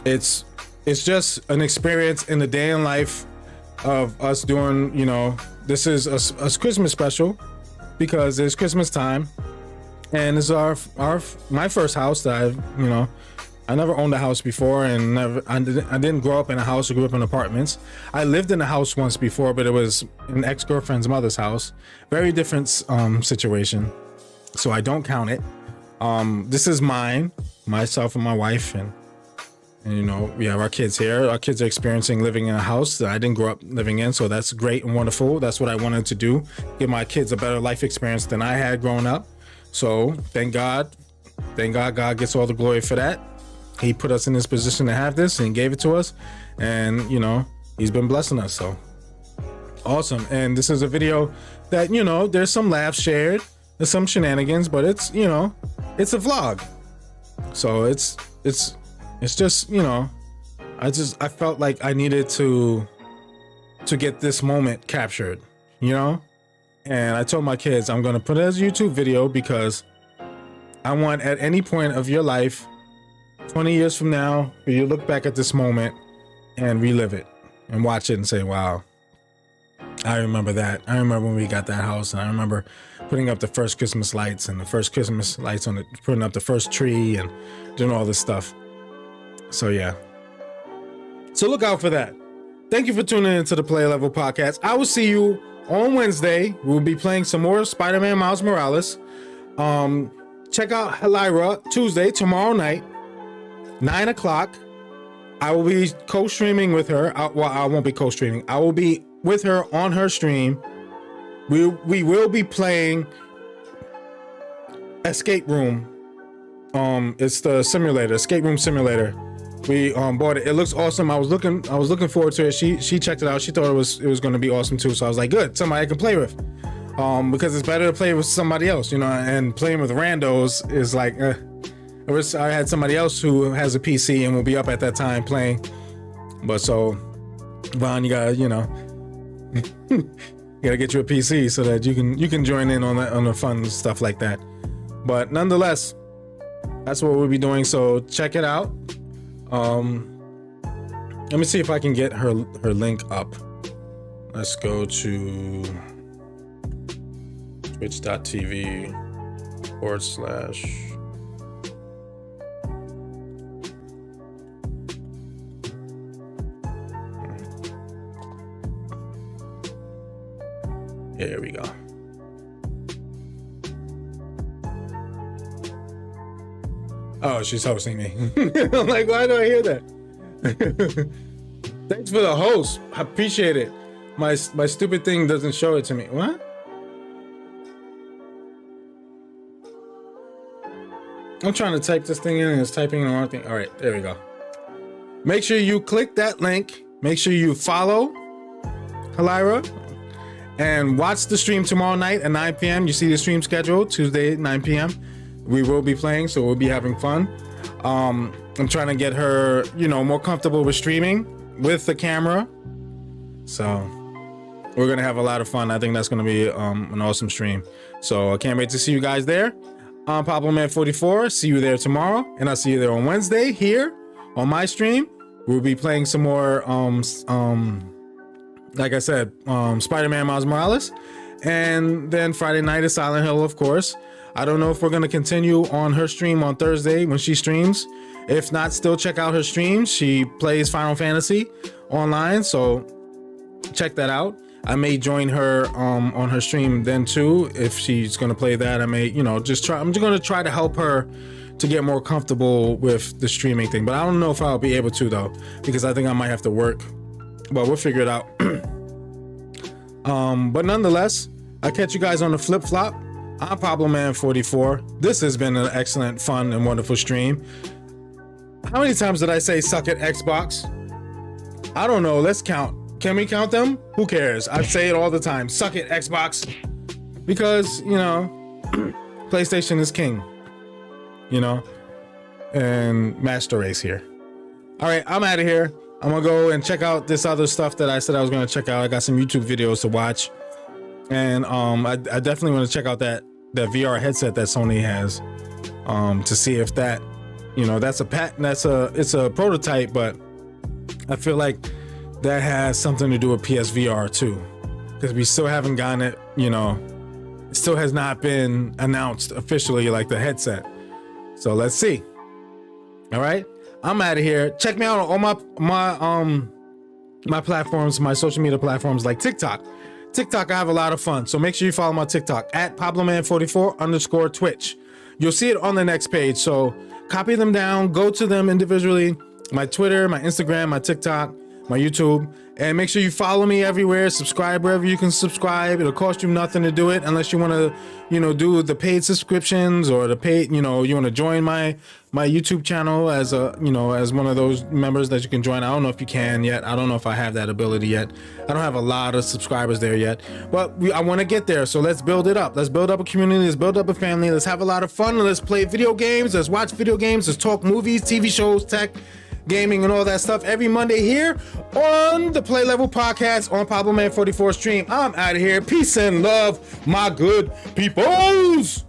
It's just an experience in the day in life of us doing, you know, this is a Christmas special because it's Christmas time. And it's my first house that I never owned a house before, and I didn't grow up in a house. I grew up in apartments. I lived in a house once before, but it was an ex-girlfriend's mother's house. Very different situation, so I don't count it. This is mine, myself and my wife, and you know, we have our kids here. Our kids are experiencing living in a house that I didn't grow up living in, so that's great and wonderful. That's what I wanted to do, give my kids a better life experience than I had growing up. So thank God God gets all the glory for that. He put us in this position to have this and gave it to us, and you know, he's been blessing us. So awesome. And this is a video that, you know, there's some laughs shared, there's some shenanigans, but it's, you know, it's a vlog. So it's just, you know, I felt like I needed to get this moment captured, you know. And I told my kids I'm going to put it as a YouTube video because I want, at any point of your life, 20 years from now, you look back at this moment and relive it and watch it and say, wow, I remember that. I remember when we got that house, and I remember putting up the first Christmas lights and the first Christmas lights on it, putting up the first tree and doing all this stuff. So yeah. So look out for that. Thank you for tuning into the Player Level Podcast. I will see you on Wednesday. We'll be playing some more Spider-Man Miles Morales. Check out Helira Tuesday, tomorrow night, 9 o'clock. I will be co-streaming with her. Well, I won't be co-streaming. I will be with her on her stream. We will be playing Escape Room. It's the simulator, Escape Room Simulator. We bought it. It looks awesome. I was looking forward to it. She checked it out. She thought it was going to be awesome too. So I was like, good, somebody I can play with. Because it's better to play with somebody else, you know. And playing with randos is like, I had somebody else who has a PC and will be up at that time playing. But so, Vaughn, you gotta, you know, you gotta get you a PC so that you can join in on the fun stuff like that. But nonetheless, that's what we'll be doing. So check it out. Let me see if I can get her link up. Let's go to twitch.tv/. Here we go. Oh, she's hosting me. I'm like, why do I hear that? Thanks for the host. I appreciate it. My stupid thing doesn't show it to me. What? I'm trying to type this thing in and it's typing in the wrong thing. All right, there we go. Make sure you click that link. Make sure you follow Helira and watch the stream tomorrow night at 9 p.m. You see the stream schedule, Tuesday at 9 p.m. We will be playing, so we'll be having fun. I'm trying to get her, you know, more comfortable with streaming with the camera. So we're gonna have a lot of fun. I think that's gonna be an awesome stream. So I can't wait to see you guys there. I'm PabloMan44. See you there tomorrow, and I'll see you there on Wednesday here on my stream. We'll be playing some more, like I said, Spider-Man Miles Morales, and then Friday night is Silent Hill, of course. I don't know if we're going to continue on her stream on Thursday when she streams. If not, still check out her streams. She plays Final Fantasy online, so check that out. I may join her on her stream then too. If she's going to play that, I may, you know, I'm just going to try to help her to get more comfortable with the streaming thing. But I don't know if I'll be able to, though, because I think I might have to work. But we'll figure it out. But nonetheless, I'll catch you guys on the flip-flop. I'm PabloMan44. This has been an excellent, fun, and wonderful stream. How many times did I say suck it, Xbox? I don't know. Let's count. Can we count them? Who cares? I say it all the time. Suck it, Xbox. Because, you know, PlayStation is king. You know? And Master Race here. All right, I'm out of here. I'm gonna go and check out this other stuff that I said I was gonna check out. I got some YouTube videos to watch. And I definitely want to check out that VR headset that Sony has. To see if that, you know, that's a patent, it's a prototype, but I feel like that has something to do with PSVR too, because we still haven't gotten it, you know, it still has not been announced officially, like the headset. So let's see. All right, I'm out of here. Check me out on all my platforms, my social media platforms like TikTok. I have a lot of fun, so make sure you follow my TikTok at PabloMan44_Twitch. You'll see it on the next page, so copy them down, go to them individually, my Twitter, my Instagram, my TikTok, my YouTube, and make sure you follow me everywhere, subscribe wherever you can subscribe. It'll cost you nothing to do it unless you want to, you know, do the paid subscriptions or the paid, you know, you want to join my YouTube channel as a, you know, as one of those members that you can join. I don't know if you can yet. I don't know if I have that ability yet. I don't have a lot of subscribers there yet, but I want to get there. So let's build it up. Let's build up a community. Let's build up a family. Let's have a lot of fun. Let's play video games. Let's watch video games. Let's talk movies, TV shows, tech, gaming, and all that stuff every Monday here on the Play Level Podcast on Pablo Man 44 stream. I'm out of here. Peace and love, my good peoples.